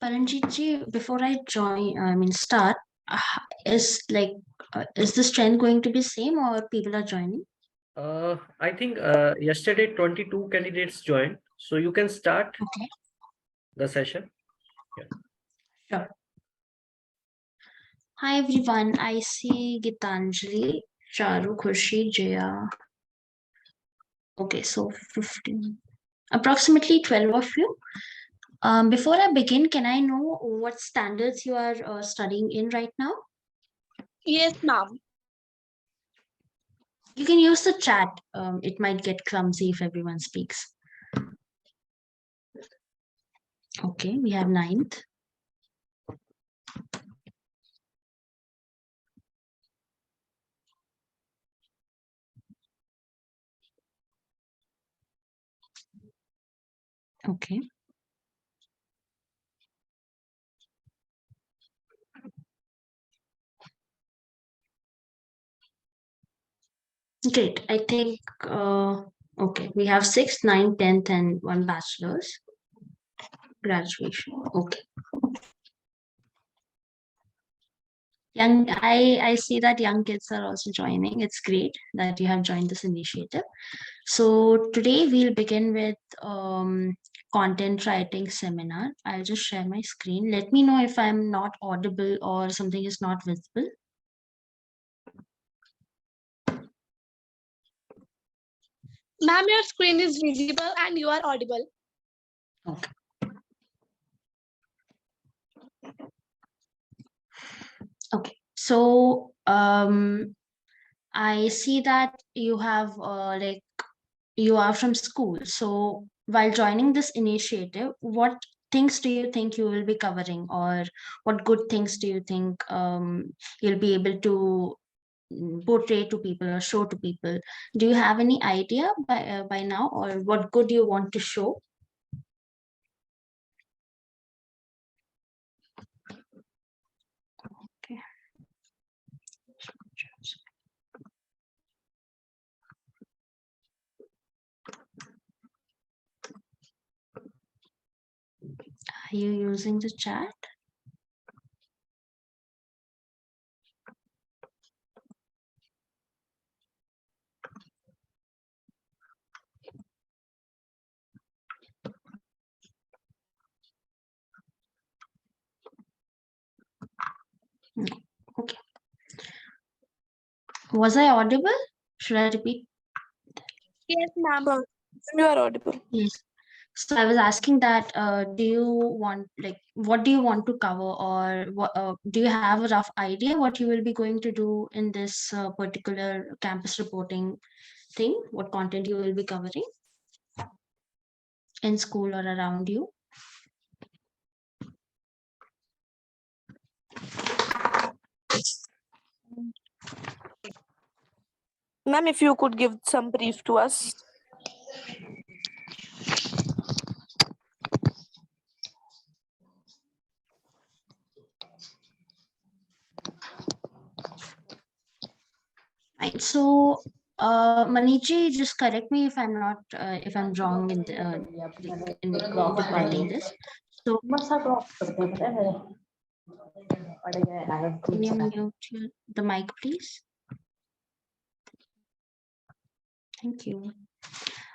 Paranjit ji, before start, uh, is like, is this trend going to be same or people are joining? I think yesterday 22 candidates joined, so you can start Okay, the session. sure. Hi everyone, I see Gitanjali, Charu, Khushi, Jaya. Okay, so 15, approximately 12 of you. Before I begin, can I know what standards you are studying in right now? Yes, ma'am. You can use the chat. It might get clumsy if everyone speaks. Okay, we have ninth. Okay. Great. I think, okay, we have 6th, 9th, 10th, and one bachelor's graduation. Okay. I see that young kids are also joining. It's great that you have joined this initiative. So today we'll begin with content writing seminar. I'll just share my screen. Let me know if I'm not audible or something is not visible. Ma'am, your screen is visible and you are audible. Okay. Okay. So I see that you have you are from school. So while joining this initiative, what things do you think you will be covering, or what good things do you think you'll be able to portray to people or show to people? Do you have any idea by now, or what good you want to show? Okay. Are you using the chat? No. Okay. Was I audible? Should I repeat? Yes, ma'am. You are audible. Yes. So I was asking that, do you want, like, what do you want to cover, or what, do you have a rough idea what you will be going to do in this particular campus reporting thing? What content you will be covering in school or around you? Ma'am, if you could give some brief to us. Right. So, Manichi, just correct me if I'm not, if I'm wrong in departing this. So, can you mute the mic, please? Thank you.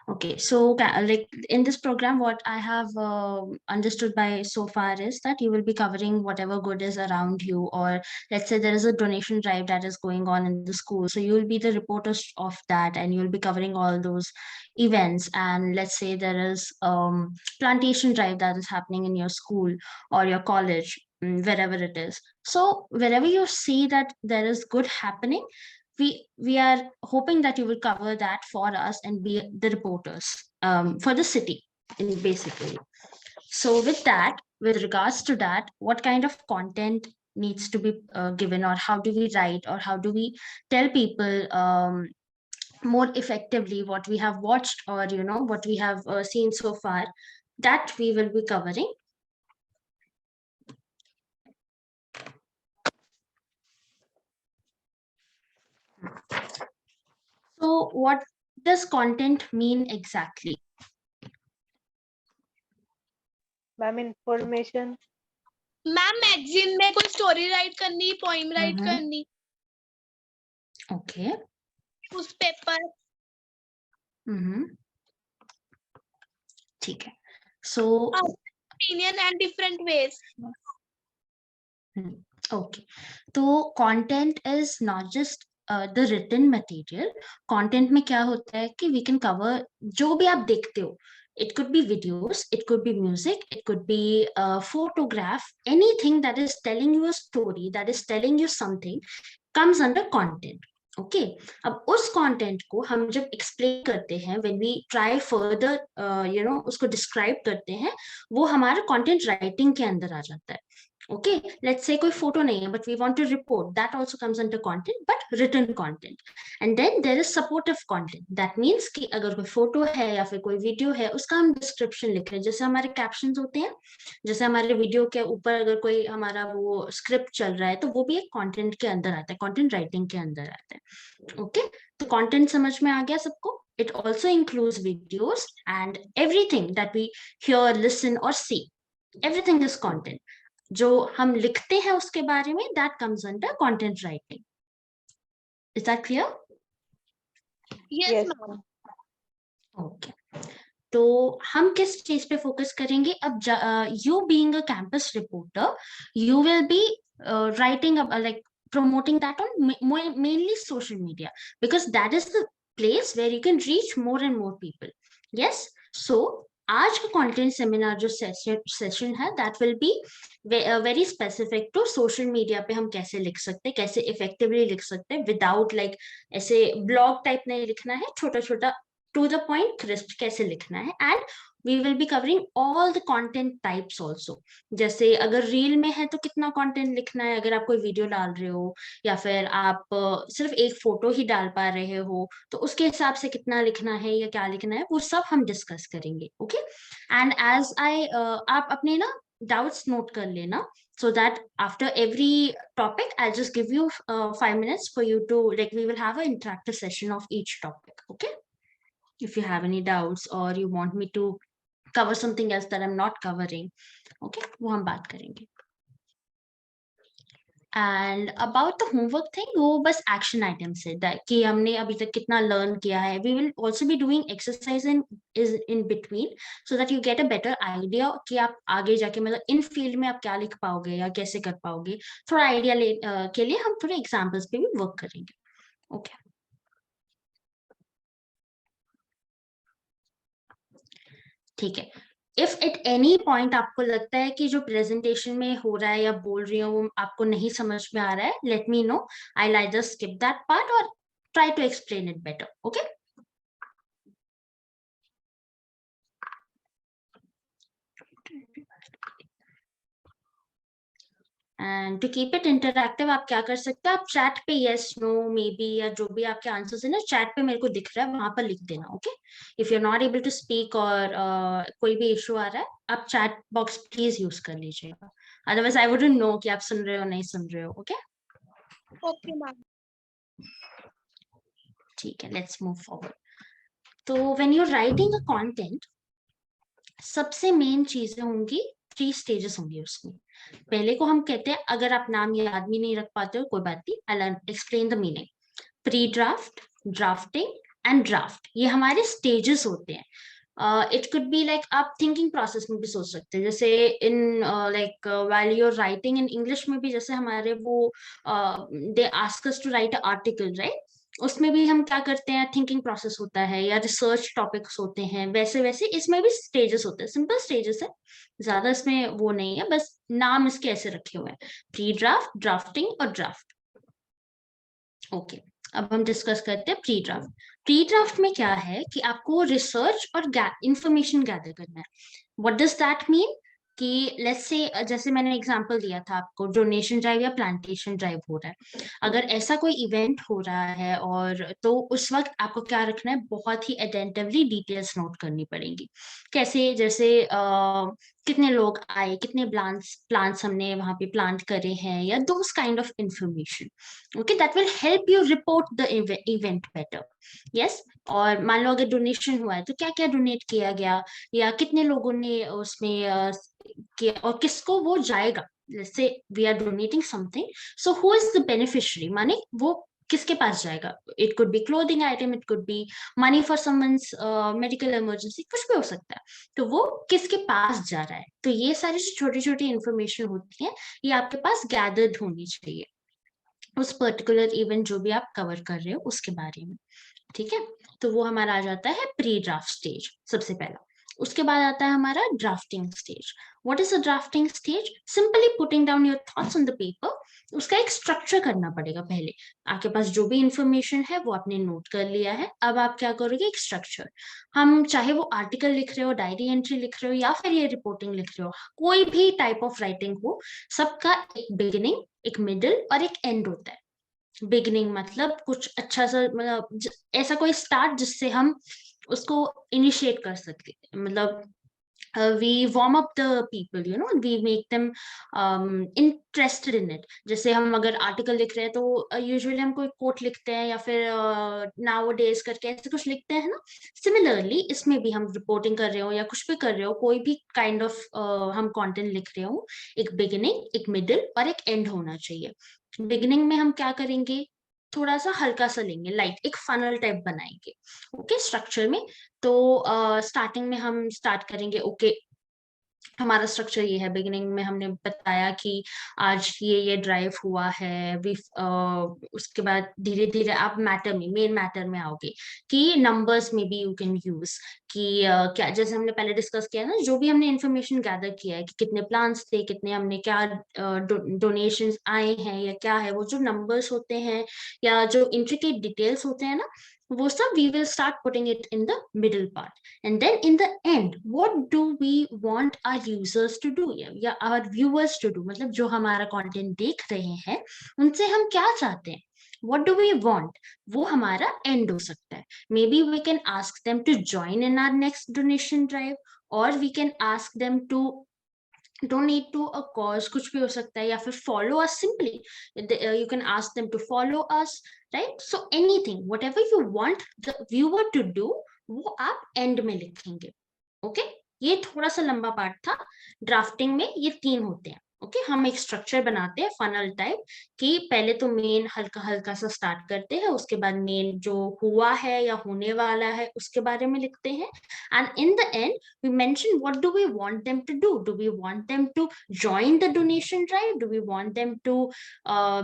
Okay, so like in this program, what I have understood by so far is that you will be covering whatever good is around you, or let's say there is a donation drive that is going on in the school. So you will be the reporters of that, and you'll be covering all those events. And let's say there is plantation drive that is happening in your school or your college, wherever it is. So wherever you see that there is good happening, we are hoping that you will cover that for us and be the reporters for the city, basically. So with that, with regards to that, what kind of content needs to be given, or how do we write, or how do we tell people more effectively what we have watched, or what we have seen so far, that we will be covering. So what does content mean exactly? Ma'am information. Ma'am magazine में कोई story right करनी, poem right Mhm. करनी, Okay. Newspaper. Mm-hmm. ठीक है. So Opinion and different ways. okay. तो content is not just the written material. Content में क्या होता है कि we can cover जो भी आप देखते हो. It could be videos, it could be music, it could be a photograph, anything that is telling you a story, that is telling you something, comes under content. Okay अब उस content को हम जब एक्सप्लेन करते हैं when we try further उसको describe करते हैं वो हमारा कंटेंट राइटिंग के अंदर आ जाता है. ओके लेट्स से कोई फोटो नहीं है but we want to report that also comes under content but written content. And then there is supportive content that means कि अगर कोई फोटो है या फिर कोई वीडियो है उसका हम डिस्क्रिप्शन लिख रहे हैं जैसे हमारे कैप्शंस होते हैं. जैसे हमारे वीडियो के ऊपर अगर कोई हमारा वो स्क्रिप्ट चल रहा है तो वो भी एक कंटेंट के अंदर आता है, कंटेंट राइटिंग के अंदर आता है. ओके तो कंटेंट समझ में आ गया सबको. It also includes videos and everything that we hear, listen or see. Everything is content. जो हम लिखते हैं उसके बारे में that comes under content writing. Is that clear? Yes, Yes, ma'am. ma'am. Okay. तो हम किस चीज पे फोकस करेंगे अब you being a campus reporter you will be writing like promoting that on mainly social media because that is the place where you can reach more and more people. Yes, so आज का content seminar जो session है that will be very specific to social media पे हम कैसे लिख सकते हैं, कैसे effectively लिख सकते हैं without like ऐसे blog type नहीं लिखना है, छोटा छोटा to the point crisp कैसे लिखना है. And we will be covering all the content types also. जैसे अगर रील में है तो कितना कंटेंट लिखना है, अगर आप कोई वीडियो डाल रहे हो या फिर आप सिर्फ एक फोटो ही डाल पा रहे हो तो उसके हिसाब से कितना लिखना है या क्या लिखना है वो सब हम डिस्कस करेंगे. ओके एंड एज आई आप अपने ना डाउट्स नोट कर लेना so that after every topic I'll just give you 5 minutes for you to like we will have an interactive session of each topic. Okay, if you have any doubts or you want me to cover something else that I'm not covering, okay, वो हम बात करेंगे. And about the homework thing, वो बस action items है कि हमने अभी तक कितना learn किया है. We will also be doing exercise in between so that you get a better idea कि आप आगे जाके मतलब इन field में आप क्या लिख पाओगे या कैसे कर पाओगे. थोड़ा idea के लिए हम थोड़े examples पे भी work करेंगे. Okay. ठीक है. इफ एट एनी पॉइंट आपको लगता है कि जो प्रेजेंटेशन में हो रहा है या बोल रही हूँ वो आपको नहीं समझ में आ रहा है, let me know. I like just skip that part और try to explain it better. Okay and to keep it interactive आप क्या कर सकते हैं, आप चैट पे यस नो मे बी या जो भी आपके आंसर्स है ना चैट पे मेरे को दिख रहा है वहां पर लिख देना. Okay if you are not able to speak और कोई भी इशू आ रहा है आप चैट बॉक्स प्लीज यूज कर लीजिएगा, अदरवाइज आई वुडंट नो कि आप सुन रहे हो नहीं सुन रहे हो. Okay Okay, ma'am. ठीक है, लेट्स मूव फॉरवर्ड. तो when you are writing a content सबसे मेन चीजें होंगी, 3 स्टेजेस होंगी उसमें. पहले को हम कहते हैं, अगर आप नाम याद भी नहीं रख पाते हो कोई बात नहीं, I explain the meaning. Pre draft, drafting and draft, ये हमारे स्टेजेस होते हैं. इट कुड बी लाइक आप थिंकिंग प्रोसेस में भी सोच सकते हैं, जैसे in like while you are writing in English में भी जैसे हमारे वो they ask us to write a article right, उसमें भी हम क्या करते हैं थिंकिंग प्रोसेस होता है या रिसर्च टॉपिक्स होते हैं, वैसे वैसे इसमें भी स्टेजेस होते हैं. सिंपल स्टेजेस है, ज्यादा इसमें वो नहीं है, बस नाम इसके ऐसे रखे हुए हैं, प्री ड्राफ्ट, ड्राफ्टिंग और ड्राफ्ट. ओके अब हम डिस्कस करते हैं प्री ड्राफ्ट. प्री ड्राफ्ट में क्या है कि आपको रिसर्च और इंफॉर्मेशन गैदर करना है. व्हाट डज दैट मीन कि लेट्स से जैसे मैंने एग्जांपल दिया था आपको, डोनेशन ड्राइव या प्लांटेशन ड्राइव हो रहा है, अगर ऐसा कोई इवेंट हो रहा है और तो उस वक्त आपको क्या रखना है, बहुत ही अटेंटिवली डिटेल्स नोट करनी पड़ेंगी. कैसे, जैसे कितने लोग आए, कितने प्लांट्स हमने वहां पे प्लांट करे हैं या दोस kind of information. Okay that will help you report the event better. Yes और मान लो अगर डोनेशन हुआ है तो क्या क्या डोनेट किया गया, या कितने लोगों ने उसमें किया, और किसको वो जाएगा। जैसे we are donating something, so who is the beneficiary, माने वो किसके पास जाएगा। It could be clothing item, it could be money for someone's medical emergency, कुछ भी हो सकता है। तो वो किसके पास जा रहा है, तो ये सारी छोटी छोटी इंफॉर्मेशन होती है, ये आपके पास गैदर्ड होनी चाहिए उस पर्टिकुलर इवेंट जो भी आप कवर कर रहे हो उसके बारे में। ठीक है, तो वो हमारा आ जाता है प्री ड्राफ्ट स्टेज सबसे पहला। उसके बाद आता है हमारा drafting stage. What is a drafting stage? Simply putting down your thoughts on the paper. उसका एक स्ट्रक्चर करना पड़ेगा पहले। आपके पास जो भी इंफॉर्मेशन है वो आपने नोट कर लिया है, अब आप क्या करोगे, एक स्ट्रक्चर। हम चाहे वो आर्टिकल लिख रहे हो, डायरी एंट्री लिख रहे हो, या फिर ये रिपोर्टिंग लिख रहे हो, कोई भी टाइप ऑफ राइटिंग हो, सबका एक बिगिनिंग, एक मिडिल और एक एंड होता है। बिगिनिंग मतलब कुछ अच्छा सा, मतलब ऐसा कोई स्टार्ट जिससे हम उसको इनिशिएट कर सकते हैं, मतलब we warm up the people, you know, we make them interested in it. जैसे हम अगर आर्टिकल लिख रहे हैं तो यूजुअली हम कोई कोट लिखते हैं, या फिर नाउ डेज करके ऐसे कुछ लिखते हैं ना। सिमिलरली इसमें भी हम रिपोर्टिंग कर रहे हो या कुछ भी कर रहे हो, कोई भी काइंड ऑफ हम कंटेंट लिख रहे हो, एक बिगिनिंग, एक मिडिल और एक एंड होना चाहिए। बिगिनिंग में हम क्या करेंगे, थोड़ा सा हल्का सा लेंगे, लाइट, एक फनल टाइप बनाएंगे ओके स्ट्रक्चर में। तो स्टार्टिंग में हम स्टार्ट करेंगे, ओके हमारा स्ट्रक्चर ये है। बिगिनिंग में हमने बताया कि आज ये ड्राइव हुआ है, उसके बाद धीरे धीरे आप मैटर में, मेन मैटर में आओगे कि नंबर्स में भी यू कैन यूज कि क्या, जैसे हमने पहले डिस्कस किया ना, जो भी हमने इंफॉर्मेशन गैदर किया है कि कितने प्लान्स थे, कितने हमने क्या डोनेशंस आए हैं या क्या है, वो जो नंबर्स होते हैं या जो इंट्रिकेट डिटेल्स होते हैं ना, वो सब we will start putting it in the middle part. And then in the end, what do we want our users to do या our viewers to do, मतलब जो हमारा कंटेंट देख रहे हैं उनसे हम क्या चाहते हैं, what do we want, वो हमारा end हो सकता है। Maybe we can ask them to join in our next donation drive, or we can ask them to donate to a cause, कुछ भी हो सकता है, या फिर follow us simply, you can ask them to follow us, right? So anything, whatever you want the viewer to do, वो आप and में लिखेंगे ओके। ये थोड़ा सा लंबा पार्ट था। ड्राफ्टिंग में ये 3 होते हैं ओके। हम एक स्ट्रक्चर बनाते हैं फनल टाइप, कि पहले तो मेन हल्का हल्का सा स्टार्ट करते हैं, उसके बाद मेन जो हुआ है या होने वाला है उसके बारे में लिखते हैं, and in the end we mention what do we want them to do. Do we want them to join the donation drive? Do we want them to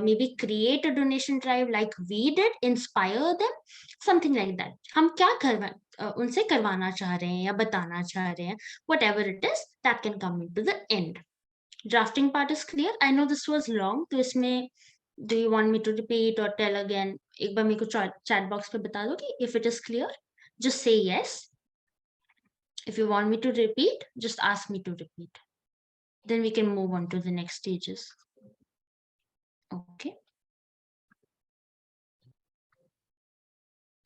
maybe create a donation drive like we did, inspire them, something like that? हम क्या उनसे करवाना चाह रहे हैं या बताना चाह रहे हैं, whatever it is, that can come into the end. Drafting part is clear. I know this was long, तो इसमें do you want me to repeat or tell again? एक बार मेरे को chat box पे बता दो कि if it is clear, just say yes. If you want me to repeat, just ask me to repeat. Then we can move on to the next stages. Okay.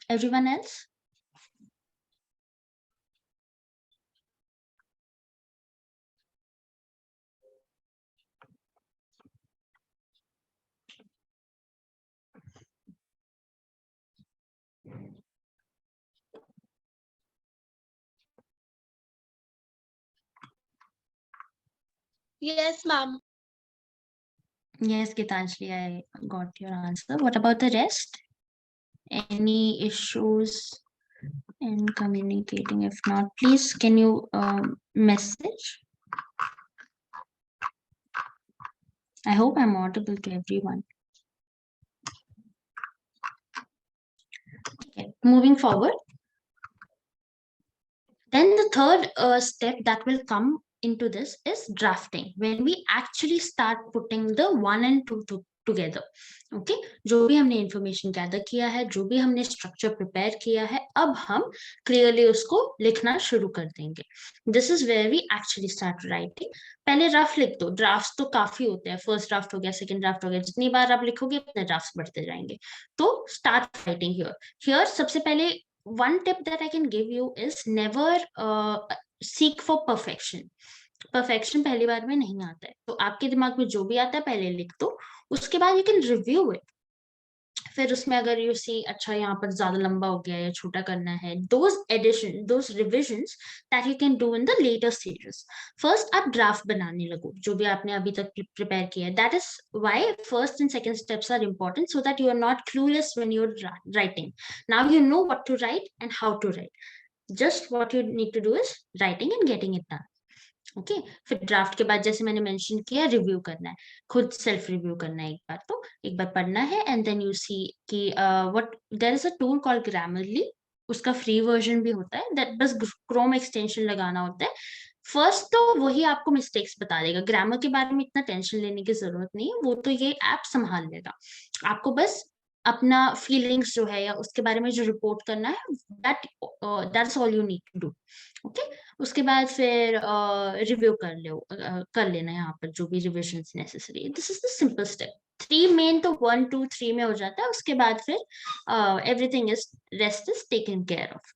Everyone else? Yes, ma'am. Yes, Gitanjali, I got your answer. What about the rest? Any issues in communicating? If not, please, can you message? I hope I'm audible to everyone. Okay, moving forward. Then the third step that will come into this is drafting, when we actually start putting the 1 and 2 together. Okay, जो भी हमने information gather किया है, जो भी हमने structure prepare किया है, अब हम क्लियरली उसको लिखना शुरू कर देंगे. This is where we actually start writing. पहले रफ लिख दो. ड्राफ्ट तो काफी होते हैं, फर्स्ट ड्राफ्ट हो गया, सेकंड ड्राफ्ट हो गया, जितनी बार आप लिखोगे उतने ड्राफ्ट बढ़ते जाएंगे. तो स्टार्ट राइटिंग हियर सबसे पहले one tip that I can give you is never seek for perfection. Perfection पहली बार में नहीं आता है, तो आपके दिमाग में जो भी आता है पहले लिख दो, उसके बाद you can review it. फिर उसमें अगर यू सी अच्छा यहाँ पर ज्यादा लंबा हो गया या छोटा करना है, those revisions that you can do in the later stages. First आप ड्राफ्ट बनाने लगो जो भी आपने अभी तक प्रिपेयर किया है। That is why first and second steps are important, so that you are not clueless when you're writing. Now you know what to write and how to write. Just what you need to do is writing and getting it done. Okay फिर draft के बाद जैसे मैंने mention किया, review करना है, खुद self review करना है। एक बार पढ़ना है एंड देन यू सी कि what there is a tool called Grammarly, उसका फ्री वर्जन भी होता है, दैट बस क्रोम एक्सटेंशन लगाना होता है। फर्स्ट तो वही आपको मिस्टेक्स बता देगा, ग्रामर के बारे में इतना टेंशन लेने की जरूरत नहीं है, वो तो ये ऐप संभाल लेगा। आपको बस अपना फीलिंग्स जो है या उसके बारे में जो रिपोर्ट करना है, that's all you need to do. Okay उसके बाद फिर रिव्यू कर लेना यहाँ पर जो भी revisions necessary. This is the simple step. 3 main तो 1 2 3 में हो जाता है, उसके बाद फिर everything is rest is taken care of.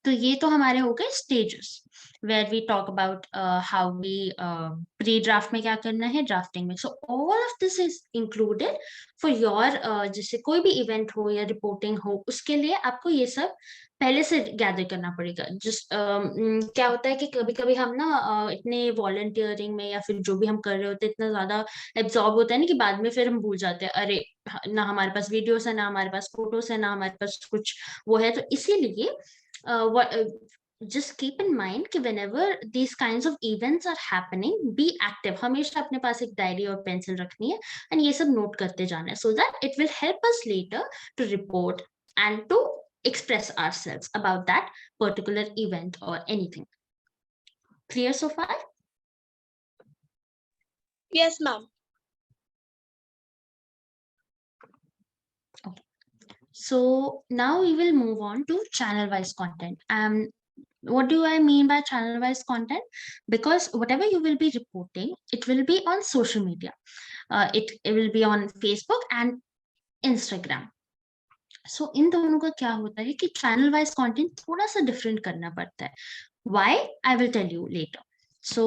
तो ये तो हमारे हो गए stages where we talk about how we pre draft में क्या करना है, ड्राफ्टिंग में। So all of this is included for your, जैसे कोई भी इवेंट हो या रिपोर्टिंग हो, उसके लिए आपको ये सब पहले से गैदर करना पड़ेगा। क्या होता है कि कभी कभी हम ना इतने वॉलंटियरिंग में या फिर जो भी हम कर रहे होते हैं इतना ज्यादा एब्जॉर्ब होता है ना कि बाद में फिर हम भूल जाते हैं, अरे ना हमारे पास वीडियोस है, ना हमारे पास फोटोस है, ना हमारे पास कुछ वो है। तो इसीलिए just keep in mind कि whenever these kinds of events are happening, be active. हमेशा अपने पास एक डायरी और पेंसिल रखनी है and ये सब नोट करते जाना है, so that it will help us later to report and to express ourselves about that particular event or anything. Clear so far? Yes, ma'am. So now we will move on to channel wise content. What do I mean by channel wise content? Because whatever you will be reporting, it will be on social media. It will be on Facebook and Instagram. So in दोनों का क्या होता है कि channel wise content थोड़ा सा different करना पड़ता है. Why? I will tell you later. So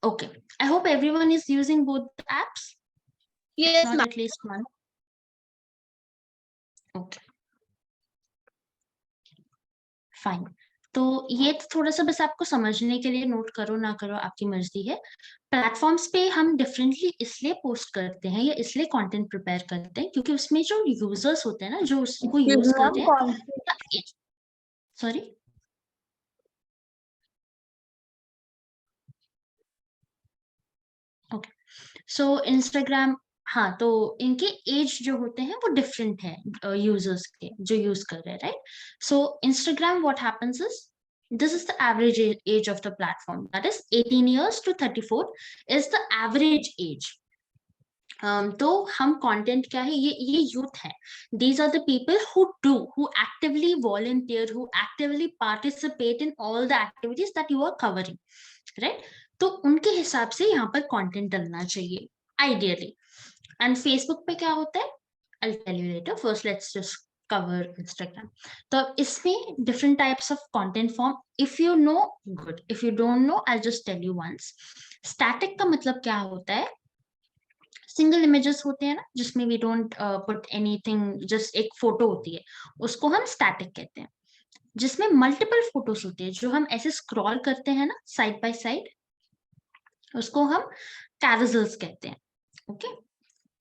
okay, I hope everyone is using both the apps. Yes, Not ma'am. at least one. Okay. Fine. तो ये थोड़ा सा बस आपको समझने के लिए, नोट करो ना करो आपकी मर्जी है। प्लेटफॉर्म्स पे हम डिफरेंटली इसलिए पोस्ट करते हैं या इसलिए कंटेंट प्रिपेयर करते हैं क्योंकि उसमें जो यूजर्स होते हैं ना, जो उसको यूज कर रहे हैं, सॉरी ओके, सो इंस्टाग्राम, हाँ, तो इनके एज जो होते हैं वो डिफरेंट है यूजर्स के जो यूज कर रहे हैं, right. So Instagram what happens is, this is the average age of the platform, that is 18 years to 34 is the average age. तो हम कंटेंट क्या है, ये यूथ है, these are the people who actively volunteer, who actively participate in all the activities that you are covering, right? तो उनके हिसाब से यहाँ पर कंटेंट डलना चाहिए ideally. And Facebook पे क्या होता है, I'll tell you later. First let's just cover Instagram. तो इसमें different types of content form. If you know, good. If you don't know, I'll just tell you once. Static का मतलब क्या होता है, सिंगल इमेजेस होते हैं ना, जिसमें we don't put anything, just एक फोटो होती है, उसको हम स्टैटिक कहते हैं। जिसमें मल्टीपल फोटोज होती है, जो हम ऐसे स्क्रॉल करते हैं ना साइड बाय साइड, उसको हम कैरोसेल्स कहते हैं। ओके,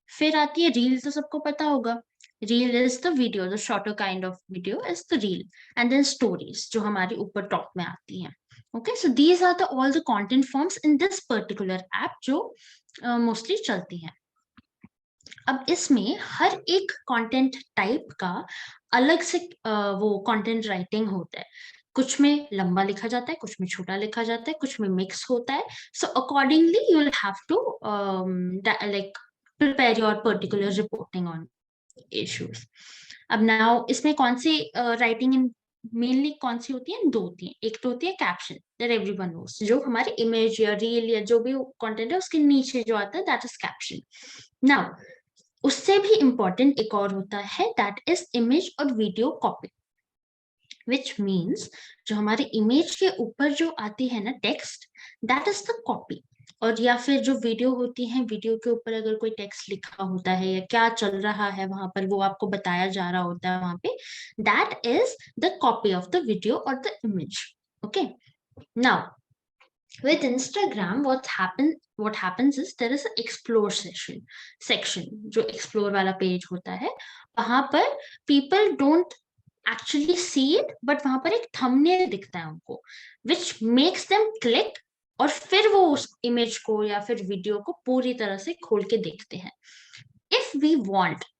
फिर आती है रील, तो सबको पता होगा, reel is the video, the shorter kind of video is the reel, and then stories जो हमारे ऊपर टॉप में आती हैं। Okay, so these are the all the content forms in this particular app जो मोस्टली चलती हैं। अब इसमें हर एक कंटेंट टाइप का अलग से वो कंटेंट राइटिंग होता है, कुछ में लंबा लिखा जाता है, कुछ में छोटा लिखा जाता है, कुछ में मिक्स होता है। So accordingly you will have to like prepare your particular reporting on issues. अब नाउ इसमें कौन सी राइटिंग मेनली कौन सी होती है, दो होती है। एक तो होती है कैप्शन, दैट एवरीवन नोस, जो हमारे इमेज या रील या जो भी कंटेंट है उसके नीचे जो आता है, दैट इज कैप्शन। नाउ उससे भी इंपॉर्टेंट एक और होता है, दैट इज इमेज और वीडियो कॉपी, विच मीन्स जो हमारे इमेज के ऊपर जो आती है ना text, that is the copy, और या फिर जो वीडियो होती है, वीडियो के ऊपर अगर कोई टेक्स्ट लिखा होता है या क्या चल रहा है वहां पर वो आपको बताया जा रहा होता है वहां पे, that is the copy of the video और the image. Okay, now with Instagram what happens is there is an explore section जो explore वाला पेज होता है, वहां पर people don't actually see it, but वहां पर एक thumbnail दिखता है उनको, which makes them click और फिर वो उस इमेज को या फिर वीडियो को पूरी तरह से खोल के देखते हैं.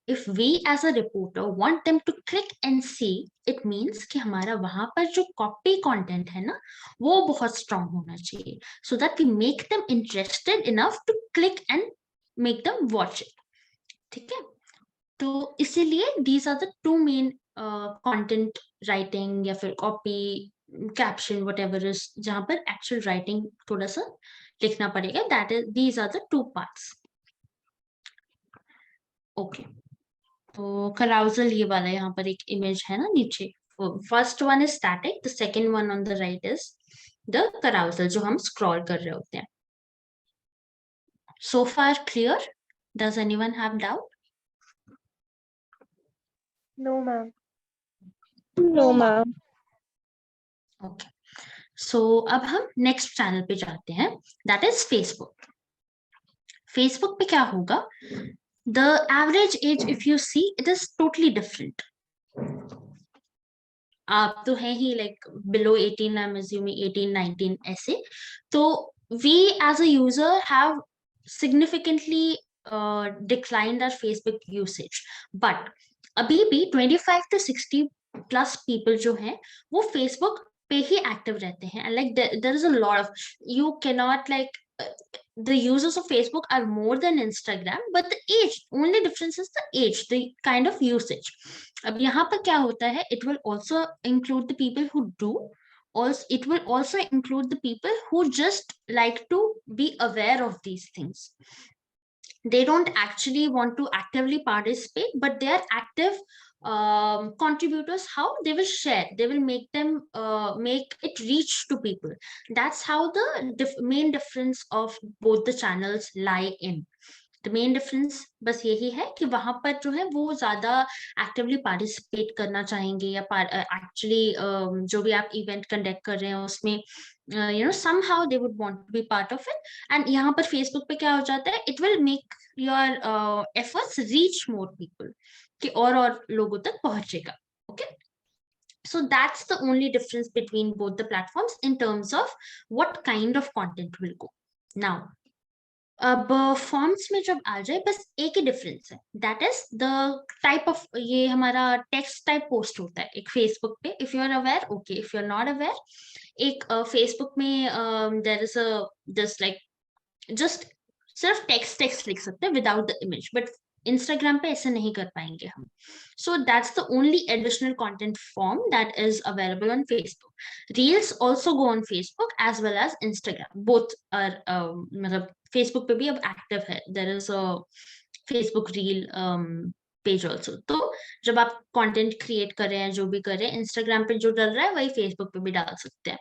if we as a reporter want them to click and see, it means कि हमारा वहां पर जो copy content है ना वो बहुत strong होना चाहिए, so that we make them interested enough to click and make them watch it. ठीक है, तो इसीलिए these are the two main content writing या फिर copy caption whatever is जहां पर actual writing थोड़ा सा लिखना पड़ेगा, these are the two parts. Okay, तो carousel ये वाला यहाँ पर एक इमेज है ना नीचे, first one is static, the second one on the right is the carousel जो हम स्क्रॉल कर रहे होते हैं. So far clear? Does anyone have doubt? No, ma'am. No, ma'am. Okay. So अब हम नेक्स्ट चैनल पे जाते हैं, दैट इज फेसबुक. फेसबुक पे क्या होगा, the average age if you see it is totally different. आप तो है ही like below 18, I'm assuming 18, 19 ऐसे, तो we as a user have significantly declined our Facebook usage, but अभी भी 25 to 60 plus people जो हैं वो Facebook पे ही active रहते हैं, and like there is a lot of, you cannot like the users of Facebook are more than Instagram, but the age, only difference is the age, the kind of usage. अब यहाँ पर क्या होता है, it will also include the people who do, also it will also include the people who just like to be aware of these things. They don't actually want to actively participate, but they are active contributors. How they will share, they will make them make it reach to people. That's how the main difference of both the channels lie in. The main difference बस यही है कि वहां पर जो है वो ज्यादा एक्टिवली पार्टिसिपेट करना चाहेंगे या एक्चुअली जो भी आप इवेंट कंडक्ट कर रहे हैं उसमें somehow they would want to be part of it. And यहाँ पर फेसबुक पे क्या हो जाता है, it will make your efforts reach more people, कि और लोगों तक पहुंचेगा. Okay, so that's the only difference between both the platforms in terms of what kind of content will go. Now अब फॉर्म्स में जब आ जाए बस एक ही डिफरेंस है, that is the type of, ये हमारा टेक्स्ट टाइप पोस्ट होता है एक फेसबुक पे, if you are aware okay, if you are not aware, एक फेसबुक में there is a just like just सिर्फ टेक्स्ट लिख सकते हैं without the image, but Instagram पे ऐसे नहीं कर पाएंगे हम. So that's the only additional content form that is available on Facebook. Reels also go on Facebook as well as Instagram, both are मतलब फेसबुक पे भी अब एक्टिव है, there is a Facebook reel page also. तो जब आप content create कर रहे हैं, जो भी कर रहे हैं, इंस्टाग्राम पे जो डल रहा है वही फेसबुक पे भी डाल सकते हैं.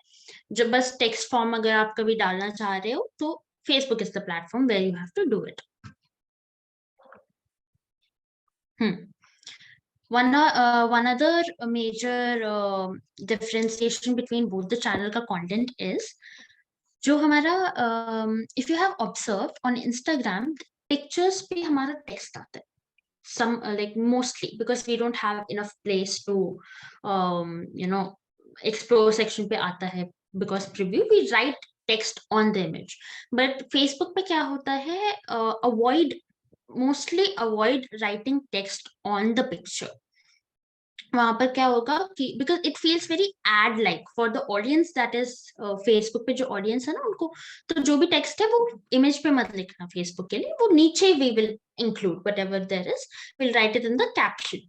जब बस टेक्स्ट फॉर्म अगर आप कभी डालना चाह रहे हो तो Facebook is the platform where you have to do it. One other major differentiation between both the channel का content is जो हमारा if you have observed on Instagram pictures पे हमारा text आता है, some like mostly because we don't have enough place to explore section पे आता है, because preview we write text on the image. But Facebook पे क्या होता है, mostly avoid writing text on the picture. वहां पर क्या होगा कि because it feels very ad like for the audience, that is Facebook पे जो audience है ना उनको, तो जो भी text है वो image पे मत लिखना Facebook के लिए, वो नीचे we will include whatever there is, we'll write it in the caption.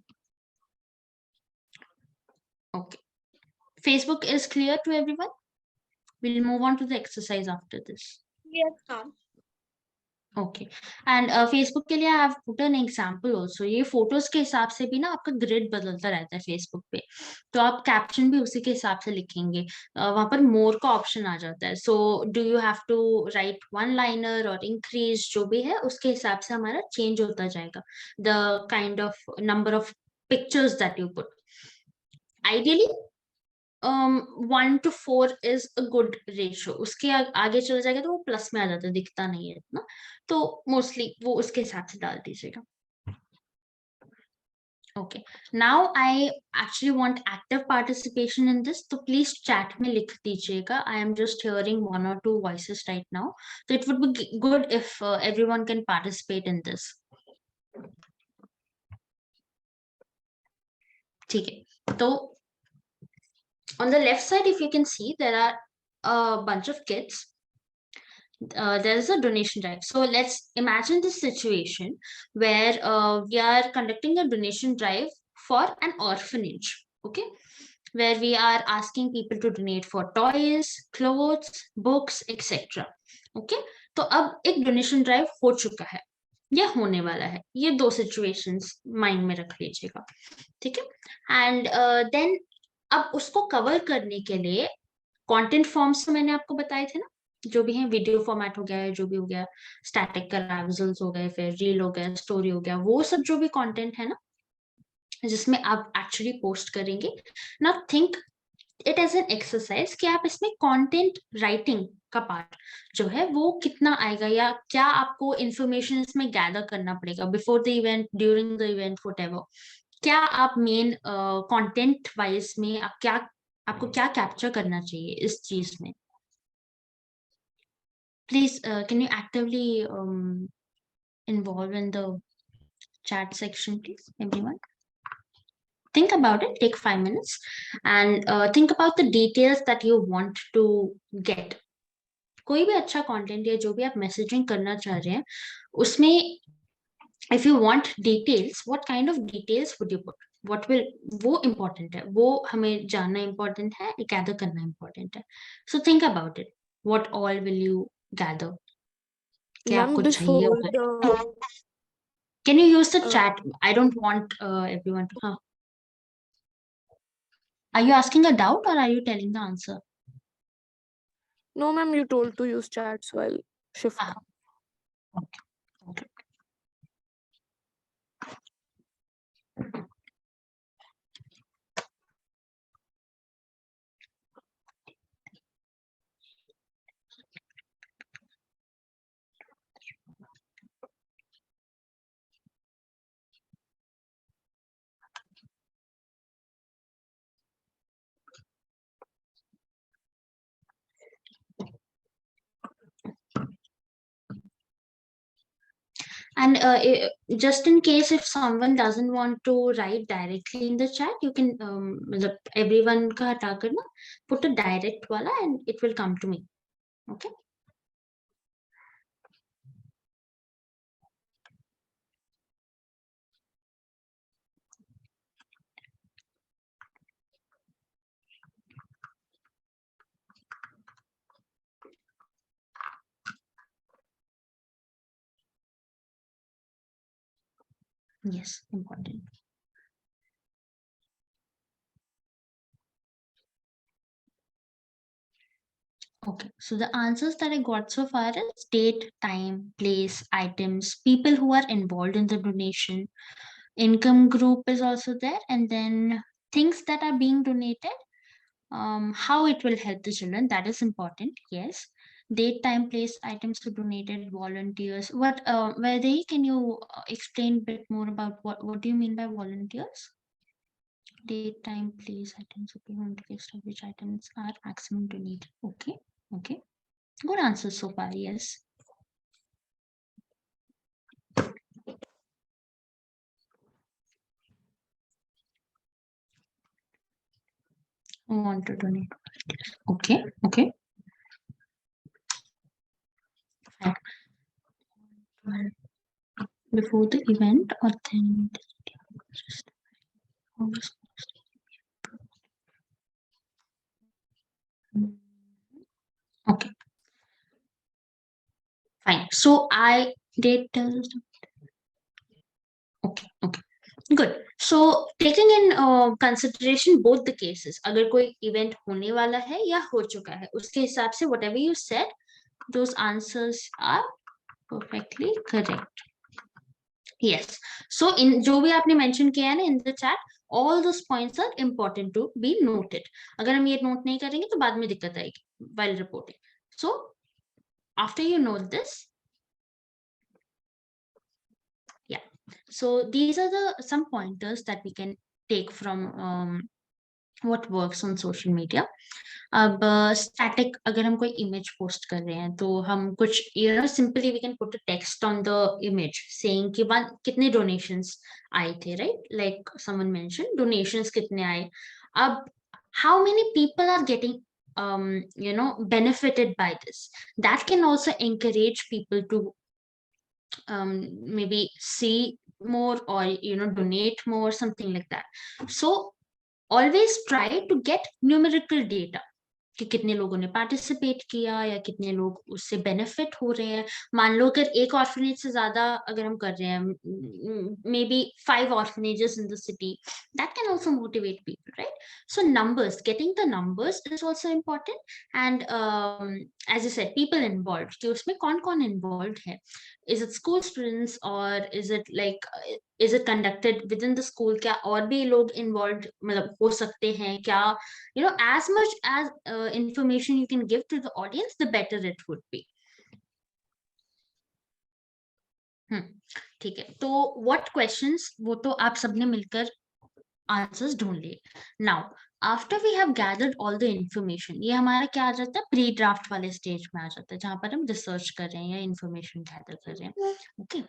Okay, Facebook is clear to everyone? We'll move on to the exercise after this. Yes, ma'am. Okay and Facebook के लिए I have put an example also. ये photos के हिसाब से भी ना आपका grid बदलता रहता है फेसबुक पे, तो आप कैप्शन भी उसी के हिसाब से लिखेंगे. वहां पर मोर का ऑप्शन आ जाता है. So do you have to write one liner और इंक्रीज, जो भी है उसके हिसाब से हमारा चेंज होता जाएगा the kind of number of pictures that you put. Ideally 1 to 4 is a good ratio. उसके आगे चला जाएगा तो वो प्लस में आ जाता है, दिखता नहीं है इतना. तो मोस्टली वो उसके हिसाब से डाल दीजिएगा. Okay, now I actually want active participation in this. तो please chat में लिख दीजिएगा. I am just hearing 1 or 2 voices right now. So it would be good if everyone can participate in this. ठीक है. तो on the left side, if you can see, there are a bunch of kids. There is a donation drive. So let's imagine this situation where we are conducting a donation drive for an orphanage, okay, where we are asking people to donate for toys, clothes, books, etc. Okay, तो अब एक donation drive हो चुका है या होने वाला है. ये 2 situations माइंड में रख लीजिएगा. ठीक है. एंड देन अब उसको कवर करने के लिए कंटेंट फॉर्म्स तो मैंने आपको बताए थे ना, जो भी है, वीडियो फॉर्मेट हो गया है, जो भी हो गया, स्टैटिक कैरावल्स हो गए, फिर रील हो गया, स्टोरी हो गया, वो सब जो भी कंटेंट है ना जिसमें आप एक्चुअली पोस्ट करेंगे. Now think it as an exercise कि आप इसमें कंटेंट राइटिंग का पार्ट जो है वो कितना आएगा, या क्या आपको इंफॉर्मेशन इसमें गैदर करना पड़ेगा before the event, during the event, whatever. क्या आप मेन कंटेंट वाइज में आप क्या, आपको क्या कैप्चर करना चाहिए इस चीज में. Please, can you actively involve in the chat section, please, everyone? Think about it, take 5 minutes, and think about the details that you want to get. कोई भी अच्छा content या जो भी आप messaging करना चाह रहे हैं, उसमें if you want details, what kind of details would you put? What will, वो important है, वो हमें जानना important है, gather करना important है. So think about it. What all will you gather? क्या Ma'am, आपको चाहिए before होगा? the Can you use the uh, chat? I don't want everyone to. Huh. Are you asking a doubt or are you telling the answer? no, ma'am, you told to use chat, so I'll shift. Ah, okay. Okay. And just in case if someone doesn't want to write directly in the chat, you can everyone ka hata kar na, put a direct wala and it will come to me. Okay. Yes, important. Okay, so the answers that I got so far is date, time, place, items, people who are involved in the donation, income group is also there, and then things that are being donated, how it will help the children, that is important. Yes. Date, time, place, items to donated, volunteers. What were they? Can you explain a bit more about what do you mean by volunteers? Date, time, place, items, okay, volunteers, which items are maximum donated. Okay, okay. Good answer so far, yes. Want to donate. Okay, okay. Fine. Before the event, authenticity. Okay. Fine. So I Date tells. Okay, okay. Good. So taking in consideration both the cases, अगर कोई event होने वाला है या हो चुका है, उसके हिसाब से whatever you said, those answers are perfectly correct. Yes. So in जो भी आपने mention किया है ना in the chat, all those points are important to be noted. अगर हम ये note नहीं करेंगे तो बाद में दिक्कत आएगी while reporting. So after you note this, yeah. So these are the some pointers that we can take from what works on social media. अब static अगर हम कोई image post कर रहे हैं तो हम कुछ simply we can put a text on the image saying कि कितने donations आए थे, right? Like someone mentioned donations कितने आए. अब how many people are getting benefited by this? That can also encourage people to maybe see more or donate more, something like that. So always try to get numerical data कि कितने लोगों ने participate किया या कितने लोग उससे benefit हो रहे हैं. मान लो अगर एक ऑर्फनेज से ज्यादा अगर हम कर रहे हैं, may be 5 orphanages in the city, that can also motivate people, right? So numbers, getting the numbers is also important. And as you said, people involved, कि उसमें कौन involved है. Is it school students or is it like is it conducted within the school? क्या और भी लोग involved मतलब हो सकते हैं क्या? As much as information you can give to the audience, the better it would be. ठीक है. तो what questions, वो तो आप सबने मिलकर आंसर्स ढूंढ लिए. Now after we have gathered all the information, ये हमारा क्या आ जाता है, प्री ड्राफ्ट वाले स्टेज में आ जाता है जहां पर हम रिसर्च कर रहे हैं या इंफॉर्मेशन गैदर कर रहे हैं. ओके.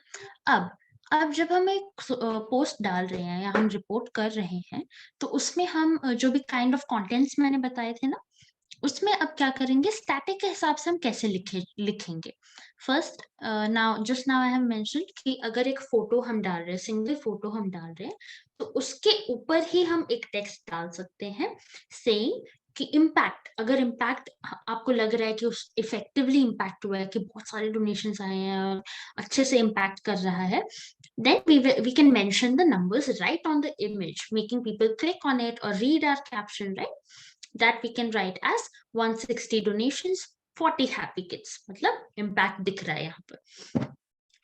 अब जब हम एक पोस्ट डाल रहे हैं या हम रिपोर्ट कर रहे हैं तो उसमें हम जो भी काइंड ऑफ कंटेंट्स मैंने बताए थे ना, उसमें अब क्या करेंगे, स्टैटिक के हिसाब से हम कैसे लिखेंगे. First now I have mentioned कि अगर एक फोटो हम डाल रहे हैं, सिंगल फोटो हम डाल रहे हैं, तो उसके ऊपर ही हम एक टेक्स्ट डाल सकते हैं सेइंग कि इम्पैक्ट, अगर इम्पैक्ट आपको लग रहा है कि उस इफेक्टिवली इम्पैक्ट हुआ है, कि बहुत सारे डोनेशंस आए हैं और अच्छे से इम्पैक्ट कर रहा है, then we can mention the numbers right on the image, making people click on it or read our caption, right? That we can write as 160 donations, 40 happy kids, मतलब impact दिख रहा है यहाँ पर.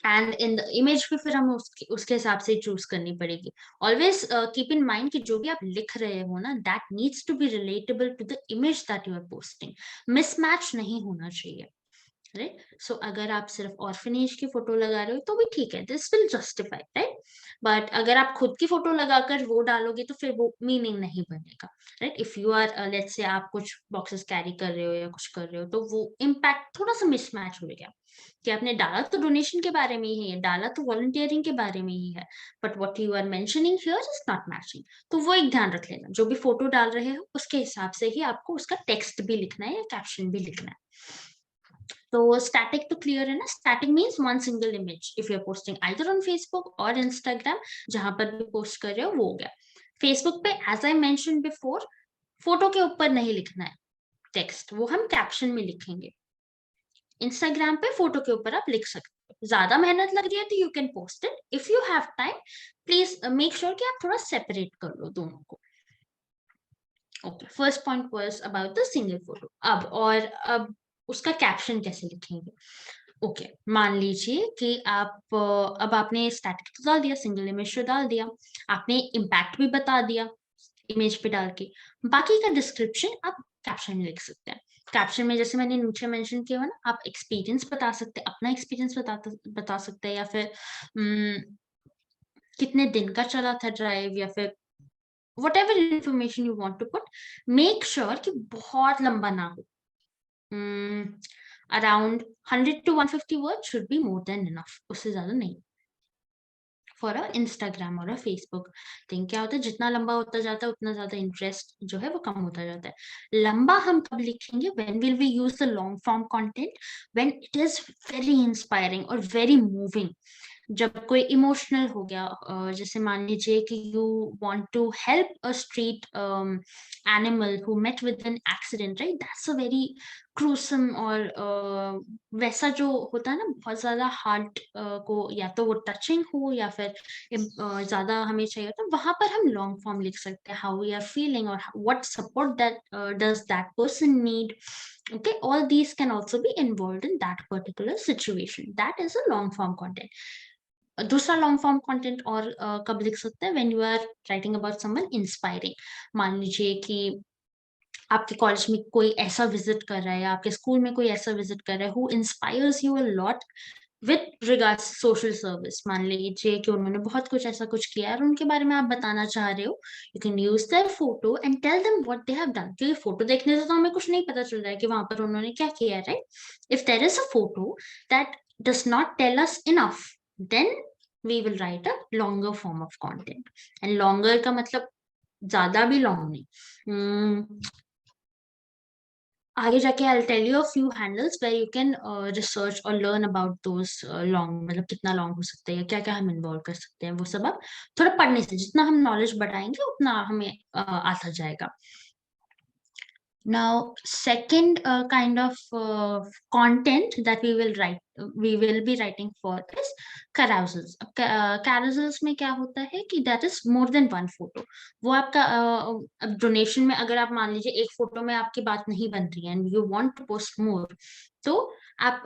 And in the image भी फिर हमें उसके हिसाब से चूज करनी पड़ेगी. Always keep in mind कि जो भी आप लिख रहे हो ना, that needs to be relatable to the image that you are posting. Mismatch नहीं होना चाहिए, राइट. सो अगर आप सिर्फ ऑर्फनेज की फोटो लगा रहे हो तो भी ठीक है, this will justify, right. But अगर आप खुद की फोटो लगाकर वो डालोगे तो फिर वो मीनिंग नहीं बनेगा, right. If you are let's say आप कुछ बॉक्सेस कैरी कर रहे हो या कुछ कर रहे हो तो वो इम्पैक्ट थोड़ा सा मिसमैच हो गया कि आपने डाला तो डोनेशन के बारे में ही है, डाला तो वॉलंटियरिंग के बारे में ही है, but what you are mentioning here is not matching. तो वो एक ध्यान रख लेना, जो भी फोटो डाल रहे हो उसके हिसाब से ही आपको उसका टेक्स्ट भी लिखना है या कैप्शन भी लिखना है. तो static तो clear है ना. Static means one single image. If you're posting either on Facebook or Instagram, जहां पर भी पोस्ट कर रहे हो वो हो गया. Facebook पे as I mentioned before, photo के ऊपर नहीं लिखना है टेक्स्ट, वो हम कैप्शन में लिखेंगे. Instagram पे फोटो के ऊपर आप लिख सकते हो. ज्यादा मेहनत लग रही है तो you can post it. If you have time, please make sure कि आप थोड़ा separate कर लो दोनों को. Okay, first point was about the single photo. अब उसका कैप्शन कैसे लिखेंगे. ओके, मान लीजिए कि आप अब आपने स्टैटिक तो डाल दिया, सिंगल इमेज तो डाल दिया, आपने इम्पैक्ट भी बता दिया इमेज पे डाल के, बाकी का डिस्क्रिप्शन आप कैप्शन में लिख सकते हैं. कैप्शन में जैसे मैंने नीचे मेंशन किया हुआ ना, आप एक्सपीरियंस बता सकते हैं, अपना एक्सपीरियंस बता सकते हैं, या फिर कितने दिन का चला था ड्राइव, या फिर whatever information you want to put. Make sure कि बहुत लंबा ना हो. Around 100 to 150 words should be more than enough. उससे ज्यादा नहीं. For a Instagram or a Facebook thing क्या होता है, जितना लंबा होता जाता है उतना ज्यादा इंटरेस्ट जो है वो कम होता जाता है. लंबा हम कब लिखेंगे, when will we use the long form content, when it is very inspiring or very moving. जब कोई इमोशनल हो गया, जैसे मान लीजिए कि you want to help a street animal who met with an accident, right. That's a very gruesome और वैसा जो होता है ना, बहुत ज्यादा हार्ट को या तो वो टचिंग हो या फिर ज्यादा हमें चाहिए, तो वहां पर हम लॉन्ग फॉर्म लिख सकते हैं, हाउ वी आर फीलिंग और what support that does that person need. Okay, all these can also be involved in that particular situation. That is a long form content. दूसरा लॉन्ग फॉर्म कंटेंट और कब लिख सकते हैं, when you are writing about someone inspiring. मान लीजिए कि आपके कॉलेज में कोई ऐसा विजिट कर रहा है या आपके स्कूल में कोई ऐसा विजिट कर रहा है who inspires you a lot with regards social service. मान लीजिए कि उन्होंने बहुत कुछ ऐसा कुछ किया है और उनके बारे में आप बताना चाह रहे हो. You can use their photo and tell them what they have done. क्योंकि फोटो देखने से तो हमें कुछ नहीं पता चल रहा है कि वहां पर उन्होंने क्या किया है, right? If there is a photo that does not tell us enough, then we will write a longer form of content. And longer का मतलब ज्यादा भी लॉन्ग नहीं. आगे जाके I'll tell you a few handles where you can research or learn about those long, मतलब कितना long हो सकता है या क्या क्या हम इन्वॉल्व कर सकते हैं. वो सब आप थोड़ा पढ़ने से, जितना हम नॉलेज बढ़ाएंगे उतना हमें आता जाएगा. Now, second kind of content that we will be writing for is carousels. अब carousels में क्या होता है कि that is more than one photo. वो आपका अब डोनेशन में अगर आप मान लीजिए एक फोटो में आपकी बात नहीं बन रही है and you want to post more, तो आप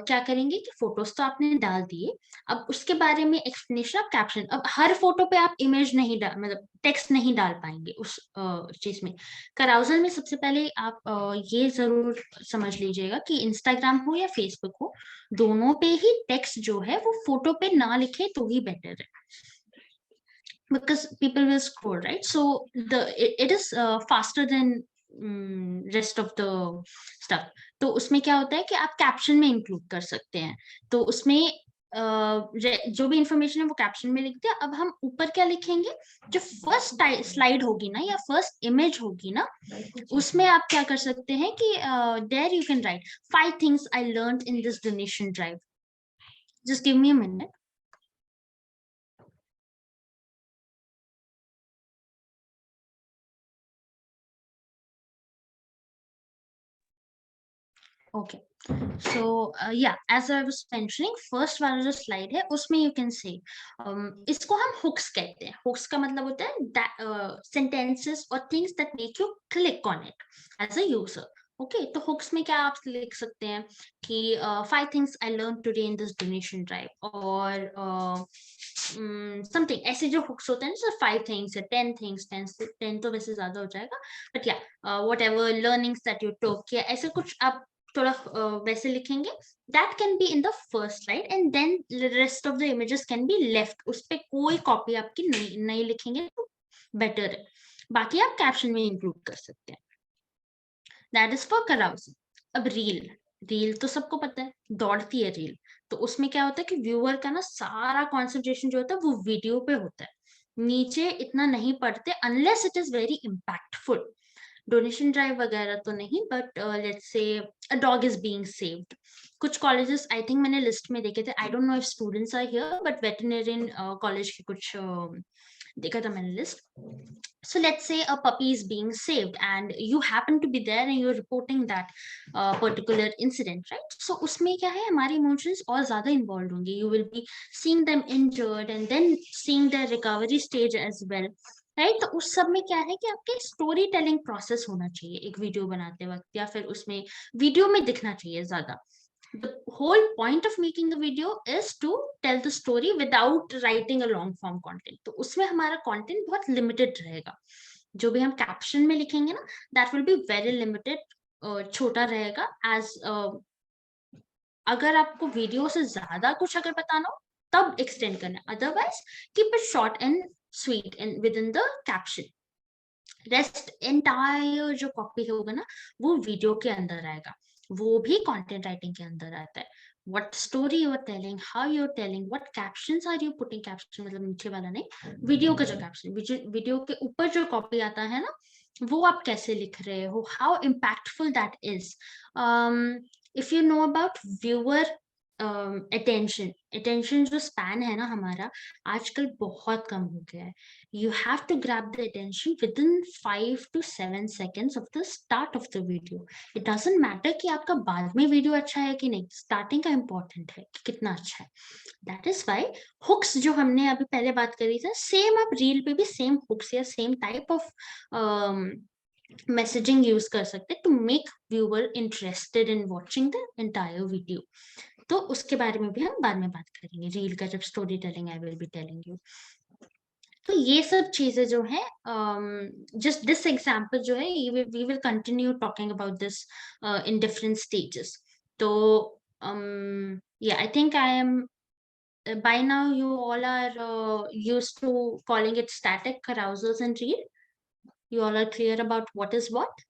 क्या करेंगे कि फोटोज तो आपने डाल दिए, अब उसके बारे में एक्सप्लेनेशन, आप कैप्शन. अब हर फोटो पे आप इमेज नहीं डाल, मतलब टेक्स्ट नहीं डाल पाएंगे उस चीज में. कराउजल में सबसे पहले आप ये जरूर समझ लीजिएगा कि इंस्टाग्राम हो या फेसबुक हो, दोनों पे ही टेक्स्ट जो है वो फोटो पे ना लिखे तो ही बेटर है, because people will scroll, right? So it is faster than rest of the stuff. तो उसमें क्या होता है कि आप कैप्शन में इंक्लूड कर सकते हैं. तो उसमें जो भी इंफॉर्मेशन है वो कैप्शन में लिखते हैं. अब हम ऊपर क्या लिखेंगे, जो फर्स्ट स्लाइड होगी ना या फर्स्ट इमेज होगी ना, उसमें आप क्या कर सकते हैं कि there you can write 5 things I learned in this donation drive. Just give me a minute. Okay, so yeah, as I was mentioning, first वाला जो slide है उसमें you can say इसको हम hooks कहते हैं. hooks का मतलब होता है sentences or things that make you click on it as a user. Okay, तो hooks में क्या आप लिख सकते हैं कि 5 things I learned today in this donation drive, और something ऐसे जो hooks होते हैं ना, 5 things या 10 things, 10 तो वैसे ज्यादा हो जाएगा, but yeah, whatever learnings that you took या ऐसे कुछ आप थोड़ा वैसे लिखेंगे. that can be in the first slide and then the rest of the images can be left. उस पे कोई कॉपी आपकी नहीं लिखेंगे तो बेटर है. बाकी आप कैप्शन में इंक्लूड कर सकते हैं. that is for carousel. अब रील तो सबको पता है, दौड़ती है रील. तो उसमें क्या होता है कि व्यूअर का ना सारा कॉन्सेंट्रेशन जो होता है वो वीडियो पे होता है, नीचे इतना नहीं पढ़ते unless it is very impactful. Donation drive वगैरह तो नहीं, but let's say a dog is being saved. कुछ कॉलेजेस आई थिंक मैंने लिस्ट में देखे थे, I don't know if students are here, but veterinarian college के कुछ देखा था मैंने list. So let's say a puppy is being saved and you happen to be there and you're reporting that particular incident, right? So उसमें क्या है, हमारे emotions और ज्यादा involved होंगे. You will be seeing them injured and then seeing their recovery stage as well, right? तो उस सब में क्या है कि आपके स्टोरी टेलिंग प्रोसेस होना चाहिए एक वीडियो बनाते वक्त, या फिर उसमें वीडियो में दिखना चाहिए ज्यादा. The whole point of making the video is to tell the story without writing a long form content. तो उसमें हमारा content बहुत limited रहेगा. जो भी हम caption में लिखेंगे ना, that will be very limited, छोटा रहेगा. as अगर आपको वीडियो से ज्यादा कुछ अगर बताना हो तब extend करना, otherwise keep it short and sweet and within the caption. Rest entire जो कॉपी होगा ना वो वीडियो के अंदर आएगा, वो भी कंटेंट राइटिंग के अंदर आता है. What story you are telling, how you are telling, what captions are you putting. Caption मतलब नीचे वाला नहीं, वीडियो का जो कैप्शन, वीडियो के ऊपर जो कॉपी आता है ना, वो आप कैसे लिख रहे हो, how impactful that is. If you know about viewer attention जो स्पैन है ना हमारा, आजकल बहुत कम हो गया है. You have to grab the attention within 5 to 7 seconds of the start of the video. It doesn't matter कि आपका बाद में वीडियो अच्छा है कि नहीं, स्टार्टिंग का इंपॉर्टेंट है कि कितना अच्छा है. दैट इज वाई हुक्स जो हमने अभी पहले बात करी था, सेम आप रील पे भी सेम हुक्स या same type of messaging use कर सकते हैं to make viewer interested in watching the entire video. तो उसके बारे में भी हम बाद में बात करेंगे. रील का जब story telling I will be telling you. तो ये सब चीजें जो है, जस्ट दिस एग्जांपल जो है, we will continue talking about this in different stages. तो या I think I am by now you all are used to calling it static carousals and reel. You all are clear about what is what?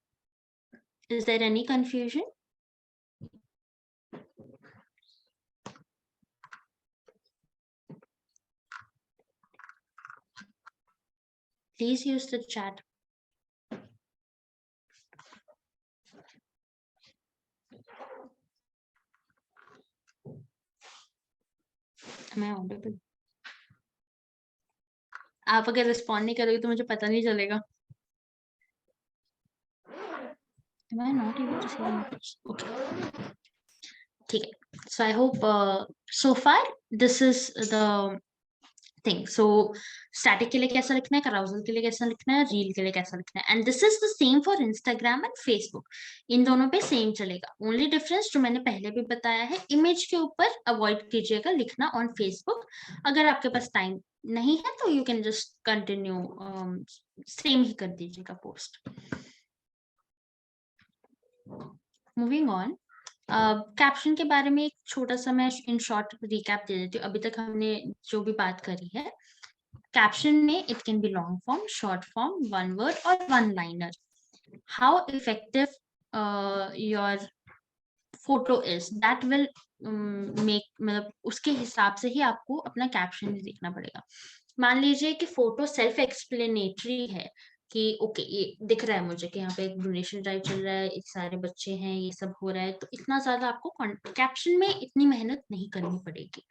Is there any confusion? Please use the chat. Am I audible? आप अगर respond नहीं करोगे तो मुझे पता नहीं चलेगा. Am I not able to see the message? Okay. ठीक है. So I hope so far this is the thing. So static के लिए कैसा लिखना है, carousal के लिए कैसा लिखना है, reel के लिए कैसा लिखना है. And this is the same for Instagram and Facebook. इन दोनों पे सेम चलेगा. Only difference जो मैंने पहले भी बताया है, image के ऊपर avoid कीजिएगा लिखना on Facebook. अगर आपके पास टाइम नहीं है तो you can just continue same ही कर दीजिएगा post. Moving on. कैप्शन के बारे में एक छोटा सा मैं इन शॉर्ट रिकैप दे देती हूँ. अभी तक हमने जो भी बात करी है, कैप्शन में it can be long form, short form, one word और one liner. How effective your photo is, that will make, मतलब उसके हिसाब से ही आपको अपना कैप्शन भी देखना पड़ेगा. मान लीजिए कि फोटो सेल्फ एक्सप्लेनेटरी है कि ओके ये दिख रहा है मुझे कि यहाँ पे एक डोनेशन ड्राइव चल रहा है, एक सारे बच्चे हैं, ये सब हो रहा है, तो इतना ज्यादा आपको कैप्शन में इतनी मेहनत नहीं करनी पड़ेगी.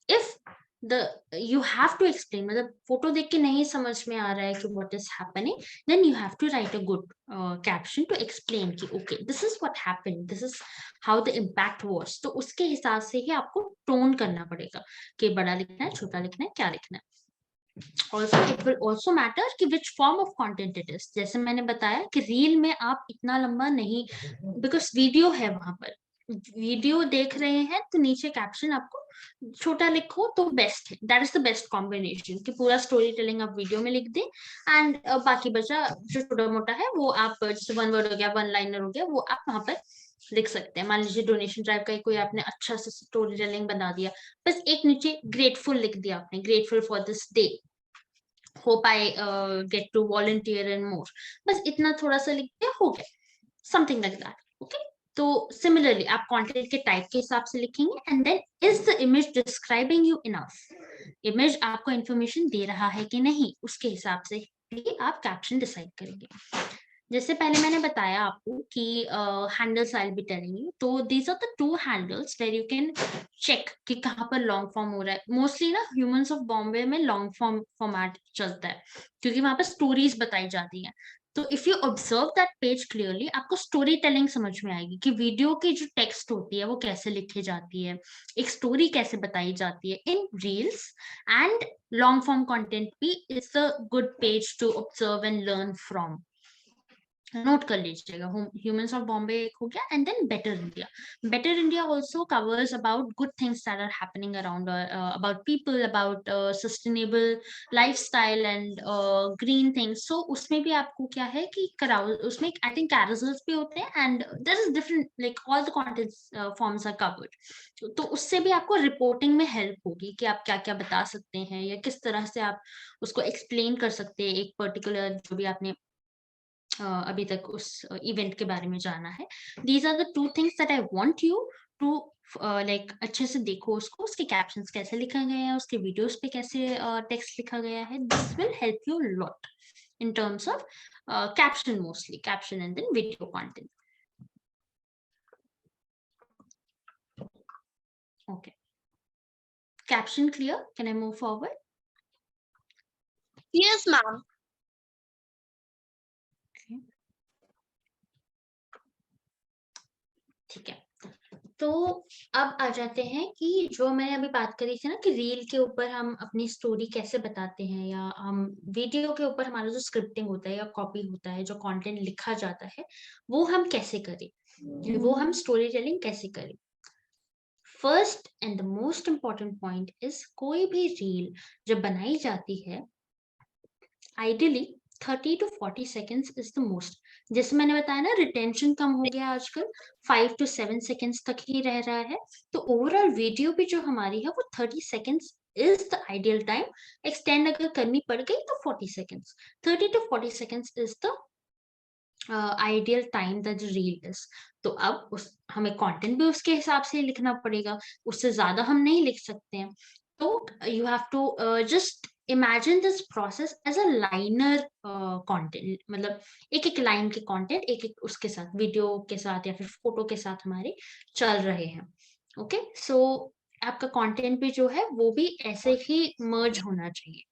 If you have to explain, मतलब फोटो देख के नहीं समझ में आ रहा है कि what is happening, then you have to write a good caption to explain कि okay this is what happened, this is how the impact was. तो उसके हिसाब से ही आपको टोन करना पड़ेगा कि बड़ा लिखना है, छोटा लिखना है, क्या लिखना है. Also it will also matter कि which form of content it is. जैसे मैंने बताया कि रील में आप इतना लंबा नहीं, because वीडियो है वहां पर, वीडियो देख रहे हैं तो नीचे कैप्शन आपको छोटा लिखो तो बेस्ट है. That is the best combination कि पूरा स्टोरी टेलिंग आप वीडियो में लिख दें एंड बाकी बचा जो छोटा मोटा है वो आप, जैसे वन वर्ड हो गया, वन लाइनर हो गया, वो आप वहां पर लिख सकते हैं. मान लीजिए डोनेशन ड्राइव का कोई आपने अच्छा सा स्टोरी टेलिंग बना दिया, बस एक नीचे ग्रेटफुल लिख दिया आपने, grateful for this day, hope I get to volunteer and more, बस इतना थोड़ा सा लिख दिया, हो गया, समथिंग लाइक दैट. ओके. तो सिमिलरली आप कंटेंट के टाइप के हिसाब से लिखेंगे. And then is the image describing you enough, image आपको इंफॉर्मेशन दे रहा है कि नहीं, उसके हिसाब से ही आप कैप्शन डिसाइड करेंगे. जैसे पहले मैंने बताया आपको कि handles I will be telling you, तो these are the two handles where you can check कि कहाँ पर लॉन्ग फॉर्म हो रहा है. मोस्टली ना ह्यूमंस ऑफ बॉम्बे में लॉन्ग फॉर्म फॉर्मेट चलता है क्योंकि वहां पर स्टोरीज बताई जाती हैं. तो if you observe that page clearly, आपको स्टोरी टेलिंग समझ में आएगी कि वीडियो की जो टेक्स्ट होती है वो कैसे लिखी जाती है, एक स्टोरी कैसे बताई जाती है in reels. And long form content भी is a good page to observe and learn from. Note कर लीजिएगा. ह्यूमंस ऑफ बॉम्बे एक हो गया, and then better India. Better India also covers about good things that are happening around, about people, about sustainable lifestyle and green things. So उसमें भी आपको क्या है कि उसमें आई थिंक कैरोसल्स भी होते हैं and there is different, like all the content forms are covered. तो उससे भी आपको रिपोर्टिंग में हेल्प होगी कि आप क्या क्या बता सकते हैं या किस तरह से आप उसको एक्सप्लेन कर सकते हैं, एक पर्टिकुलर जो भी आपने अभी तक उस इवेंट के बारे में जाना है. These are the two things that I want you to like अच्छे से देखो उसको, उसके कैप्शंस कैसे लिखा गया है, उसके वीडियोस पे कैसे टेक्स्ट लिखा गया है. This will help you lot in terms of caption, mostly caption and then video content. Okay, caption clear? Can I move forward? Yes, ma'am. ठीक है, तो अब आ जाते हैं कि जो मैंने अभी बात करी थी ना कि रील के ऊपर हम अपनी स्टोरी कैसे बताते हैं, या हम वीडियो के ऊपर हमारा जो स्क्रिप्टिंग होता है या कॉपी होता है, जो कंटेंट लिखा जाता है, वो हम कैसे करें, वो हम स्टोरी टेलिंग कैसे करें। First and the most important point is, कोई भी रील जब बनाई जाती है, ideally 30 to 40 seconds is the most. जैसे मैंने बताया ना, रिटेंशन कम हो गया आजकल, 5 to 7 seconds तक ही रह रहा है, तो ओवरऑल वीडियो भी जो हमारी है वो 30 seconds is the ideal time. Extend अगर करनी पड़ गई तो 40 seconds, 30 to 40 seconds is the ideal time that reel is. तो अब हमें कंटेंट भी उसके हिसाब से लिखना पड़ेगा, उससे ज्यादा हम नहीं लिख सकते हैं। तो you have to just imagine this process as a liner content, मतलब एक एक लाइन के कंटेंट एक एक उसके साथ, वीडियो के साथ या फिर फोटो के साथ हमारे चल रहे हैं। ओके, सो आपका कंटेंट भी जो है वो भी ऐसे ही मर्ज होना चाहिए,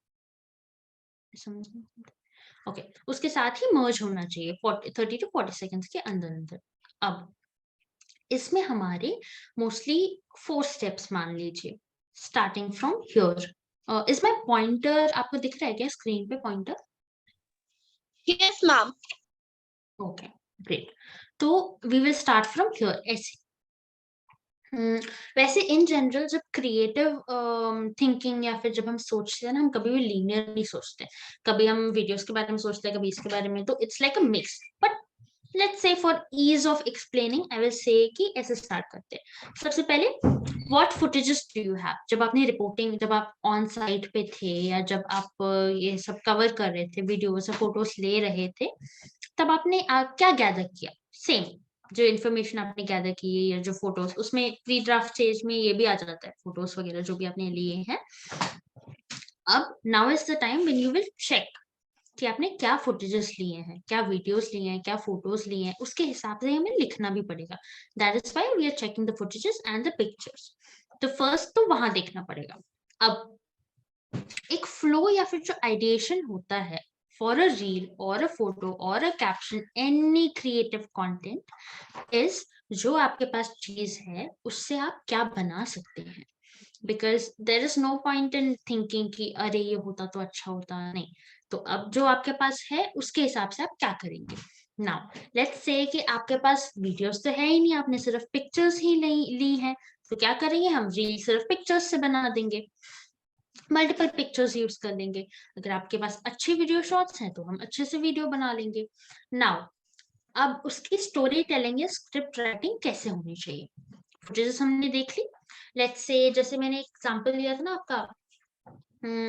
ओके उसके साथ ही मर्ज होना चाहिए 30 to 40 सेकेंड्स के अंदर अंदर। अब इसमें हमारे मोस्टली 4 स्टेप्स मान लीजिए, starting from here. Is my pointer आपको दिख रहा है क्या स्क्रीन पे pointer? Yes, ma'am. Okay great, तो we will start from here ऐसे। वैसे इन जनरल जब क्रिएटिव थिंकिंग या फिर जब हम सोचते हैं ना, हम कभी भी लीनियर नहीं सोचते, कभी हम वीडियोस के बारे में सोचते हैं, कभी इसके बारे में, तो it's like a mix. But let's say for ease of explaining I will say कि ऐसे स्टार्ट करते हैं। सबसे पहले, what footages do you have? जब आपने रिपोर्टिंग, जब आप ऑन साइट पे थे या जब आप ये सब कवर कर रहे थे, वीडियोस या फोटोज ले रहे थे, तब आपने क्या गैदर किया? सेम जो इन्फॉर्मेशन आपने गैदर की है या जो फोटोज, उसमें प्री ड्राफ्ट स्टेज में ये भी आ जाता है, फोटोज वगैरह जो भी आपने लिए हैं। अब now is the time when you will check कि आपने क्या फुटेजेस लिए हैं, क्या वीडियोस लिए हैं, क्या फोटोज लिए हैं, उसके हिसाब से हमें लिखना भी पड़ेगा। That is why we are checking the footages and the pictures. तो फर्स्ट तो वहां देखना पड़ेगा। अब एक फ्लो या फिर जो आइडिएशन होता है फॉर अ रील और अ फोटो और अ caption, any creative content is, जो आपके पास चीज है उससे आप क्या बना सकते हैं। Because there is no point in thinking कि अरे ये होता तो अच्छा होता, नहीं। तो अब जो आपके पास है उसके हिसाब से आप क्या करेंगे। नाउ लेट्स से कि आपके पास वीडियोस तो है ही नहीं, आपने सिर्फ पिक्चर्स ही ली हैं, तो क्या करेंगे हम? रील सिर्फ पिक्चर्स से बना देंगे, मल्टीपल पिक्चर्स यूज कर लेंगे। अगर आपके पास अच्छे वीडियो शॉट्स हैं तो हम अच्छे से वीडियो बना लेंगे। नाउ अब उसकी स्टोरी टेलिंग या स्क्रिप्ट राइटिंग कैसे होनी चाहिए, फुटेजेस हमने देख ली। लेट्स से जैसे मैंने एग्जांपल लिया था ना आपका,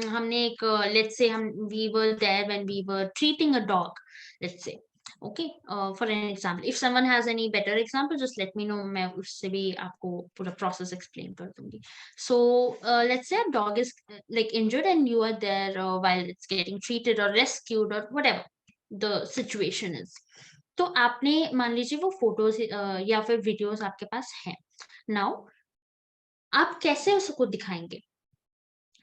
हमने एक लेट्स से हम we were there when we were treating a dog, let's say okay, for an example. If someone has any better example just let me know, मैं उससे भी आपको पूरा प्रोसेस एक्सप्लेन कर दूंगी। So let's say a dog is like injured and you are there while it's getting treated और rescued और whatever the situation is. तो आपने मान लीजिए वो फोटोज या फिर वीडियोस आपके पास हैं। नाउ आप कैसे उसको दिखाएंगे?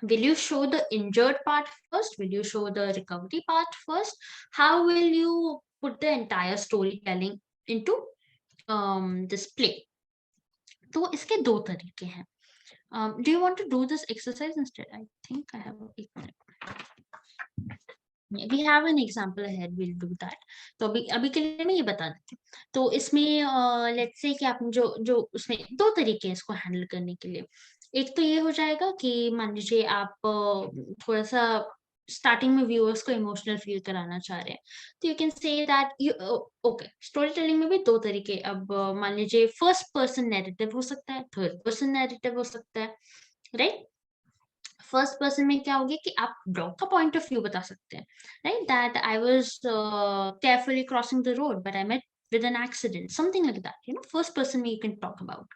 Will you show the injured part first? Will you show the recovery part first? How will you put the entire storytelling into this play? तो इसके दो तरीके हैं। Do you want to do this exercise instead? I think I have we have an example ahead. We'll do that. तो अभी के लिए मैं ये बता देती हूँ। तो इसमें let's say कि आपने जो उसमें दो तरीके हैं इसको हैंडल करने के लिए। एक तो ये हो जाएगा कि मान लीजिए आप थोड़ा सा स्टार्टिंग में व्यूअर्स को इमोशनल फील कराना चाह रहे हैं, तो you can say that you okay. Story telling में भी दो तरीके, अब मान लीजिए फर्स्ट पर्सन नैरेटिव हो सकता है, थर्ड पर्सन नैरेटिव हो सकता है, राइट। फर्स्ट पर्सन में क्या होगी कि आप डॉग का पॉइंट ऑफ व्यू बता सकते हैं, right, that I was carefully crossing the road but I met with an accident, something like that, you know, first person में you can talk about.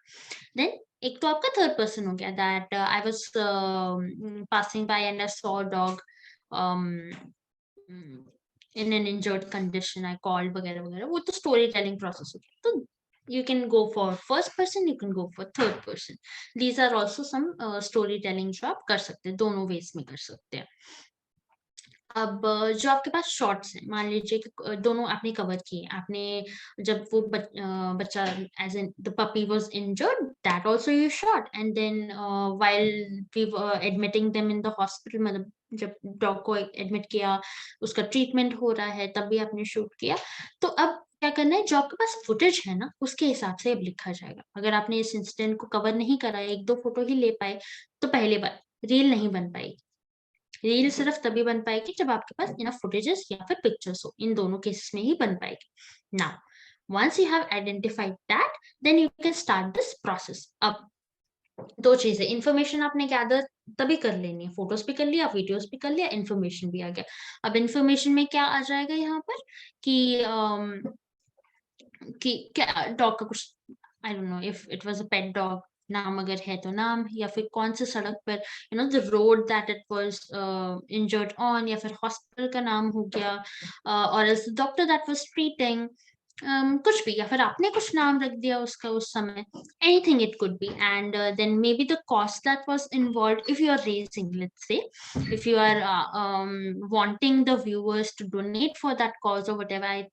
Then एक तो आपका थर्ड पर्सन हो गया, that I was passing by and I saw a dog in an injured condition, I called वगैरह वगैरह, वो तो स्टोरी टेलिंग प्रोसेस हो गया। तो you can go for first person, you can go for third person. These are also some storytelling जो आप कर सकते हैं, दोनों ways में कर सकते हैं। अब जो आपके पास शॉट्स हैं, मान लीजिए कि दोनों आपने कवर किए, आपने जब वो बच्चा as in the puppy was injured, that also you shot, and then while we were admitting them in the hospital, मतलब जब डॉग को एडमिट किया, उसका ट्रीटमेंट हो रहा है, तब भी आपने शूट किया। तो अब क्या करना है, जो आपके पास फुटेज है ना, उसके हिसाब से अब लिखा जाएगा। अगर आपने इस इंसिडेंट को कवर नहीं करा, 1-2 फोटो ही ले पाए, तो पहली बात रील नहीं बन पाएगी। रील सिर्फ तभी बन पाएगी जब आपके पास इनफ फुटेजेस या फिर पिक्चर्स हो, इन दोनों केसेस में ही बन पाएगी। Now once you have identified that, then you can start this process. अब 2 चीजें, इन्फॉर्मेशन आपने गैदर तभी कर लेनी है, फोटोज भी कर लिया, वीडियोस भी कर लिया, इन्फॉर्मेशन भी आ गया। अब इन्फॉर्मेशन में क्या आ जाएगा यहाँ पर कि क्या डॉग का कुछ, आई don't know if it was a pet dog, नाम अगर है तो नाम, या फिर कौन से सड़क पर, you know the road that it was injured on, या फिर हॉस्पिटल का नाम हो गया, और else doctor that was treating, कुछ भी, या फिर आपने कुछ नाम रख दिया उसका उस समय, anything it could be, and then maybe the cost that was involved if you are raising, let's say if you are wanting the viewers to donate for that cause or whatever,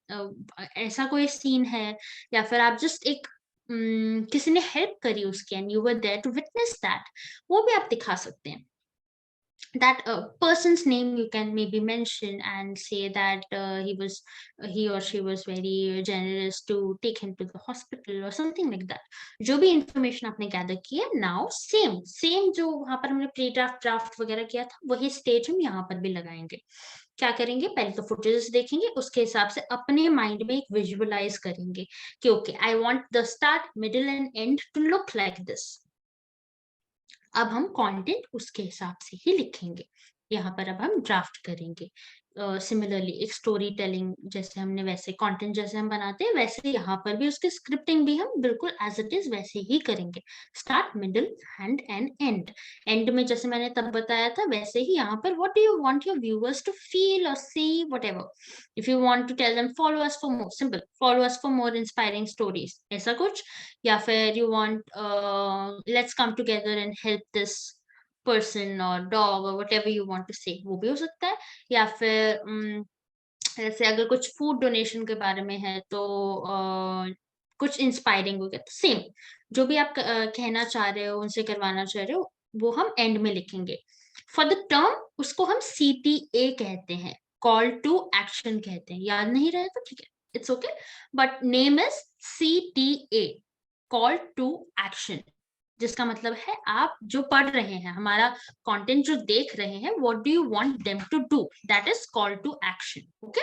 ऐसा कोई scene है, या फिर आप just एक किसी ने help करी उसकी and you were there to witness that, वो भी आप दिखा सकते हैं। that person's name you can maybe mention and say that he or she was very generous to take him to the hospital or something like that। जो भी information आपने gather की है, now same जो वहां पर हमने प्री ड्राफ्ट वगैरह किया था, वही स्टेज हम यहाँ पर भी लगाएंगे। क्या करेंगे, पहले तो फुटेजेस देखेंगे, उसके हिसाब से अपने माइंड में एक विजुअलाइज करेंगे कि okay I want the start middle and end to look like this. अब हम कंटेंट उसके हिसाब से ही लिखेंगे। यहाँ पर अब हम ड्राफ्ट करेंगे। सिमिलरली एक स्टोरी टेलिंग जैसे हमने वैसे कंटेंट जैसे हम बनाते हैं, वैसे यहाँ पर भी उसकी स्क्रिप्टिंग भी हम बिल्कुल एज इट इज वैसे ही करेंगे। Start, middle and and. And में जैसे मैंने तब बताया था, वैसे ही यहाँ पर what do you want your viewers to feel और see, whatever. If you want to tell them follow us for more, simple, follow us for more inspiring stories, ऐसा कुछ। या फिर you want let's come together and help this person और dog और whatever you want to say, वो भी हो सकता है। या फिर जैसे अगर कुछ फूड डोनेशन के बारे में है तो कुछ इंस्पायरिंग हो गया, तो सेम जो भी आप कहना चाह रहे हो, उनसे करवाना चाह रहे हो, वो हम एंड में लिखेंगे। फॉर द टर्म उसको हम CTA कहते हैं, कॉल टू एक्शन कहते हैं। याद नहीं रहे तो ठीक है, it's okay, but name is CTA, call to action, जिसका मतलब है आप जो पढ़ रहे हैं, हमारा कंटेंट जो देख रहे हैं, what do you want them to do, that is call to action. Okay,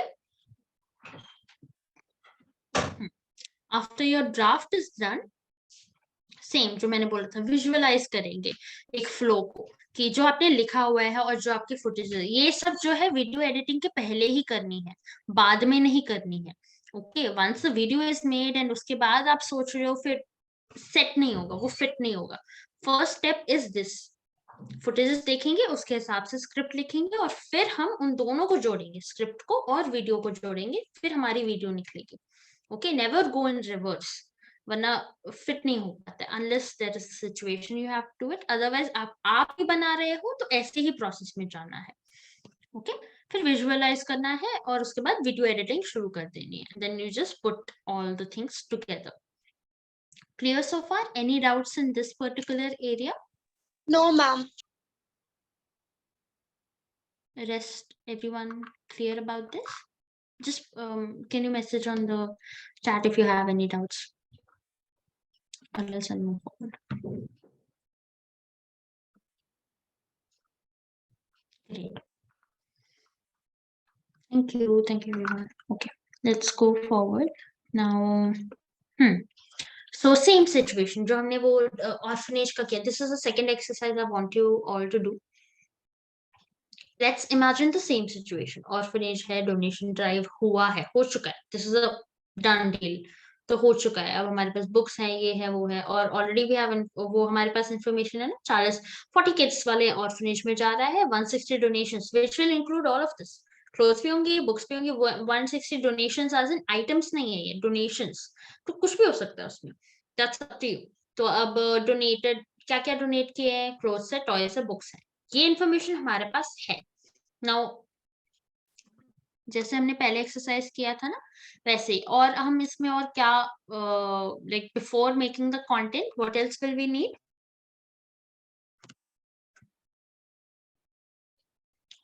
after your draft is done, same जो मैंने बोला था, विजुअलाइज करेंगे एक फ्लो को, कि जो आपने लिखा हुआ है और जो आपकी फुटेज है, ये सब जो है वीडियो एडिटिंग के पहले ही करनी है, बाद में नहीं करनी है। Okay, once the video is made and उसके बाद आप सोच रहे हो, फिर सेट नहीं होगा, वो फिट नहीं होगा। First step is this, footages देखेंगे, उसके हिसाब से स्क्रिप्ट लिखेंगे, और फिर हम उन दोनों को जोड़ेंगे, स्क्रिप्ट को और वीडियो को जोड़ेंगे, फिर हमारी वीडियो निकलेगी। Okay, never go in reverse, वरना फिट नहीं हो पाता, unless there is situation you have to it, otherwise आप ही बना रहे हो तो ऐसे ही प्रोसेस में जाना है। ओके, फिर विजुअलाइज करना है और उसके बाद वीडियो एडिटिंग शुरू कर देनी है, then you just put all the things together. Clear so far? Any doubts in this particular area? No, ma'am. Rest, everyone clear about this? Just can you message on the chat if you have any doubts? Unless I'll move forward. Great. Thank you everyone. Okay, let's go forward now. So same situation जो हमने वो orphanage का किया, this is the second exercise I want you all to do. Let's imagine the same situation. Orphanage है, donation drive हुआ है, हो चुका है, this is a done deal, तो हो चुका है। अब हमारे पास बुक्स हैं, ये है वो है, और ऑलरेडी भी हैव वो हमारे पास इंफॉर्मेशन है ना, 40 किड्स वाले ऑर्फनेज में जा रहा है, 160 donations which will include all of this, clothes भी होंगे, बुक्स भी होंगे, 160 डोनेशंस एज इन आइटम्स नहीं है ये, डोनेशंस, तो कुछ भी हो सकता है उसमें, दैट्स अप टू यू। तो अब डोनेटेड क्या क्या डोनेट किए हैं, क्लोथ्स है, टॉयज है, बुक्स है, ये इन्फॉर्मेशन हमारे पास है। नाउ जैसे हमने पहले एक्सरसाइज किया था ना वैसे ही। और हम इसमें और क्या like before making the content what else will we need,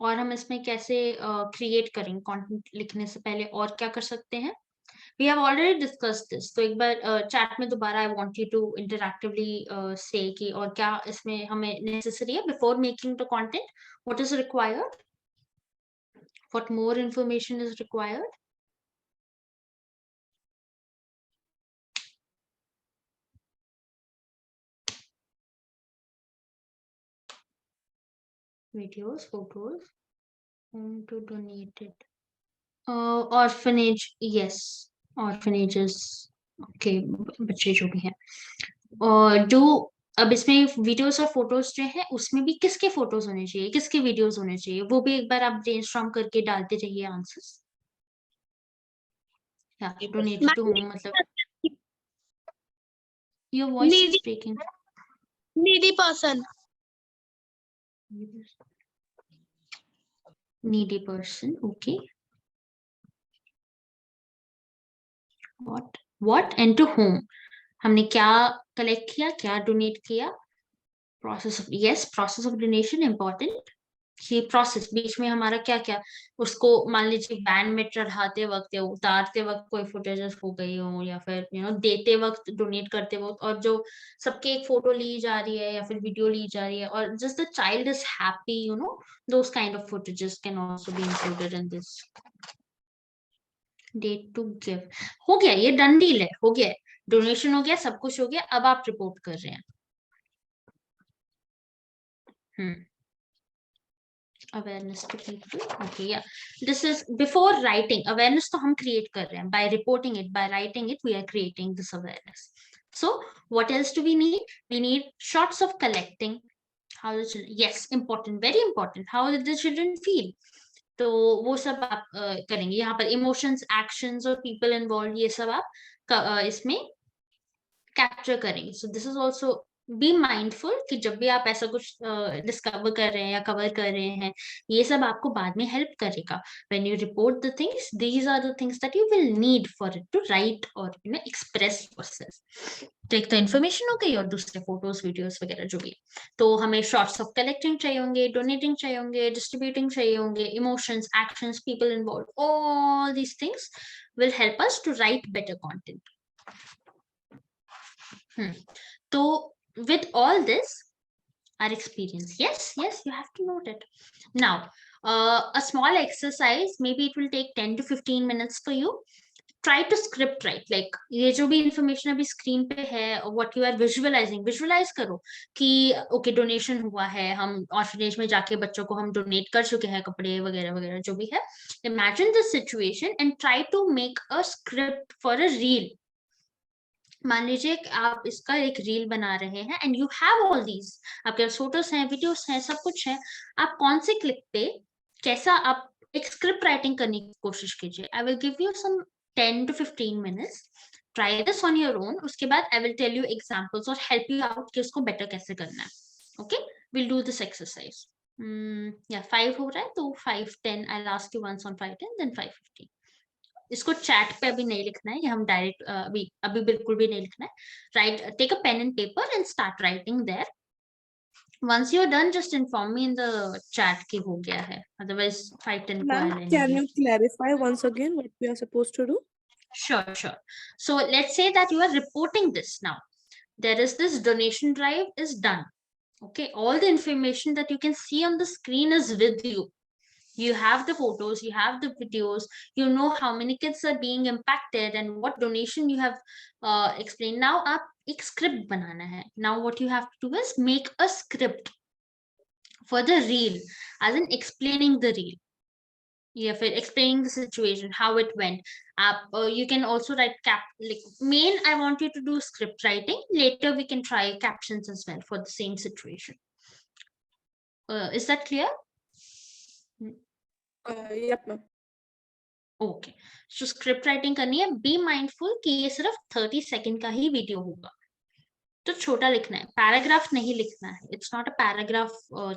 और हम इसमें कैसे क्रिएट करेंगे कंटेंट लिखने से पहले और क्या कर सकते हैं। We have already discussed this, तो एक बार चैट में दोबारा I want you to interactively say कि और क्या इसमें हमें नेसेसरी है before making the content, what is required, what more information is required. Videos, photos, to donate it. Orphanage, yes, orphanages, okay, बच्चे जो भी हैं। और जो अब इसमें वीडियोस और फोटोज जो है उसमें भी किसके फोटोज होने चाहिए, किसके वीडियोस होने चाहिए, वो भी एक बार आप ब्रेनस्टॉर्म करके डालते रहिए आंसर्स। या डोनेटेड टू होम मतलब your voice is Needy, breaking. needy person. Needy person, okay. What and to whom, हमने क्या कलेक्ट किया, क्या डोनेट किया। Process of, yes, process of donation important. ये प्रोसेस बीच में हमारा क्या क्या, उसको मान लीजिए वैन में चढ़ाते वक्त या उतारते वक्त कोई फुटेजेस हो गई हो, या फिर देते वक्त, डोनेट करते वक्त, और जो सबके एक फोटो ली जा रही है या फिर वीडियो ली जा रही है, और just the child is happy, those kind of footages can also be included in this. Date to give हो गया, ये डन डील है, हो गया, डोनेशन हो गया, सब कुछ हो गया, अब आप रिपोर्ट कर रहे हैं। Awareness to people, okay, yeah, this is before writing awareness, तो हम create कर रहे हैं by reporting it, by writing it, we are creating this awareness. So what else do we need shots of collecting how the children, yes, important, very important, how did the children feel, तो वो सब आप करेंगे। यहाँ पर emotions, actions और people involve, ये सब आप इसमें कैप्चर करेंगे। So this is also be mindful कि जब भी आप ऐसा कुछ डिस्कवर कर रहे हैं या कवर कर रहे हैं, ये सब आपको बाद में हेल्प करेगा। When you report the things, these are the things that you will need for it to write और एक्सप्रेस योरसेल्फ। तो एक तो इन्फॉर्मेशन हो गई और दूसरे फोटोज, वीडियोस वगैरह जो भी। तो हमें शॉर्ट्स ऑफ कलेक्टिंग चाहिए होंगे, डोनेटिंग चाहिए होंगे, डिस्ट्रीब्यूटिंग चाहिए होंगे, emotions, actions, people involve, all these things will help us to write better content. So with all this, our experience, yes, you have to note it. Now, a small exercise, maybe it will take 10 to 15 minutes for you. Try to script write, like ये जो भी information अभी screen पे है, what you are visualizing, visualize करो कि okay, donation हुआ है, हम orphanage में जाके बच्चों को हम donate कर चुके हैं कपड़े वगैरह वगैरह जो भी है। Imagine the situation and try to make a script for a reel. मान लीजिए कि आप इसका एक रील बना रहे हैं and you have all these, आपके पास फोटोज हैं, वीडियोस हैं, सब कुछ है। आप कौन से क्लिक पे कैसा आप एक स्क्रिप्ट राइटिंग करने की कोशिश कीजिए। I will give you some 10 to 15 minutes, try this on your own. उसके बाद I will tell you examples और हेल्प यू आउट कि उसको बेटर कैसे करना है। Okay, will do this exercise. या 5 हो रहा है तो 5, 10 I will ask you once on 5, 10 then 5, 15। इसको चैट पे अभी नहीं लिखना है, ये हम डायरेक्ट अभी बिल्कुल भी नहीं लिखना है। Right, take a pen and paper and start writing there. Once you're done, just inform me in the chat कि हो गया है, otherwise 5-10 को Ma'am, आ can रहेंगे। you clarify once again what we are supposed to do? Sure. So let's say that you are reporting this now. There is this donation drive is done. Okay, all the information that you can see on the screen is with you. You have the photos, you have the videos, you know how many kids are being impacted and what donation you have explained. Now आप एक script बनाना है. Now what you have to do is make a script for the reel, as in explaining the reel. या फिर explaining the situation, how it went. आप you can also write like main I want you to do script writing. Later we can try captions as well for the same situation. Is that clear? Yep, ma'am. Okay, so script writing करनी है। Be mindful कि ये सिर्फ 30 second का ही video होगा, तो छोटा लिखना है, पैराग्राफ नहीं लिखना है। It's not a paragraph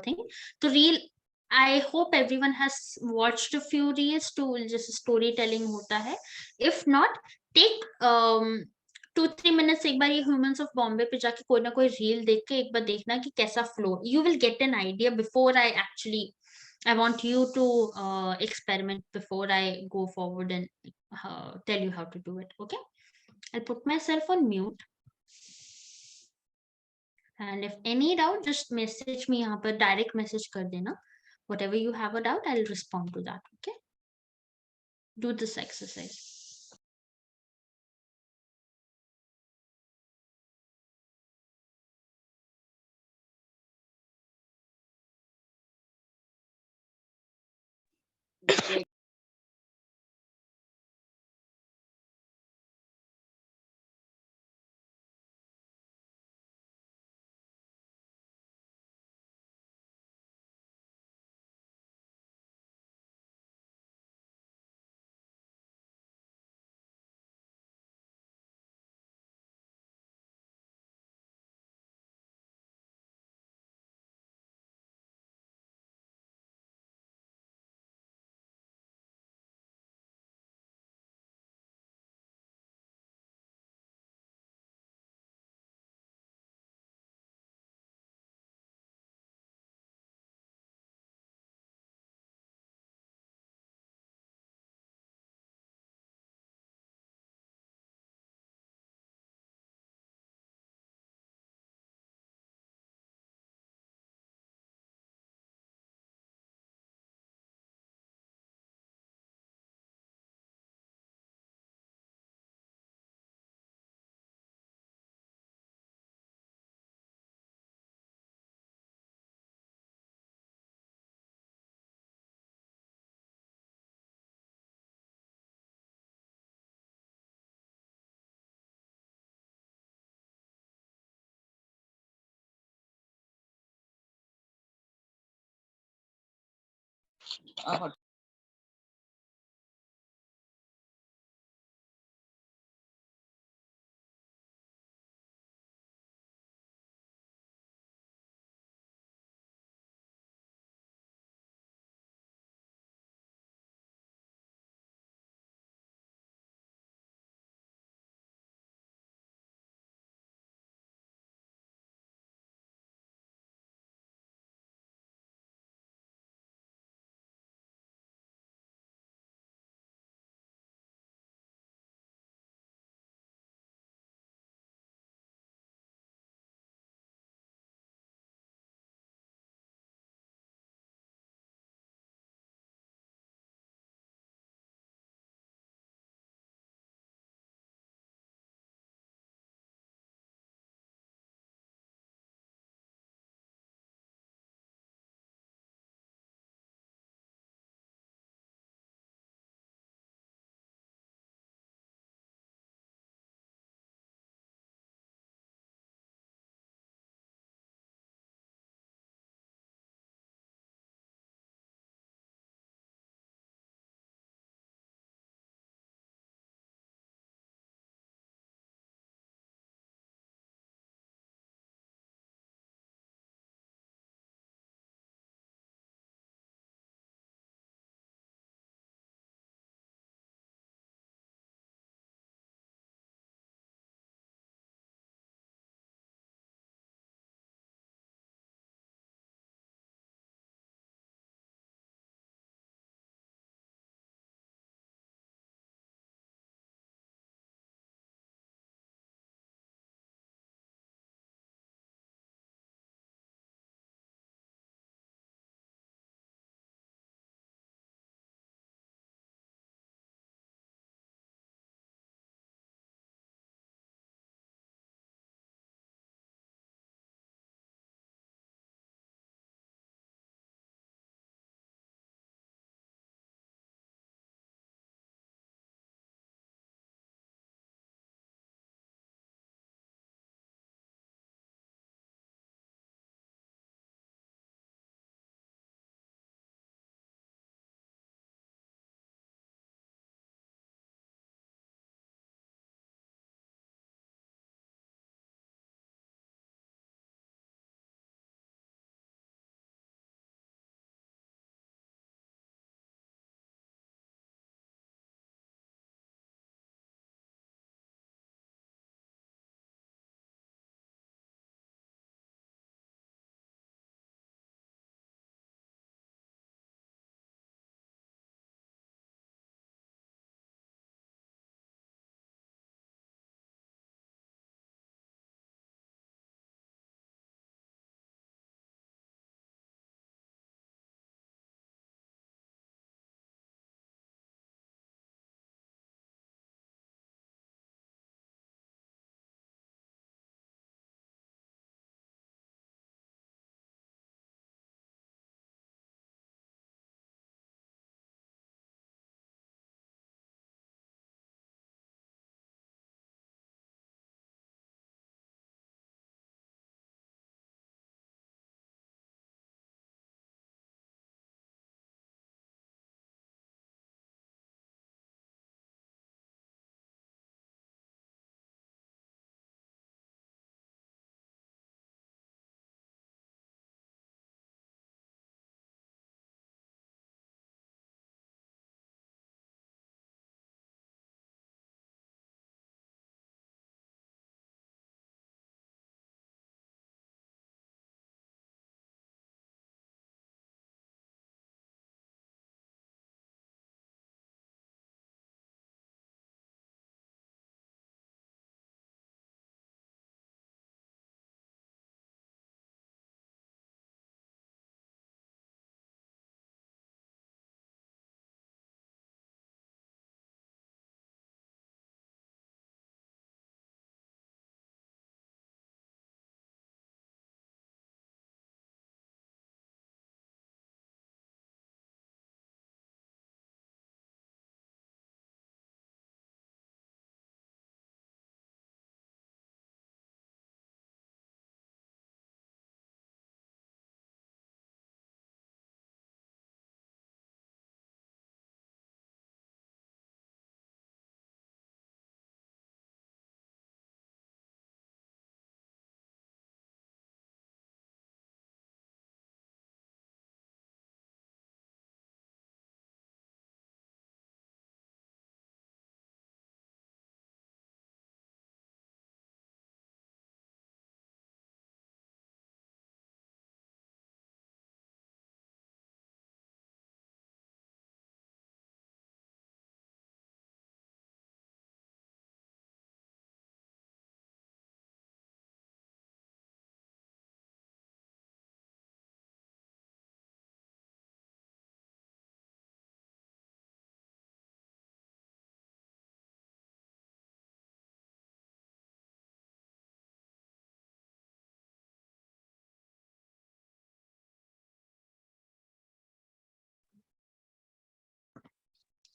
thing. तो reel I hope everyone has watched a few reels to just storytelling hota hai. If not, take 2-3 minutes एक बार ये ह्यूमंस ऑफ बॉम्बे पे जाके कोई ना कोई रील देख के एक बार देखना कि कैसा flow. You will get an idea before I want you to experiment before I go forward and tell you how to do it. Okay, I'll put myself on mute. And if any doubt, just message me यहाँ पर direct message कर देना. Whatever you have a doubt, I'll respond to that. Okay. Do this exercise.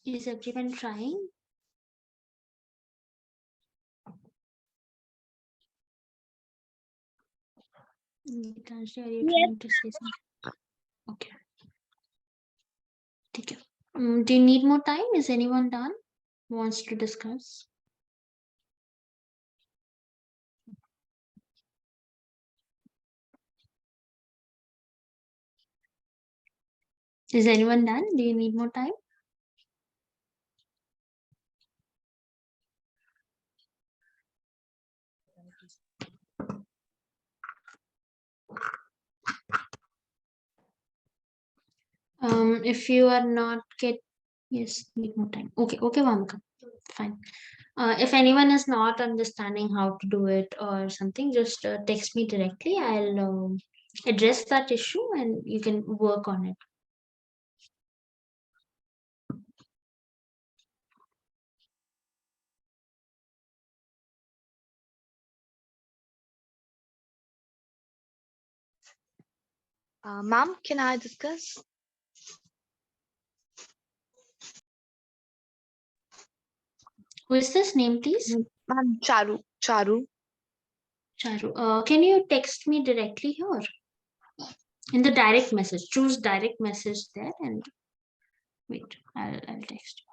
Is everyone trying? Gitanjali, are you Yes. trying to say something? Okay. Take care. Do you need more time? Is anyone done? Wants to discuss? Is anyone done? Do you need more time? If you are not yes, need more time. Okay, Vamika, fine. If anyone is not understanding how to do it or something, just text me directly. I'll address that issue and you can work on it. Ma'am, can I discuss? Who is this name, please? Ma'am, Charu. Charu. Charu. Can you text me directly here? In the direct message. Choose direct message there and wait, I'll text you.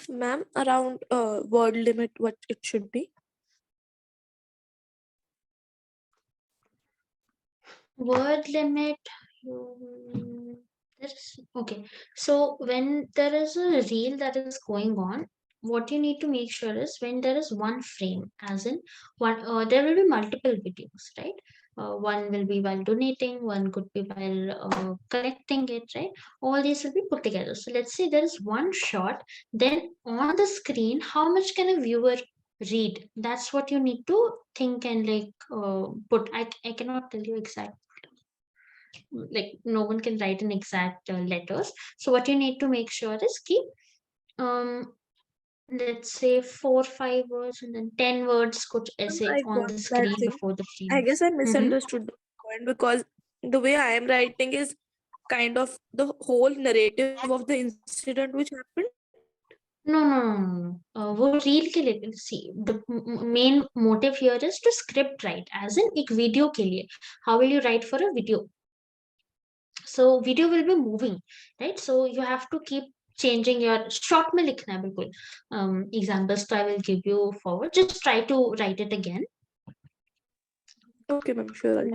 Ma'am, around word limit, what it should be? Word limit. Okay. So when there is a reel that is going on, what you need to make sure is when there is one frame, as in one, there will be multiple videos, right? One will be while donating, one could be while collecting it, right? All these will be put together. So let's say there is one shot, then on the screen, how much can a viewer read? That's what you need to think and like put. I cannot tell you exact, like no one can write in exact letters. So what you need to make sure is keep um let's say 4 5 words and then 10 words could essay I on got the that screen thing. before the I screen. guess I Mm-hmm. misunderstood the point because the way I am writing is kind of the whole narrative of the incident which happened. No. वो reel के लिए see the main motive here is to script write as in एक video के लिए. How will you write for a video? So video will be moving, right? So you have to keep changing your short में लिखना है बिल्कुल. Examples तो I will give you forward. Just try to write it again. Okay, ma'am, sure.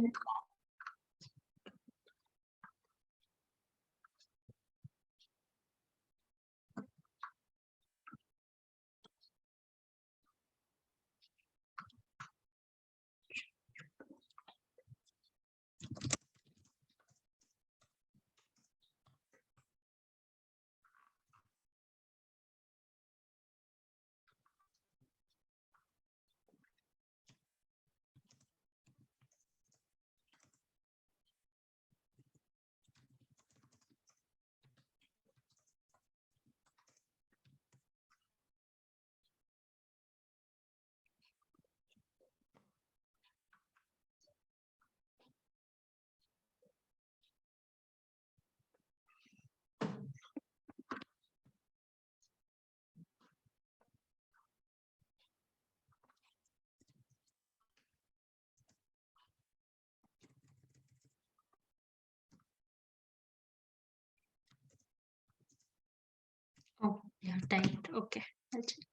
Yeah, typed. Okay, I'll check.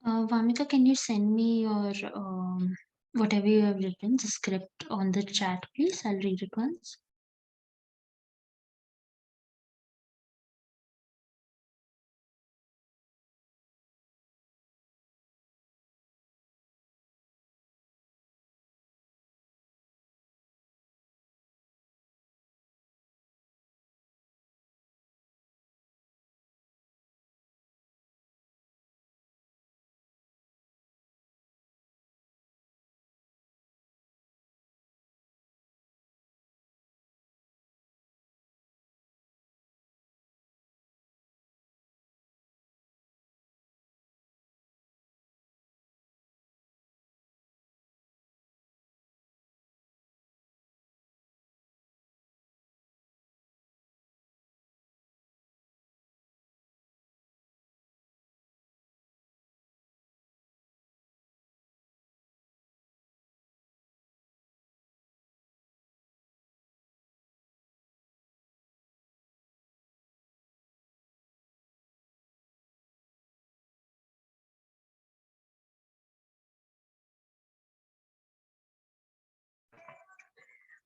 Vamika, can you send me your whatever you have written, the script on the chat, please? I'll read it once.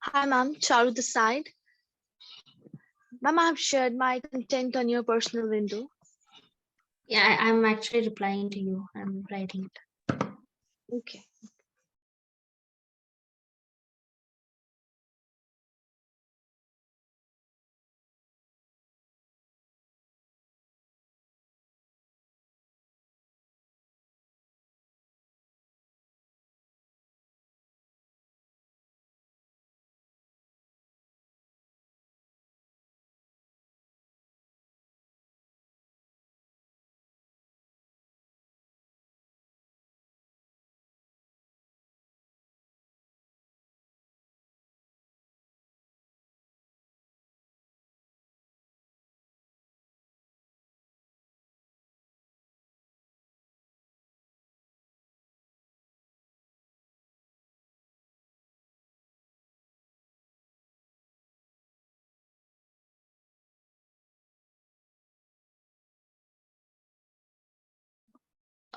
Hi, ma'am. Charu this side. Ma'am, I have shared my content on your personal window. Yeah, I'm actually replying to you. I'm writing it. Okay.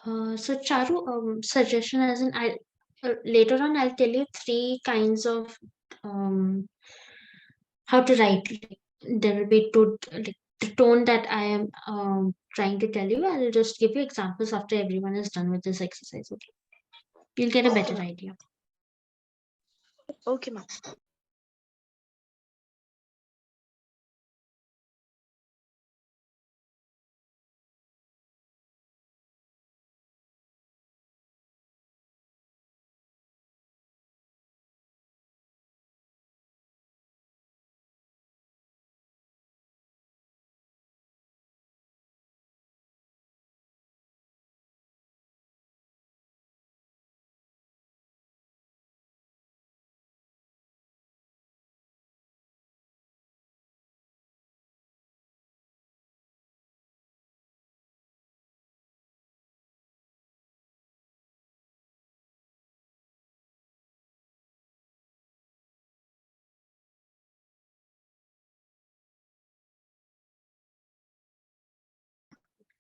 So Charu, suggestion as in I later on I'll tell you three kinds of how to write. There will be two like the tone that I am trying to tell you. I'll just give you examples after everyone is done with this exercise. Okay, you'll get a Okay, better ma'am. idea. Okay, ma'am.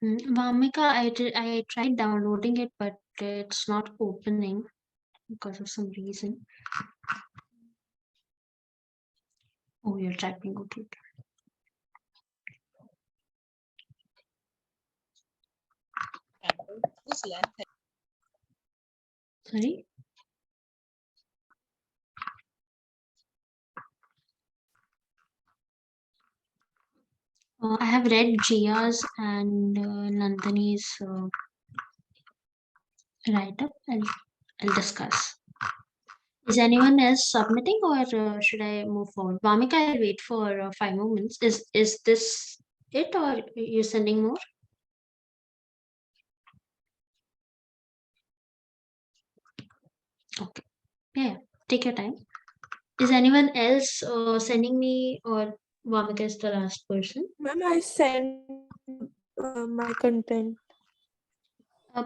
Vamika, I tried downloading it, but it's not opening because of some reason. Oh, you're typing. Okay. Sorry. I have read Jia's and Nandini's write-up. I'll discuss. Is anyone else submitting, or should I move forward? Vamika, I'll wait for 5 more minutes. Is this it, or you sending more? Okay. Yeah, take your time. Is anyone else sending me, or Vamika is the last person? Ma'am, I sent my content.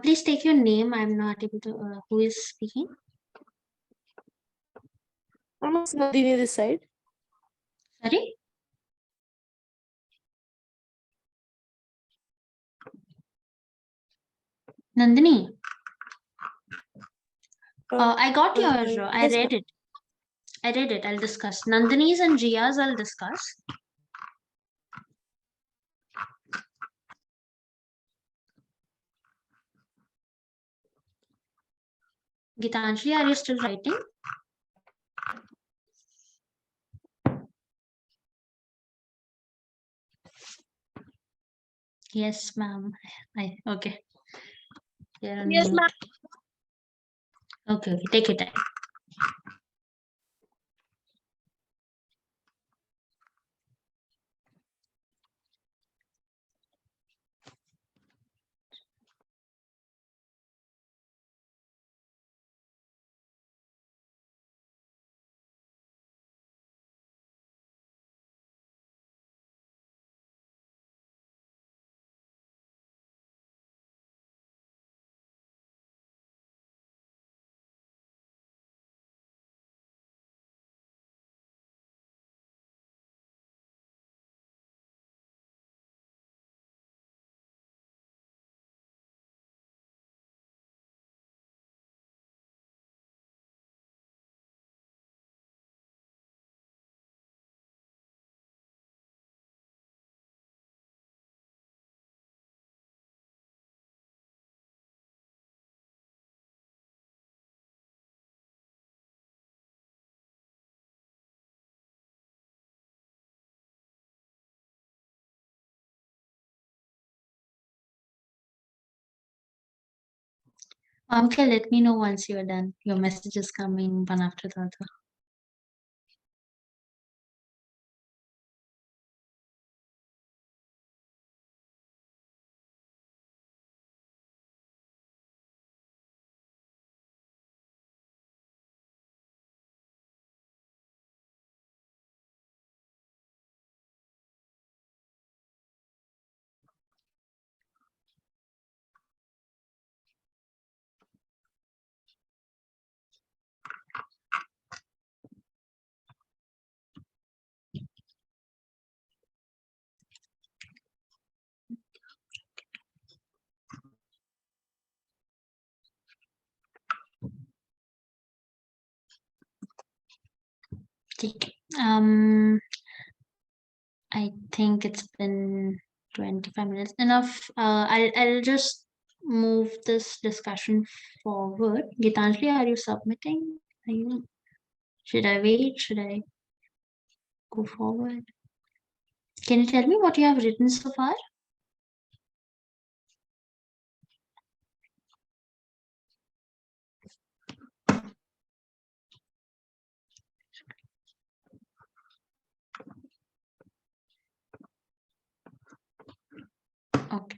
Please take your name. I'm not able to. Who is speaking? Ma'am, it's Nandini this side. Sorry. Nandini. I got your. I yes, read ma'am. it. I read it. I'll discuss. Nandini's and Ria's. I'll discuss. Gitanjali, are you still writing? Yes, ma'am. Okay. You're on Yes, mute. ma'am. Okay, okay. Take your time. Okay, let me know once you're done. Your message is coming one after the other. Okay. I think it's been 25 minutes. Enough. I'll just move this discussion forward. Gitanjali, are you submitting? Are you? Should I wait? Should I go forward? Can you tell me what you have written so far? Okay.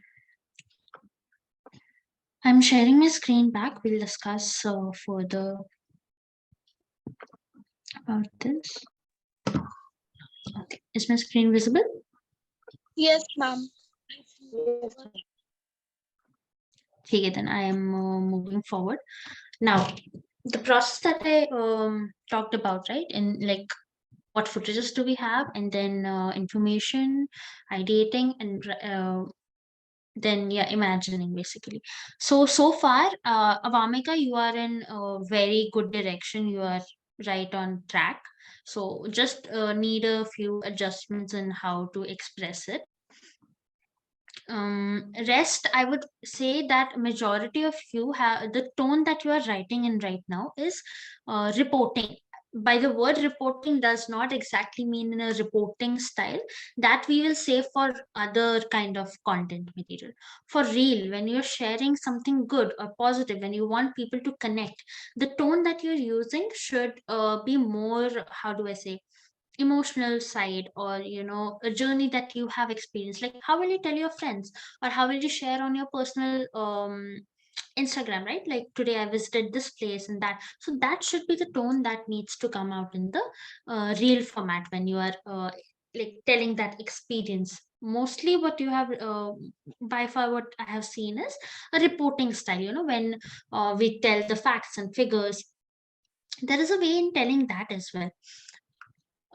I'm sharing my screen back. We'll discuss further about this. Okay. Is my screen visible? Yes, ma'am. Okay, then I am moving forward. Now, the process that I talked about, right? And like, what footages do we have, and then information, ideating, and then yeah, imagining basically. So far, Avamika, you are in a very good direction. You are right on track. So just need a few adjustments in how to express it. Rest, I would say that majority of you have the tone that you are writing in right now is reporting. by the word reporting does not exactly mean in a reporting style. That we will save for other kind of content material. For real, when you're sharing something good or positive, when you want people to connect, the tone that you're using should be more, how do I say, emotional side, or a journey that you have experienced. Like, how will you tell your friends, or how will you share on your personal Instagram, right? Like, today I visited this place and that. So that should be the tone that needs to come out in the real format when you are like telling that experience. Mostly what you have by far what I have seen is a reporting style, when we tell the facts and figures. There is a way in telling that as well.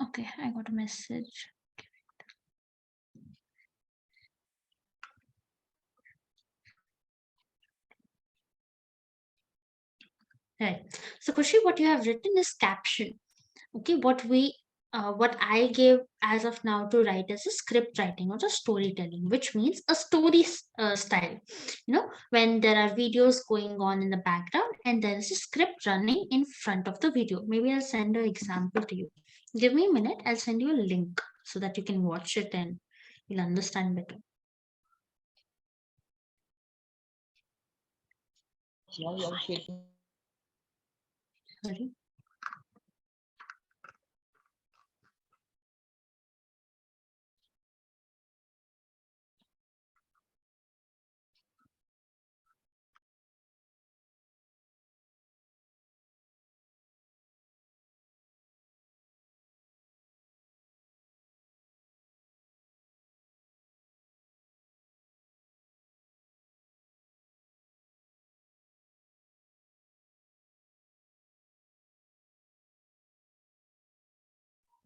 Okay, I got a message. Right. So, Kushi, what you have written is caption. Okay, what I gave as of now to write is a script writing or a storytelling, which means a story style. When there are videos going on in the background and there is a script running in front of the video. Maybe I'll send an example to you. Give me a minute. I'll send you a link so that you can watch it and you'll understand better. Sorry.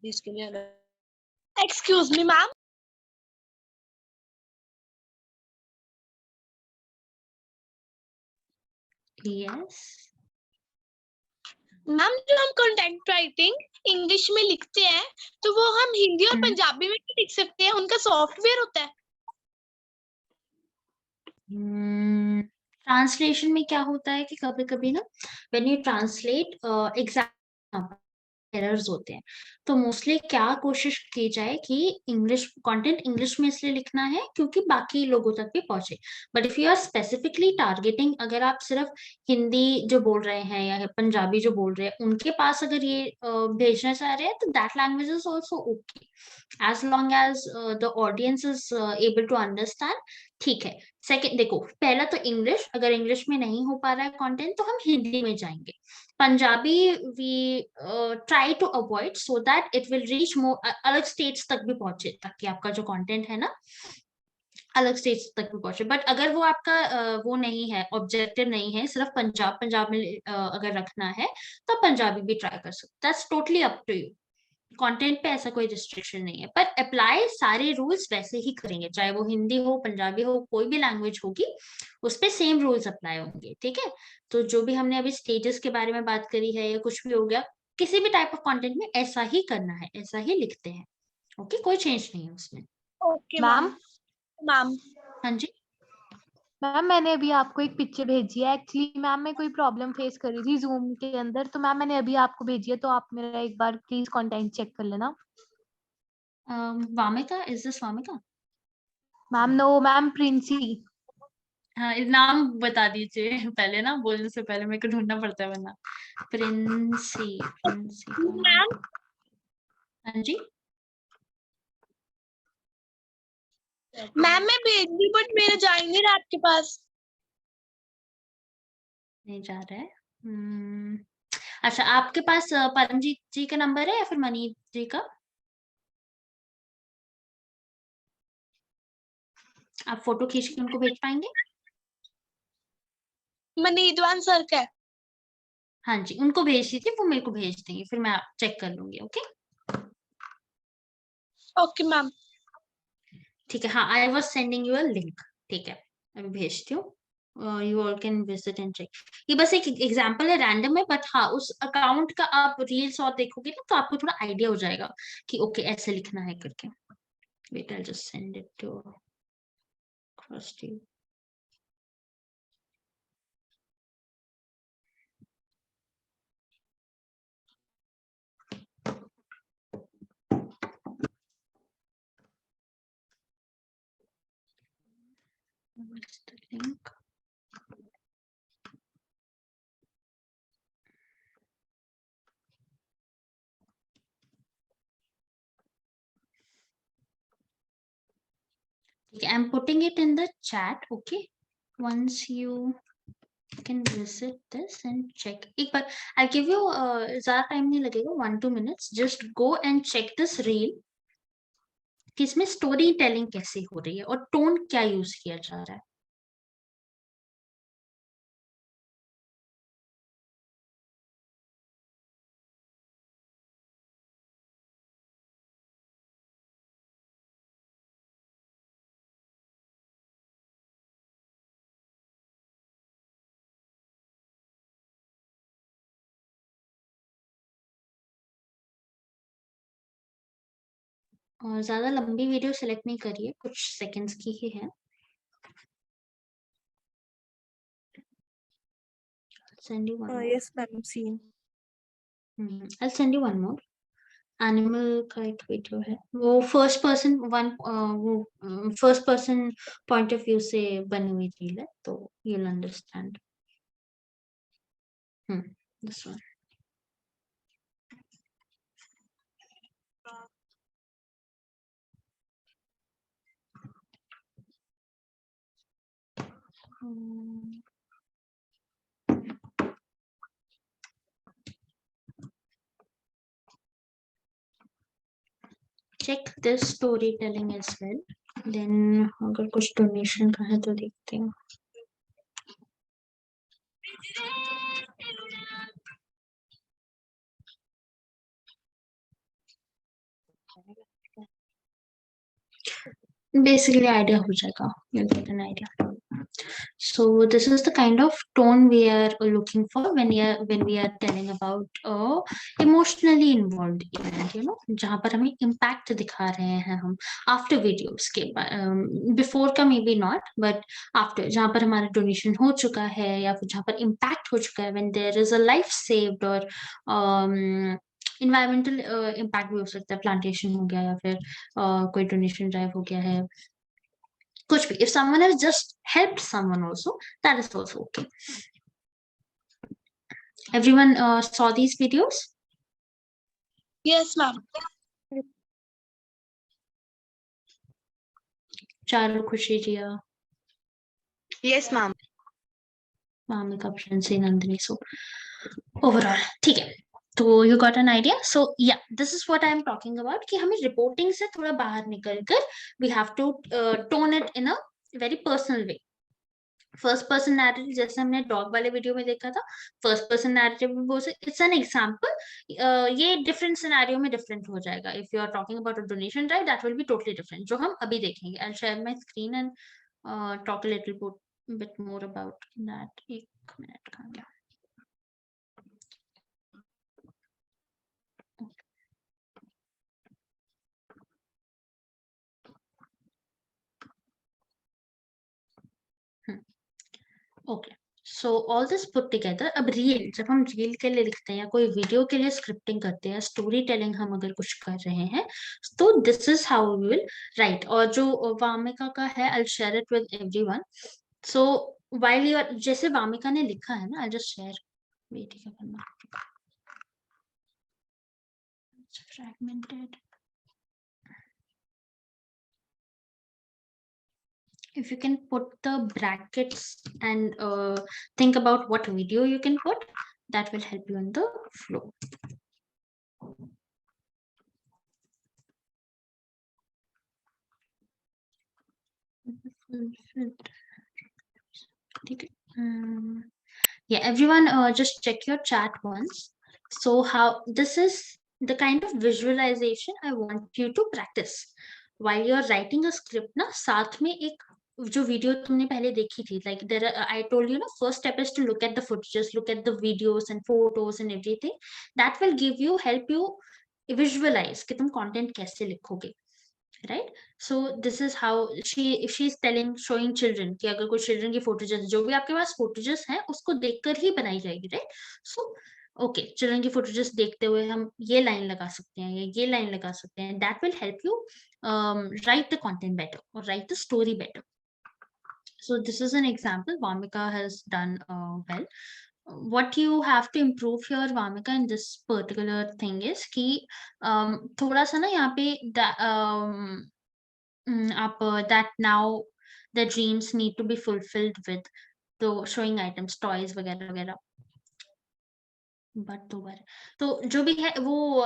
Excuse me, ma'am. Yes. Ma'am जो हम content writing English में लिखते हैं तो वो हम हिंदी और हम्म। पंजाबी में भी लिख सकते हैं, उनका सॉफ्टवेयर होता है। ट्रांसलेशन में क्या होता है कि कभी कभी ना when you translate exam errors होते हैं, तो मोस्टली क्या कोशिश की जाए कि इंग्लिश कंटेंट इंग्लिश में इसलिए लिखना है क्योंकि बाकी लोगों तक भी पहुंचे। But if you are specifically targeting, अगर आप सिर्फ हिंदी जो बोल रहे हैं या पंजाबी जो बोल रहे हैं उनके पास अगर ये भेजना चाह रहे हैं, तो that language is also okay, as long as the audience is able to understand. ठीक है। सेकंड देखो, पहला तो इंग्लिश, अगर इंग्लिश में नहीं हो पा रहा है कंटेंट तो हम हिंदी में जाएंगे। Punjabi we try to avoid so that it will reach more, अलग स्टेट्स तक भी पहुंचे, ताकि आपका जो कंटेंट है ना अलग स्टेट्स तक भी पहुंचे। बट अगर वो आपका वो नहीं है, ऑब्जेक्टिव नहीं है, सिर्फ पंजाब में अगर रखना है तो पंजाबी भी ट्राई कर सकते, that's totally up to you. Content पे ऐसा कोई रिस्ट्रिक्शन नहीं है, पर अप्लाई सारे रूल्स वैसे ही करेंगे, चाहे वो हिंदी हो, पंजाबी हो, कोई भी लैंग्वेज होगी उस पे सेम रूल्स अप्लाई होंगे। ठीक है। तो जो भी हमने अभी स्टेजेस के बारे में बात करी है या कुछ भी हो गया, किसी भी टाइप ऑफ कंटेंट में ऐसा ही करना है, ऐसा ही लिखते हैं। ओके, कोई चेंज नहीं है उसमें। Okay ma'am ma'am. हाँ जी। मैम मैंने अभी आपको एक पिक्चर भेजी है। एक्चुअली मैम मैं कोई प्रॉब्लम फेस कर रही थी जूम के अंदर, तो मैम मैंने अभी आपको भेजी है, तो आप मेरा एक बार प्लीज कंटेंट चेक कर लेना। Vamika, is this Vamika? Ma'am no ma'am, Princy. हाँ, नाम बता दीजिए पहले ना, बोलने से पहले मेरे को ढूंढना पड़ता है वरना। प्रिंसी, प्रिंसी मैम हाँ जी। मैम मैं भेज दी बट मेरा जा ही नहीं रहा आपके पास। नहीं जा रहा है। अच्छा, आपके पास परमजीत जी का नंबर है या फिर मनीष जी का? आप फोटो खींच के उनको भेज पाएंगे? मनीदवान सर का है। हाँ जी, उनको भेज दीजिए, वो मेरे को भेज देंगे, फिर मैं चेक कर लूंगी। ओके। Okay ma'am. ठीक है। हाँ, I was sending you a link. ठीक है, अभी भेजती हूँ। You all can visit and check. ये बस एक एग्जांपल है, रैंडम है, बट हाँ उस अकाउंट का आप रील्स और देखोगे ना तो आपको थोड़ा आइडिया हो जाएगा कि ओके ऐसे लिखना है करके। Wait, I just send it to first you. Where's the link? Okay, I'm putting it in the chat. Okay, once you can visit this and check. एक बार I'll give you ज़्यादा time नहीं लगेगा, 1-2 minutes. Just go and check this reel कि इसमें story telling कैसे हो रही है और टोन क्या यूज किया जा रहा है. और ज्यादा लंबी वीडियो सेलेक्ट नहीं करिए, कुछ सेकंड्स की ही है. Send you one more. Yes, ma'am. Seen. I'll send you one more. Animal का एक वीडियो है, वो first person point of view से बनी हुई रील है, तो you will understand. This one. Check this storytelling as well. Then अगर कुछ डोनेशन का है तो देखते हैं. Basically idea हो जाएगा, you'll get an idea. So this is the kind of tone we are looking for when we are telling about emotionally involved event, you know, जहाँ पर हमें impact दिखा रहे हैं हम after videos के, before का maybe not, but after, जहाँ पर हमारा donation हो चुका है या फिर जहाँ पर impact हो चुका है, when there is a life saved or environmental impact भी हो सकता है, plantation हो गया या फिर कोई donation drive हो गया है, कुछ भी. If someone has just helped someone also, that is also okay. Everyone saw these videos? Yes, ma'am. Charu, खुशी, जिया, Yes, ma'am. मामिका, Princy, Nandini. So overall ठीक है, तो you got an idea. So yeah, this is what I am talking about कि हमें reporting से थोड़ा बाहर निकल कर we have to tone it in a very personal way. First person narrative जैसे हमने डॉग वाले वीडियो में देखा था, फर्स्ट पर्सन नैरेटिव भी बोल सकते, इट्स एन एग्जांपल. ये डिफरेंट सिनेरियो में डिफरेंट हो जाएगा. If you are talking about a donation drive, that will be totally different, जो हम अभी देखेंगे. I will share my screen and talk a little bit more about that. एक minute कहाँ गया. Okay, so all this put together. अब reel, जब हम रील के लिए लिखते हैं या कोई वीडियो के लिए स्क्रिप्टिंग करते हैं, स्टोरी टेलिंग हम अगर कुछ कर रहे हैं, तो this is how we will write. और जो वामिका का है, I will share it with everyone. So while you are, जैसे वामिका ने लिखा है ना, आई जस्ट शेयर. वेट क्या करना, fragmented. If you can put the brackets and think about what video you can put, that will help you in the flow. Yeah, everyone just check your chat once. So how this is the kind of visualization I want you to practice while you're writing a script ना. साथ में एक जो video तुमने पहले देखी थी, like there I told you ना, first step is to look at the footages, look at the videos and photos and everything. That will give you, help you visualize कि तुम content कैसे लिखोगे, right? So this is how she's telling, showing children कि अगर कोई children की footages, जो भी आपके पास footages हैं, उसको देखकर ही बनाई जाएगी, right? So okay, children की footages देखते हुए हम ये line लगा सकते हैं या ये line लगा सकते हैं. That will help you write the content better or write the story better. So this is an example. Vamika has done well. What you have to improve here, Vamika, in this particular thing is कि थोड़ा सा ना यहाँ पे आप that now the dreams need to be fulfilled with तो showing items, toys वगैरह वगैरह बट दो बार तो जो भी है वो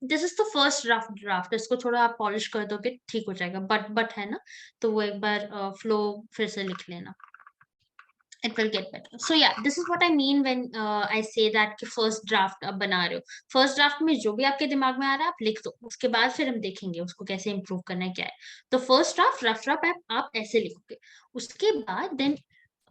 this is the first draft इसको थोड़ा आप पॉलिश कर दोगे ठीक हो जाएगा बट है ना तो वो एक बार फ्लो फिर से लिख लेना it will get better. So yeah, this is what I mean when I say that कि first draft आप बना रहे हो. First draft में जो भी आपके दिमाग में आ रहा है आप लिख दो. उसके बाद फिर हम देखेंगे उसको कैसे improve करना है क्या है. तो first draft rough आप ऐसे लिखोगे. उसके बाद then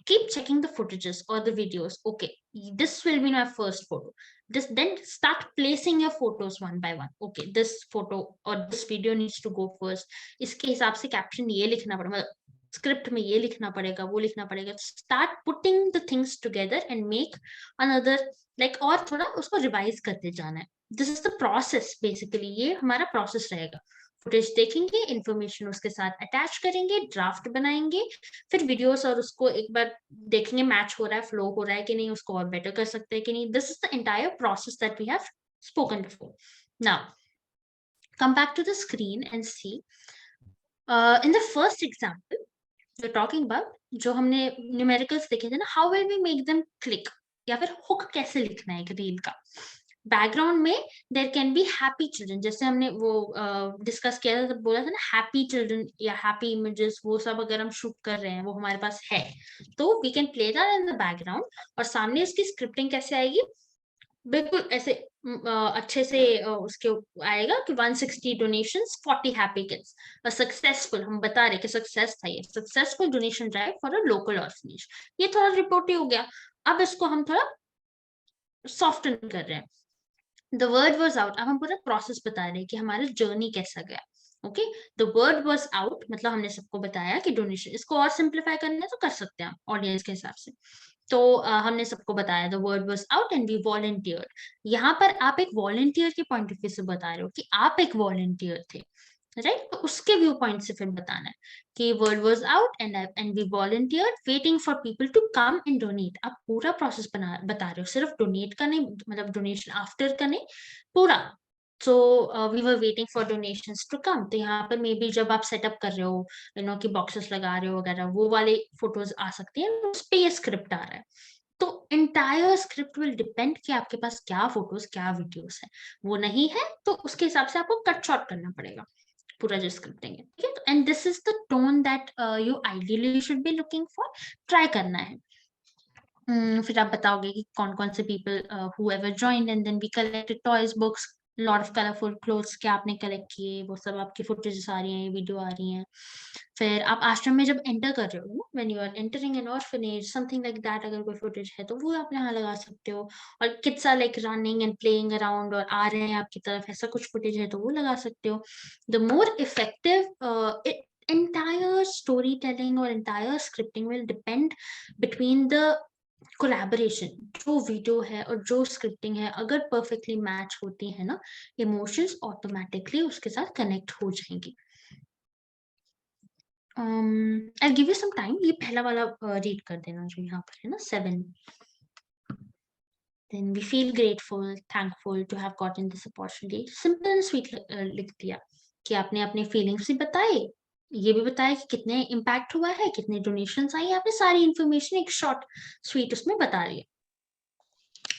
keep checking the footages or the videos. Okay, this will be my first photo. Then start placing your photos one by one. Okay, this photo or this video needs to go first. इसके हिसाब से caption ये लिखना पड़ेगा. Script में ये लिखना पड़ेगा वो लिखना पड़ेगा start putting the things together and make another like और थोड़ा उसको रिवाइज करते जाना है this is the process basically ये हमारा प्रोसेस रहेगा फुटेज देखेंगे इंफॉर्मेशन उसके साथ अटैच करेंगे ड्राफ्ट बनाएंगे फिर वीडियोस और उसको एक बार देखेंगे मैच हो रहा है फ्लो हो रहा है कि नहीं उसको और बेटर कर सकते हैं कि नहीं this is the entire process that we have spoken before now come back to the screen and see in the first example you're talking about जो हमने न्यूमेरिकल्स देखे थे ना how will we make them click या फिर hook कैसे लिखना है एक रील का बैकग्राउंड में there can be happy children जैसे हमने वो डिस्कस किया था बोला था ना हैप्पी चिल्ड्रन या हैप्पी इमेजेस वो सब अगर हम शूट कर रहे हैं वो हमारे पास है तो we can play that in the background और सामने उसकी स्क्रिप्टिंग कैसे आएगी बिल्कुल ऐसे अच्छे से उसके आएगा कि 160 डोनेशंस 40 हैप्पी किड्स सक्सेसफुल हम बता रहे कि सक्सेस था ये successful donation drive for a local orphanage ये थोड़ा रिपोर्ट ही हो गया अब इसको हम थोड़ा सॉफ्टन कर रहे हैं द वर्ड वाज आउट अब हम पूरा प्रोसेस बता रहे हैं कि हमारा जर्नी कैसा गया okay the word was out मतलब हमने सबको बताया कि डोनेशन इसको और सिंप्लीफाई करना है तो कर सकते हैं ऑडियंस के हिसाब से तो हमने सबको बताया the word was out and we volunteered यहाँ पर आप एक वॉलंटियर के पॉइंट ऑफ व्यू से बता रहे हो कि आप एक वॉलंटियर थे राइट तो उसके व्यू पॉइंट से फिर बताना है कि word was out and we volunteered waiting for people to come and donate आप पूरा प्रोसेस बता रहे हो सिर्फ डोनेट का नहीं मतलब डोनेशन आफ्टर का नहीं पूरा so we were waiting for donations to come तो यहाँ पर मे बी जब आप सेटअप कर रहे हो यू नो कि बॉक्सेस लगा रहे हो वगैरह वो वाले फोटोज आ सकती हैं उस पे ये स्क्रिप्ट आ रहा है तो एंटायर स्क्रिप्ट विल डिपेंड कि आपके पास क्या फोटोज क्या वीडियोस है वो नहीं है तो उसके हिसाब से आपको कट शॉर्ट करना पड़ेगा पूरा जो स्क्रिप्टिंग है ठीक है and this is the tone that you ideally should be looking for try करना है फिर आप बताओगे कि कौन कौन से people whoever joined and then we collected toys books lot of colorful clothes क्या आपने कलेक्ट किए वो सब आपकी फुटेजेस आ रही हैं वीडियो आ रही हैं फिर आप आश्रम में जब एंटर कर रहे हो when you are entering an orphanage something like that अगर कोई फुटेज है तो वो आप यहाँ लगा सकते हो और kids are like running and playing around और आ रहे हैं आपकी तरफ ऐसा कुछ फुटेज है तो वो लगा सकते हो the more effective entire storytelling or entire scripting will depend between the collaboration जो वीडियो है और जो स्क्रिप्टिंग है अगर परफेक्टली मैच होती है ना इमोशंस ऑटोमेटिकली उसके साथ कनेक्ट हो जाएंगी I give you some time ये पहला वाला रीड कर देना जो यहाँ पर है ना 7 then we feel grateful thankful to have gotten this opportunity simple and sweet लिख दिया कि आपने अपने फीलिंग्स भी बताए ये भी बताया कि कितने इम्पैक्ट हुआ है कितने डोनेशंस आई आपने सारी इंफॉर्मेशन एक शॉर्ट स्वीट उसमें बता रही है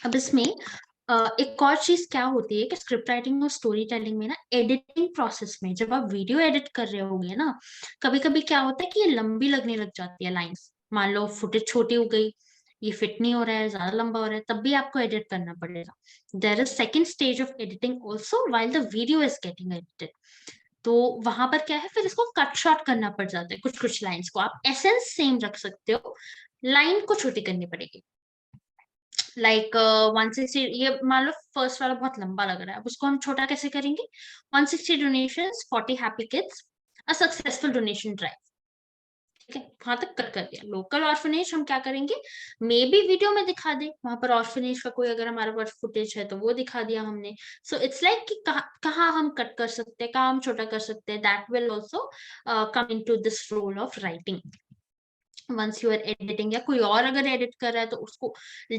अब इसमें एक और चीज क्या होती है कि स्क्रिप्ट राइटिंग और स्टोरी टेलिंग में ना एडिटिंग प्रोसेस में जब आप वीडियो एडिट कर रहे होगे ना कभी कभी क्या होता है कि ये लंबी लगने लग जाती है लाइंस मान लो फुटेज छोटी हो गई ये फिट नहीं हो रहा है ज्यादा लंबा हो रहा है तब भी आपको एडिट करना पड़ेगा there is second stage of editing also while the video is getting edited तो वहां पर क्या है फिर इसको कट शॉर्ट करना पड़ जाता है कुछ कुछ लाइंस को आप एसेंस सेम रख सकते हो लाइन को छोटी करनी पड़ेगी लाइक 160 ये मान लो फर्स्ट वाला बहुत लंबा लग रहा है उसको हम छोटा कैसे करेंगे 160 donations 40 happy kids a successful donation drive ठीक है वहां तक कट कर दिया लोकल ऑर्फनेज हम क्या करेंगे मे बी वीडियो में दिखा दे वहां पर ऑर्फनेज का कोई अगर हमारे पास फुटेज है तो वो दिखा दिया हमने सो इट्स लाइक कि कहाँ हम कट कर सकते हैं कहाँ हम छोटा कर सकते हैं that will also come in to this role of writing once you are editing, या कोई और अगर edit कर रहा है तो उसको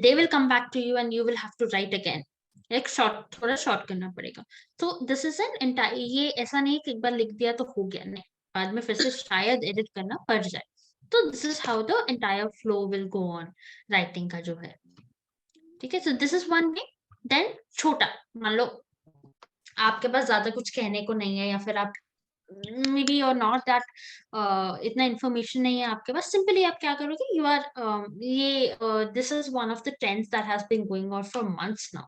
they will come back to you and you will have to write again, like short, थोड़ा short करना पड़ेगा. तो this is an entire, ये ऐसा नहीं कि एक बार लिख दिया तो हो गया, नहीं, बाद में फिर से शायद edit करना पड़ जाए. तो this is how the entire flow will go on writing का जो है. ठीक है, so this is one way. Then छोटा, मान लो आपके पास ज्यादा कुछ कहने को नहीं है, या फिर आप maybe you're not that इतना information नहीं है आपके पास, simply आप क्या करोगे, you are ये this is one of the trends that has been going on for months now.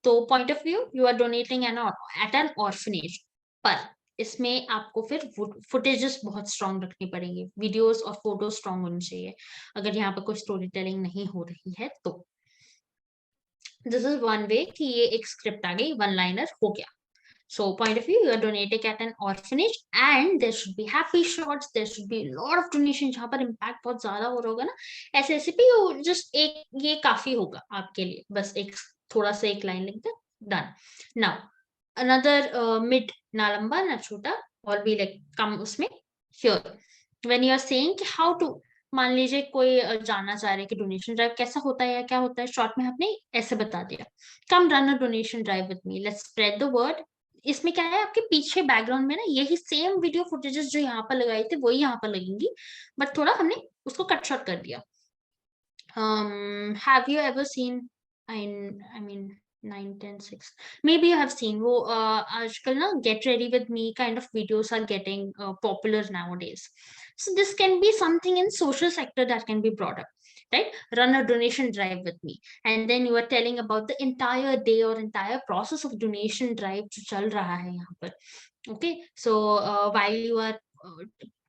तो point of view, you are donating at an orphanage, पर इसमें आपको फिर फुटेजेस बहुत स्ट्रॉन्ग रखनी पड़ेंगी, वीडियोस और फोटोज स्ट्रॉन्ग होनी चाहिए अगर यहाँ पर कोई स्टोरी टेलिंग नहीं हो रही है तो. दिस इज वन वे कि ये एक स्क्रिप्ट आ गई, वन लाइनर हो गया. So point of view, you are donating at an orphanage and there should be happy shots, there should be a lot of donation जहाँ पर impact बहुत ज्यादा हो रहा होगा ना, ऐसे भी just एक ये काफी होगा आपके लिए, बस एक थोड़ा सा एक लाइन लिख दे, done. Now another mid, ना लंबा ना छोटा, और भी like कम उसमें. Here when you are saying कि how to, मान लीजिए कोई जानना चाह रहे हैं कि डोनेशन ड्राइव कैसा होता है या क्या होता है, शॉर्ट में आपने ऐसे बता दिया, come run a donation drive with me, let's spread the word. इसमें क्या है, आपके पीछे बैकग्राउंड में ना यही सेम वीडियो फुटेजेस जो यहाँ पर लगाई थी वही यहाँ पर लगेंगी, बट थोड़ा हमने उसको कट शॉर्ट कर दिया. Have you ever seen, I mean 9, 10, 6 maybe you have seen वो आजकल ना get ready with me kind of videos are getting popular nowadays. So this can be something in social sector that can be brought up, right? Run a donation drive with me, and then you are telling about the entire day or entire process of donation drive जो चल रहा है यहाँ पर. Okay, so while you are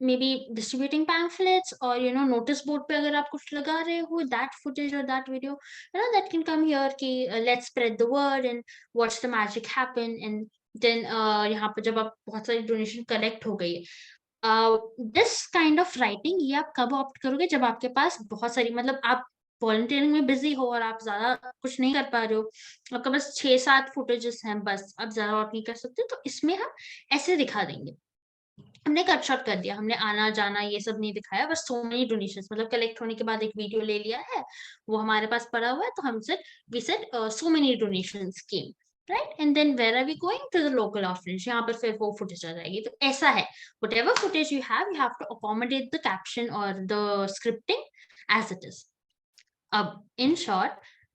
maybe distributing pamphlets or notice board पे अगर आप कुछ लगा रहे हो, that footage or that video, that can come here कि let's spread the word and watch the magic happen. And then यहाँ पर जब आप बहुत सारी donation collect हो गई है, this kind of writing ये आप कब ऑप्ट करोगे, जब आपके पास बहुत सारी, मतलब आप वॉलंटियरिंग में बिजी हो और आप ज्यादा कुछ नहीं कर पा रहे हो, आपके पास 6-7 फुटेजेस हैं बस, आप ज्यादा और नहीं कर सकते, तो इसमें हम ऐसे दिखा देंगे. हमने कट शॉट कर दिया, हमने आना जाना ये सब नहीं दिखाया, बस सो मेनी डोनेशंस, मतलब कलेक्ट होने के बाद एक वीडियो ले लिया है, वो हमारे पास पड़ा हुआ है, तो हम we said so many donations came, right, and then where are we going to the local orphanage, यहाँ पर फिर वो फुटेज आ जाएगी. तो ऐसा है, whatever footage you have to accommodate the caption और the scripting as it is. अब इन शॉर्ट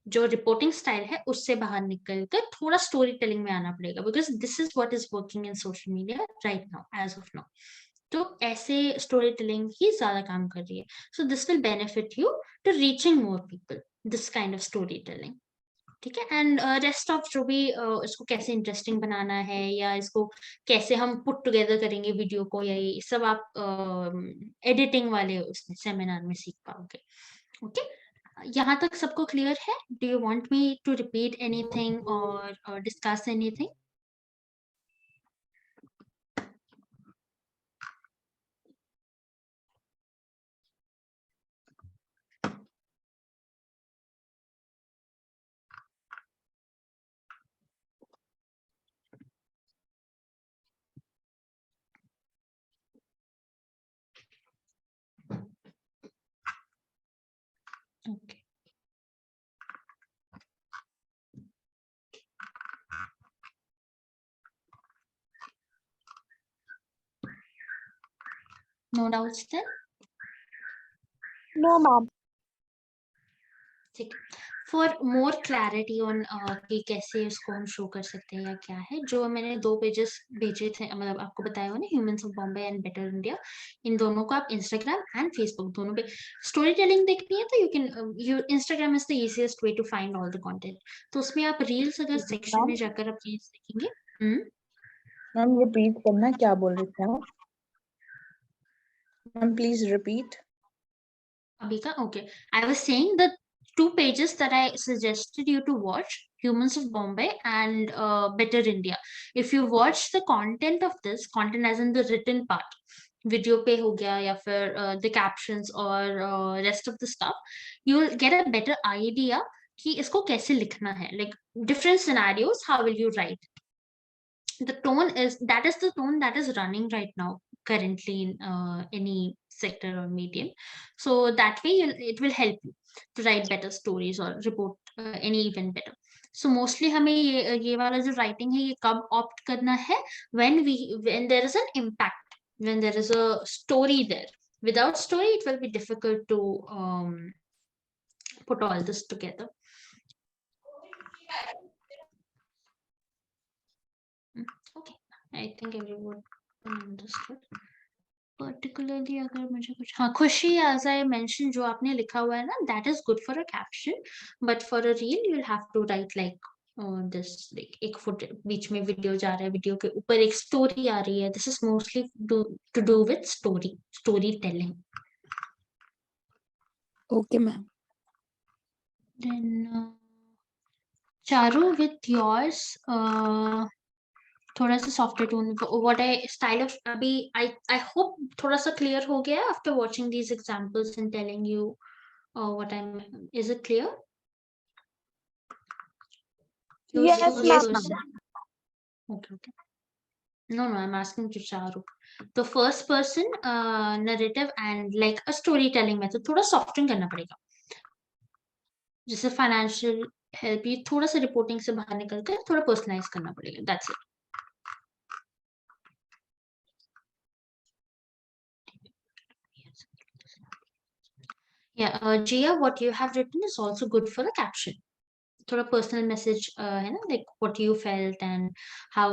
जो रिपोर्टिंग स्टाइल है उससे बाहर निकल कर थोड़ा स्टोरी टेलिंग में आना पड़ेगा, because this is what is working in social media right now, as of now. तो ऐसे स्टोरी टेलिंग ही ज्यादा काम कर रही है. So this will benefit you to reaching more people, this kind of story telling. ठीक है, एंड रेस्ट ऑफ जो भी इसको कैसे इंटरेस्टिंग बनाना है या इसको कैसे हम पुट टुगेदर करेंगे वीडियो को, या ये सब आप एडिटिंग वाले उसमें सेमिनार में सीख पाओगे. ओके, यहाँ तक सबको क्लियर है? Do you want me to repeat anything और discuss anything? Okay. No doubts then? No, ma'am. ठीक. For more clarity on कि कैसे इसको हम शो कर सकते हैं या क्या है, जो मैंने 2 पेजेस भेजे थे, मतलब आपको बताया हो ना, humans of Bombay and better India, इन दोनों को आप इंस्टाग्राम एंड फेसबुक दोनों पे स्टोरी टेलिंग देखनी है तो you can, Instagram is the easiest way to find all the content. तो उसमें आप रील्स अगर सेक्शन में जाकर आप रील्स देखेंगे. मैम रिपीट करना, क्या बोल रहे थे आप? Ma'am please repeat. अभी का okay, I was saying the 2 pages that I suggested you to watch, Humans of Bombay and Better India. If you watch the content of this, content as in the written part, video पे हो गया या फिर the captions or rest of the stuff, you will get a better idea कि इसको कैसे लिखना है, like different scenarios, how will you write. The tone is, that is the tone that is running right now currently in any sector or medium. So that way it will help you to write better stories or report any event better. So mostly हमें ये वाला जो writing है ये कब opt करना है when there is an impact, when there is a story there. Without story, it will be difficult to put all this together. Okay, I think everyone understood. Particularly अगर मुझे कुछ हाँ खुशी as I mentioned जो आपने लिखा हुआ है ना that is good for a caption, but for a reel you'll have to write like this like एक फुट बीच में वीडियो जा रहा है, वीडियो के ऊपर एक स्टोरी आ रही है. This is mostly to do with storytelling. Okay, ma'am. Then Charu, with yours थोड़ा सा softer tone. What I style of अभी I hope थोड़ा सा clear हो गया after watching these examples and telling you what I'm. Is it clear? Yes, Yes, ma'am. ma'am. Okay. No, I'm asking to Charu. The first person narrative and like a storytelling method थोड़ा soften करना पड़ेगा. जैसे financial help ये थोड़ा सा reporting से बाहर निकल कर थोड़ा personalize करना पड़ेगा. That's it. Yeah, Jia, what you have written is also good for a caption. थोड़ा personal message है ना, like what you felt and how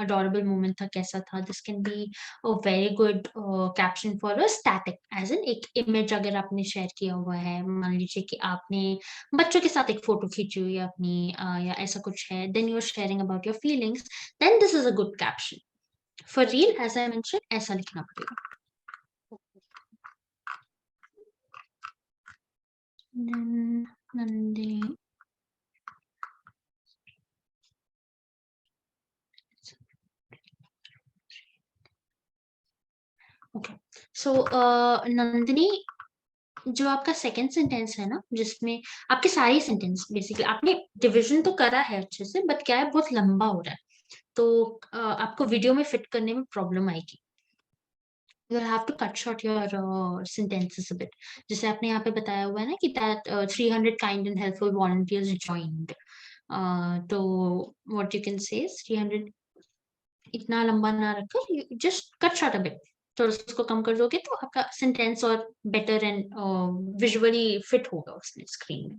adorable moment था, कैसा था. This can be a very good caption for a static, as in एक image अगर आपने share किया हुआ है, मान लीजिए कि आपने बच्चों के साथ एक photo खींची हुई है अपनी या ऐसा कुछ है, then you're sharing about your feelings, then this is a good caption. For reel, as I mentioned, ऐसा लिखना पड़ेगा. Then Nandini. Okay. So Nandini, जो आपका सेकंड सेंटेंस है ना जिसमें आपके सारे सेंटेंस बेसिकली आपने डिवीजन तो करा है अच्छे से, बट क्या है बहुत लंबा हो रहा है, तो आपको वीडियो में फिट करने में प्रॉब्लम आएगी. You will have to cut short your sentences a bit. जैसे आपने यहाँ पे बताया हुआ है ना कि that 300 kind and helpful volunteers joined. तो what you can say is 300 इतना लंबा ना रखकर just cut short a bit. तो उसको कम कर दोगे तो आपका सेंटेंस और बेटर एंड विजुअली फिट होगा उसमें स्क्रीन में.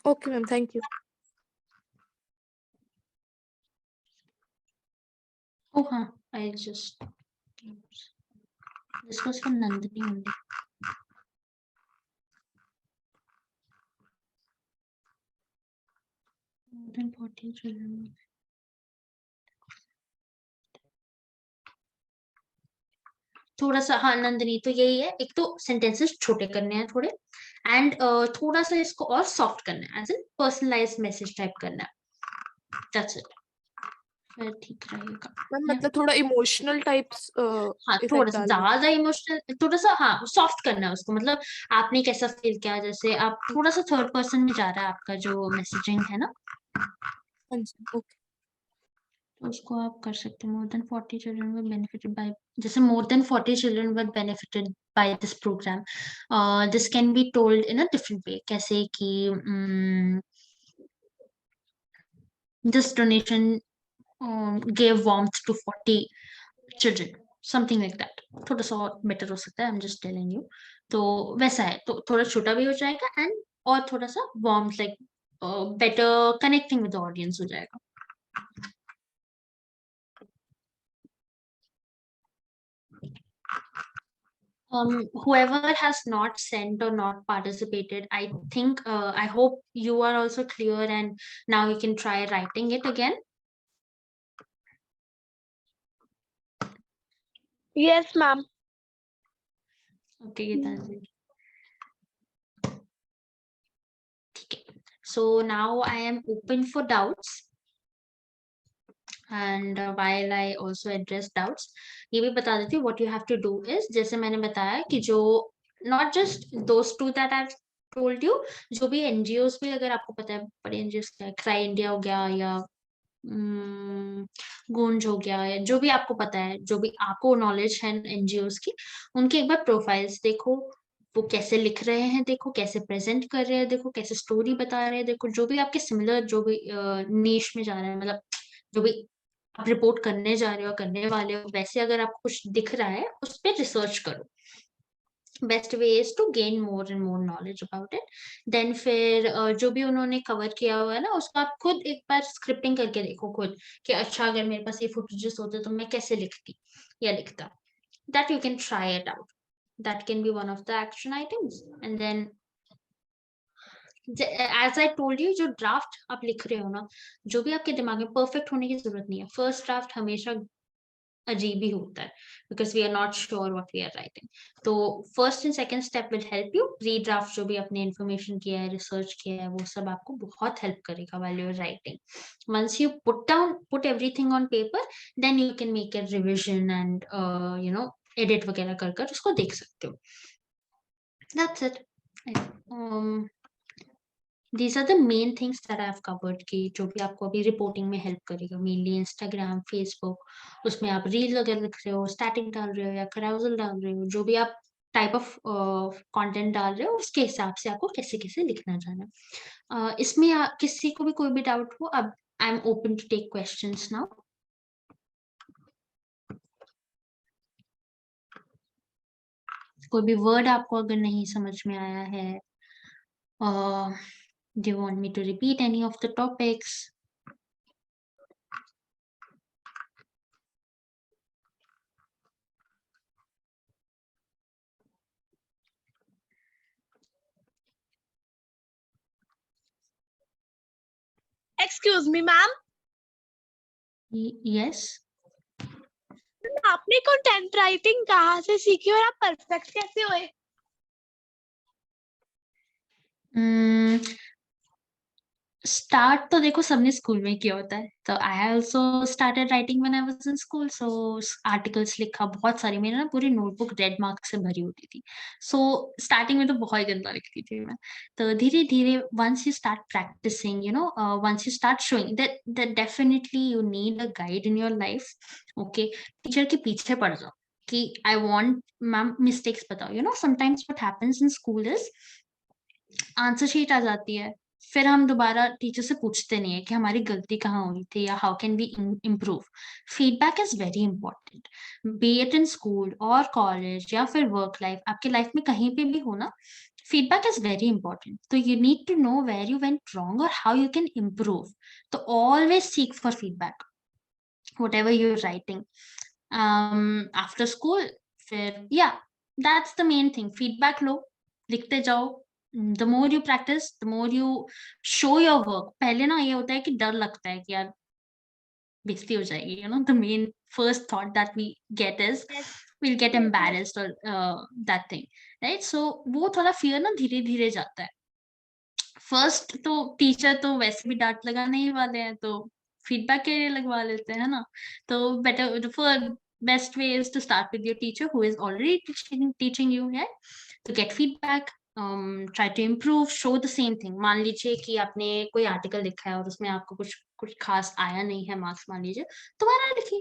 Okay, ma'am. Thank you. Oh हाँ, I just this was for Nandini only. More than 40 children. थोड़ा सा हाँ नंदिनी, तो यही है, एक तो सेंटेंसेस छोटे करने हैं थोड़े, एंड थोड़ा सा इसको और सॉफ्ट करना है, as in personalised message type करना है. That's it. फिर ठीक रहेगा. मैम मतलब थोड़ा इमोशनल टाइप्स हाँ थोड़ा सा ज्यादा इमोशनल, थोड़ा सा हाँ सॉफ्ट करना है उसको. मतलब आपने कैसा फील किया, जैसे आप थोड़ा सा थर्ड पर्सन में जा रहा है आपका जो मैसेजिंग है ना, ओके. तो उसको आप कर सकते हैं. More than 40 children were benefited by, जैसे more than 40 children were benefited by this program. This can be told in a different way, कैसे कि this donation gave warmth to 40 children, something like that. थोड़ा सा और better हो सकता है, I'm just telling you. तो वैसा है, तो थोड़ा छोटा भी हो जाएगा एंड और थोड़ा सा warmth like better connecting with the audience हो जाएगा. Whoever has not sent or not participated, I think I hope you are also clear and now you can try writing it again. Yes, ma'am. Okay, that's it. Okay. So now I am open for doubts, and while I also address doubts, ये भी बता देती हूँ. What you have to do is, जैसे मैंने बताया कि जो not just those two that I've told you, जो भी NGOs भी अगर आपको पता है बड़े NGOs क्या है, Cry India हो गया या गूंज हो गया है, जो भी आपको पता है, जो भी आपको नॉलेज है एनजीओज की, उनके एक बार प्रोफाइल्स देखो, वो कैसे लिख रहे हैं देखो, कैसे प्रेजेंट कर रहे हैं देखो, कैसे स्टोरी बता रहे हैं देखो, जो भी आपके सिमिलर, जो भी नीश में जा रहे हैं, मतलब जो भी आप रिपोर्ट करने जा रहे हो, करने वाले हो, वैसे अगर आपको कुछ दिख रहा है उस पर रिसर्च करो. Best way is to gain more and more knowledge about it. Then फिर जो भी उन्होंने कवर किया हुआ है ना, उसको आप खुद एक बार स्क्रिप्टिंग करके देखो खुद, कि अच्छा अगर मेरे पास ये फुटेजेस होते तो मैं कैसे लिखती या लिखता. That you can try it out. That can be one of the action items. And then as I told you, जो ड्राफ्ट आप लिख रहे हो ना, जो भी आपके दिमाग में, परफेक्ट होने की जरूरत नहीं है. फर्स्ट ड्राफ्ट हमेशा अजीब ही होता है, because we are not sure what we are writing. तो first and second step will help you. Redraft जो भी आपने इन्फॉर्मेशन किया है, रिसर्च किया है, वो सब आपको बहुत हेल्प करेगा while you are writing. Once you put everything on paper, then you can make a revision and edit वगैरह कर कर उसको देख सकते हो. That's it. These are the main things that I have covered कि जो भी आपको अभी रिपोर्टिंग में हेल्प करेगा. मेनली इंस्टाग्राम, फेसबुक, उसमें आप रील वगैरह लिख रहे हो, स्टैटिक डाल रहे हो या कराउजल डाल रहे हो, जो भी आप टाइप ऑफ कंटेंट डाल रहे हो, उसके हिसाब से आपको कैसे कैसे लिखना जाना है. इसमें किसी को भी कोई भी डाउट हो, अब I am open to take questions now. कोई भी वर्ड आपको अगर नहीं समझ में आया है, do you want me to repeat any of the topics? Excuse me, ma'am. Yes. आपने कंटेंट राइटिंग कहाँ से सीखी और आप परफेक्ट कैसे हुए? स्टार्ट तो देखो सबने स्कूल में किया होता है, तो I also started writing when I was in school. So articles लिखा बहुत सारी, मेरी ना पूरी नोटबुक रेड मार्क से भरी होती थी. सो स्टार्टिंग में तो बहुत गंदा लिखती थी मैं. तो धीरे धीरे once you start practicing, once you start showing that definitely you need a guide in your life. Okay, teacher के पीछे पड़ जाओ कि आई वांट मैम मिस्टेक्स बताओ. Sometimes what happens in school is answer sheet आ जाती है, फिर हम दोबारा टीचर से पूछते नहीं है कि हमारी गलती कहाँ हुई थी या how can we improve. Feedback is very important, be it in school और कॉलेज या फिर वर्क लाइफ, आपके लाइफ में कहीं पे भी हो ना, फीडबैक इज वेरी इंपॉर्टेंट. तो you need to know where you went wrong और हाउ यू कैन इम्प्रूव. तो always seek for feedback whatever you're writing after school. फिर yeah, that's the main thing. feedback लो, लिखते जाओ. the more you practice, the more you show your work. पहले ना ये होता है कि डर लगता है कि यार बेइज्जती हो जाएगी. the main first thought that we get is we'll get embarrassed or that thing, right? so वो थोड़ा fear ना धीरे धीरे जाता है. फर्स्ट तो टीचर तो वैसे भी डांट लगाने ही वाले हैं, तो फीडबैक के लिए लगवा लेते हैं ना. तो better for best way is to start with your teacher who is already teaching you है, to get feedback. Try to improve, show the same thing. मान लीजिए कि आपने कोई आर्टिकल लिखा है और उसमें आपको कुछ खास आया नहीं है मार्क्स, मान लीजिए, तो मना लिखिए,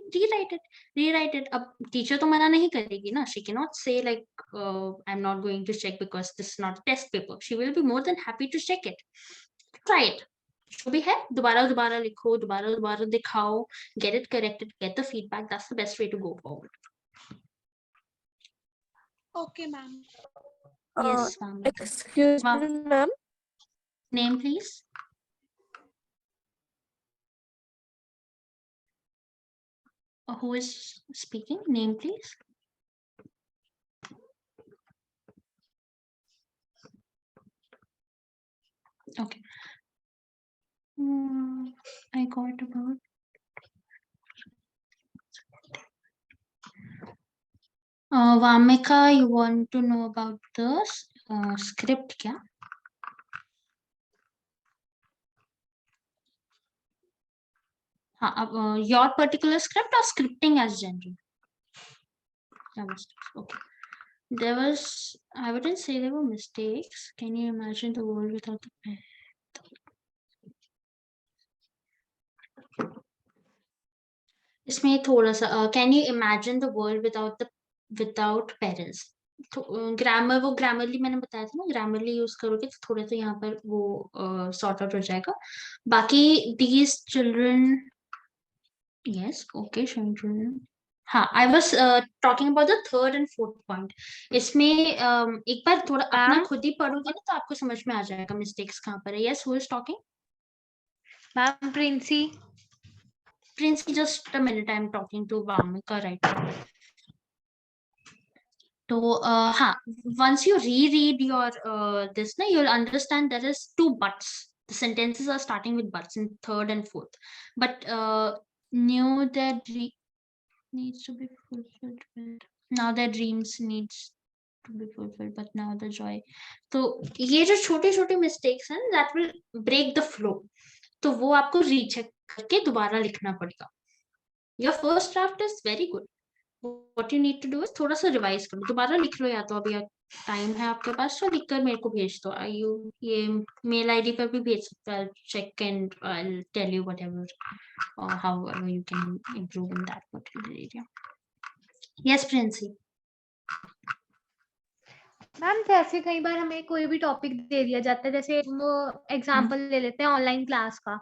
रीराइट इट. अब टीचर तो मना नहीं करेगी ना. She can not say like I am not going to check because this is not test paper. She will be more than happy to check it. Try it. जो भी है दोबारा लिखो, दोबारा दिखाओ, get it corrected, get the feedback. That's the best way to go forward. Okay, ma'am. Yes, ma'am. Excuse Ma'am. me, ma'am. Name, please. Who is speaking? Name, please. Okay. I got about. Vamika, you want to know about the script, क्या? हाँ, अब your particular script or scripting as general? Okay. There was, I wouldn't say there were mistakes. Can you imagine the world without the pen? इसमें थोड़ा सा can you imagine the world without parents. Grammar, वो Grammarly मैंने बताया था ना, Grammarly use करोगे तो थोड़ा सा यहाँ पर वो सॉर्ट आउट हो जाएगा। बाकी these children, yes okay children. हाँ, I was talking about the third and fourth point. इसमें एक बार थोड़ा अपना मैम खुद ही पढ़ोगे ना तो आपको समझ में आ जाएगा मिस्टेक्स कहाँ पर है। Yes, who is talking? Ma'am Princy. Prince, just a minute, I'm talking to Vamika right now. So, हाँ, once you reread your this, na, you'll understand there is two buts. The sentences are starting with buts in third and fourth. But knew their dream needs to be fulfilled. Now their dreams needs to be fulfilled, but now the joy. तो ये जो छोटे छोटे mistakes हैं, that will break the flow. तो वो आपको recheck करके दोबारा लिखना पड़ेगा। Your first draft is very good. What you need to do is थोड़ा सा रिवाइज करो, दोबारा लिख लो, या तो अभी टाइम है आपके पास तो लिख कर मेरे को भेज दो। ये मेल आईडी पर भी भेज सकते हो। Check and I tell you whatever how you can improve in that particular area. Yes Princy. Ma'am जैसे कई बार हमें कोई भी टॉपिक दे दिया जाता है, जैसे वो एग्जांपल ले लेते हैं ऑनलाइन क्लास का,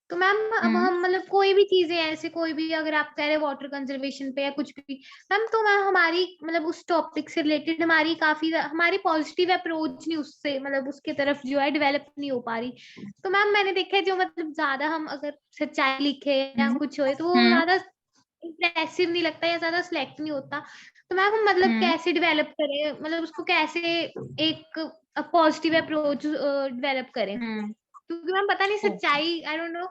तो मैम अब हम मतलब कोई भी चीजें ऐसे, कोई भी अगर आप कह रहे वाटर कंजर्वेशन पे या कुछ भी मैम, तो मैम हमारी मतलब उस टॉपिक से रिलेटेड हमारी पॉजिटिव अप्रोच नहीं उससे मतलब उसके तरफ जो है डेवलप नहीं हो पा रही। तो मैम मैंने देखा है जो मतलब ज्यादा हम अगर सच्चाई लिखे या कुछ हो तो वो ज्यादा इंप्रेसिव नहीं लगता या ज्यादा सिलेक्ट नहीं होता। तो मैम हम मतलब कैसे डेवलप करें, मतलब उसको कैसे एक पॉजिटिव अप्रोच डेवलप करें, क्योंकि मैम पता नहीं सच्चाई आई डोंट नो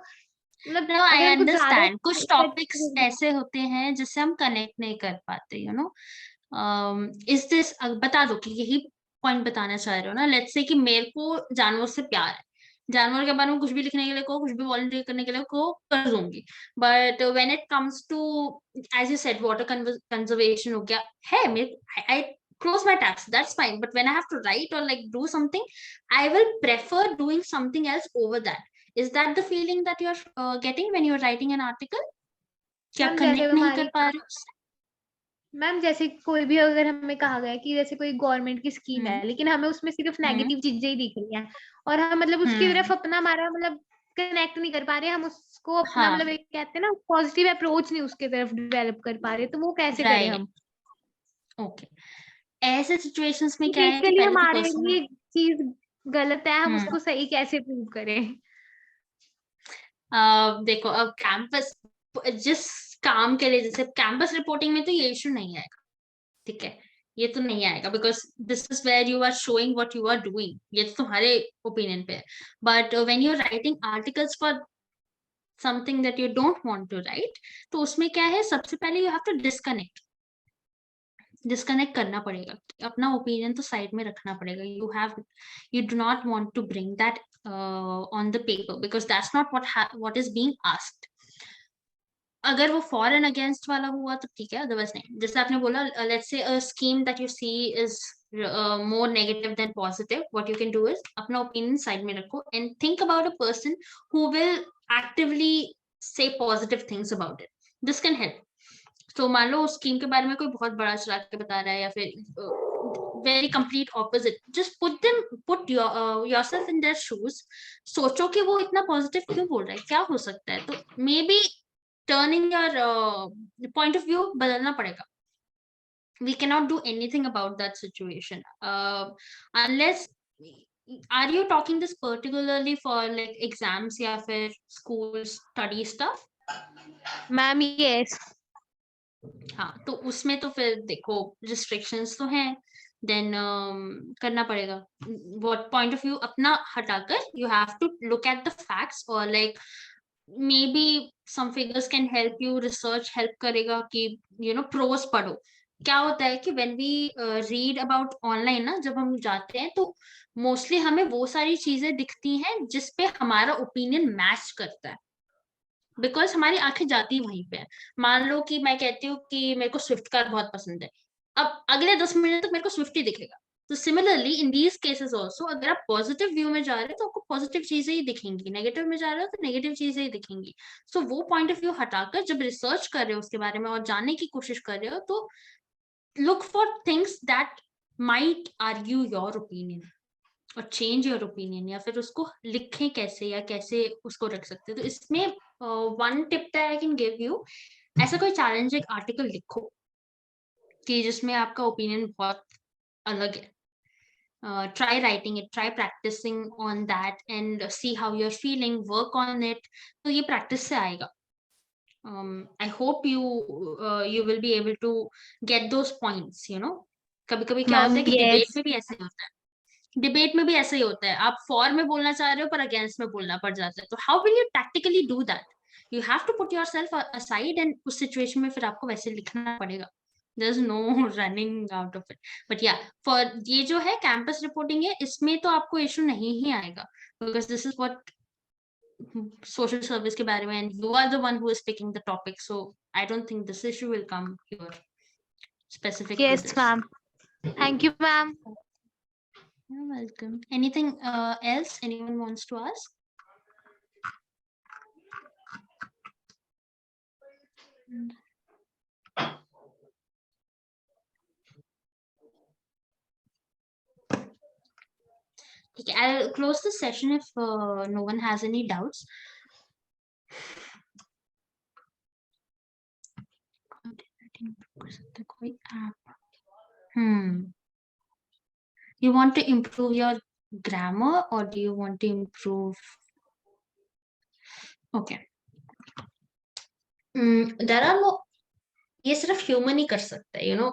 मतलब नो आई अगर कुछ ज्यादा अंडरस्टैंड। कुछ टॉपिक्स ऐसे होते हैं जिससे हम कनेक्ट नहीं कर पाते, यू नो। इस दिस बता दो कि यही पॉइंट बताना चाह रहे हो ना। लेट्स से कि मेरे को जानवर से प्यार है, जानवर के बारे में कुछ भी लिखने के लिए को, कुछ भी वॉलंटियर करने के लिए को कर दूंगी। But when it comes to as you said water conservation हो गया है, मेरे I close my tabs, that's fine, but when I have to write or like do something, I will prefer doing something else over that. Is that the feeling that you're getting when you're writing an article? क्या ma'am connect जैसे नहीं हमारी कर पा रहे हो उससे? Ma'am जैसे कोई भी अगर हमें कहा गया कि जैसे कोई गवर्नमेंट की स्कीम है लेकिन हमें उसमें सिर्फ नेगेटिव चीजें ही दिख रही हैं और हम मतलब उसकी तरफ अपना हमारा मतलब कनेक्ट नहीं कर पा रहे, हम उसको अपना हाँ, मतलब एक कहते हैं ना पॉजिटिव अप्रोच नहीं उसके तरफ डेवलप कर पा रहे, तो वो कैसे करें हम? ओके। ऐसे सिचुएशंस में क्या है कि बेसिकली पहले तो हमारे पर्सनल लिए चीज गलत है, हम उसको सही कैसे प्रूव करें? देखो, अब कैंपस जिस काम के लिए, जैसे कैंपस रिपोर्टिंग में तो ये इशू नहीं आएगा, ठीक है, ये तो नहीं आएगा because this is where you are showing what you are doing, ये तो तुम्हारे ओपिनियन पे है। But when you are writing articles for something that you don't want to write, तो उसमें क्या है, सबसे पहले यू हैव टू डिस्कनेक्ट करना पड़ेगा, अपना ओपिनियन तो साइड में रखना पड़ेगा। You do not want to bring that on the paper because that's not what is being asked. अगर वो फॉर एंड अगेंस्ट वाला हुआ तो ठीक है, अदरवाइज नहीं। जैसे आपने बोला, let's say a scheme that you see is more negative than positive, what you can do is अपना opinion side में रखो and think about a person who will actively say positive things about it. This can help. तो मान लो उस scheme के बारे में कोई बहुत बड़ा चला के बता रहा है या फिर very complete opposite, just put yourself in their shoes. सोचो कि वो इतना पॉजिटिव क्यों बोल रहा है, क्या हो सकता है, तो may be turning your point of view बदलना पड़ेगा। We cannot do anything about that situation unless, are you talking this particularly for like exams या फिर school study stuff? Ma'am yes. हाँ, तो उसमें तो फिर देखो रिस्ट्रिक्शंस तो हैं, देन करना पड़ेगा। व्हाट पॉइंट ऑफ व्यू अपना हटाकर you have to look at the facts और like maybe some figures can help you, research help करेगा कि यू नो प्रोस पढ़ो। क्या होता है कि when we read about online ना, जब हम जाते हैं तो मोस्टली हमें वो सारी चीजें दिखती हैं जिसपे हमारा ओपिनियन मैच करता है, बिकॉज हमारी आंखें जाती वहीं पे है। मान लो कि मैं कहती हूँ कि मेरे को स्विफ्ट कार बहुत पसंद है, अब अगले 10 मिनट तक मेरे को स्विफ्ट ही दिखेगा, तो similarly in these cases also अगर आप पॉजिटिव व्यू में जा रहे हो तो आपको पॉजिटिव चीजें ही दिखेंगी, नेगेटिव में जा रहे हो तो नेगेटिव चीजें ही दिखेंगी. सो वो पॉइंट ऑफ व्यू हटाकर जब रिसर्च कर रहे हो उसके बारे में और जानने की कोशिश कर रहे हो तो look for things that might argue your opinion और change your opinion, या फिर उसको लिखें कैसे या कैसे उसको रख सकते हैं. तो इसमें one tip that I can give you, ऐसा कोई challenging article लिखो कि जिसमें आपका opinion बहुत अलग है. Try writing it, try practicing on that and see how you're feeling, work on it. तो ये practice से आएगा. I hope you will be able to get those points, you know. कभी कभी क्या होता है Ma'am, कि डिबेट yes. में भी ऐसा ही होता है. डिबेट में भी ऐसा ही होता है, आप फॉर में बोलना चाह रहे हो पर अगेंस्ट में बोलना पड़ जाता है. तो how will you tactically do that? You have to put yourself aside and उस सिचुएशन में फिर आपको वैसे लिखना पड़ेगा. There is no running out of it. But या फॉर ये जो है कैंपस रिपोर्टिंग है, इसमें तो आपको इशू नहीं ही आएगा because this is what social service के बारे में and you are the one who is picking the topic, so I don't think this issue will come here specific to Yes, this. ma'am. Thank you, ma'am. You're welcome. Anything else anyone wants to ask? Okay, I'll close the session if no one has any doubts. You want to improve your grammar or do you want to improve? Okay. There are no, ये सिर्फ human ही कर सकता है, you know.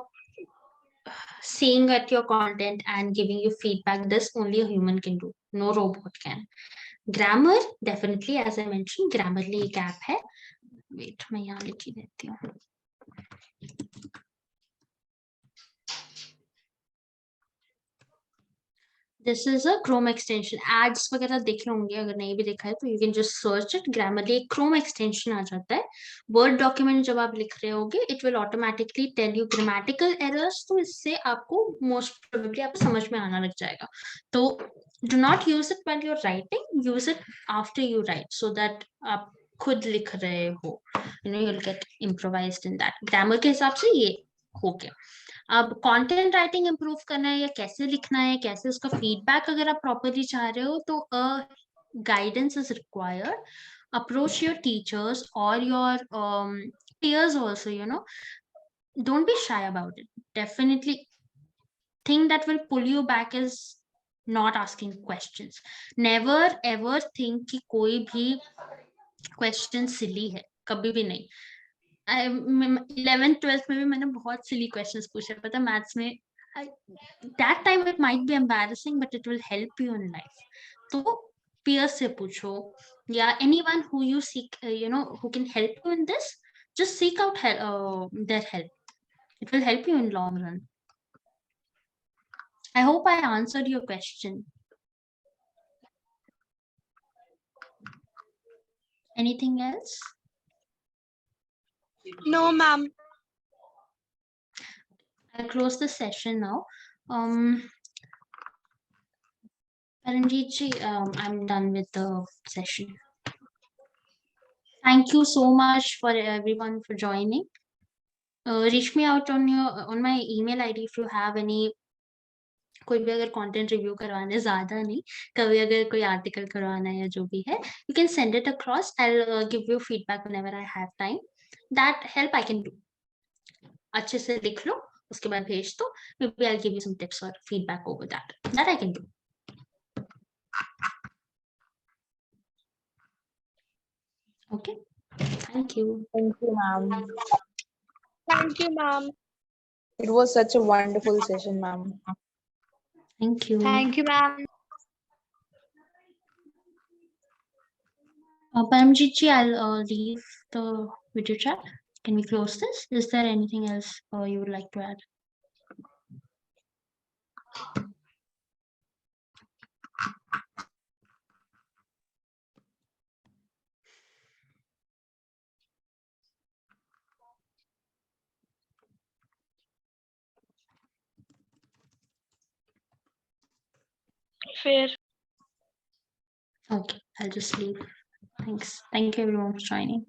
Seeing at your content and giving you feedback, this only a human can do, no robot can. Grammar, definitely, as I mentioned, Grammarly एक app है. Wait, मैं यहाँ लिख ही देती हूँ. This is a Chrome extension. Ads वगैरह देखे होंगे, अगर नहीं भी देखा है तो you can just search it. Grammarly एक Chrome extension आ जाता है. Word document जब आप लिख रहे होगे, it will automatically tell you grammatical errors. तो इससे आपको most probably आपको समझ में आना लग जाएगा. तो do not use it while you're writing. Use it after you write so that आप खुद लिख रहे हो. You know, you'll get improvised in that. Grammar के हिसाब से ये हो गया. अब कंटेंट राइटिंग इंप्रूव करना है या कैसे लिखना है, कैसे उसका फीडबैक अगर आप प्रॉपरली चाह रहे हो तो guidance is required. Approach your teachers और your peers also, you know. Don't be shy about it. Definitely thing that will pull you back is not asking questions. Never ever think कि कोई भी question silly है, कभी भी नहीं. 11th 12th में भी मैंने बहुत सिली क्वेश्चंस पूछे, पता मैथ्स में. that time it might be embarrassing but it will help you in life. तो peers से पूछो या anyone who you seek, you know, who can help you in this, just seek out their help. It will help you in long run. I hope I answered your question. Anything else? No, ma'am. I'll close the session now. Paranjeet ji, I'm done with the session. Thank you so much for everyone for joining. Reach me out on my email ID if you have any. कोई भी अगर content review करवाना है, ज्यादा नहीं, कभी अगर कोई आर्टिकल करवाना है या जो भी है, you can send it across. I'll give you feedback whenever I have time. That help I can do. अच्छे से लिख लो, उसके बाद भेज दो. Maybe I'll give you some tips or feedback over that. That I can do. Okay. Thank you. Thank you, ma'am. Thank you, ma'am. It was such a wonderful session, ma'am. Thank you. Thank you, ma'am. Paramjeet ji, I'll leave the video chat. Can we close this? Is there anything else you would like to add? Fair. Okay, I'll just leave. Thanks. Thank you everyone for joining.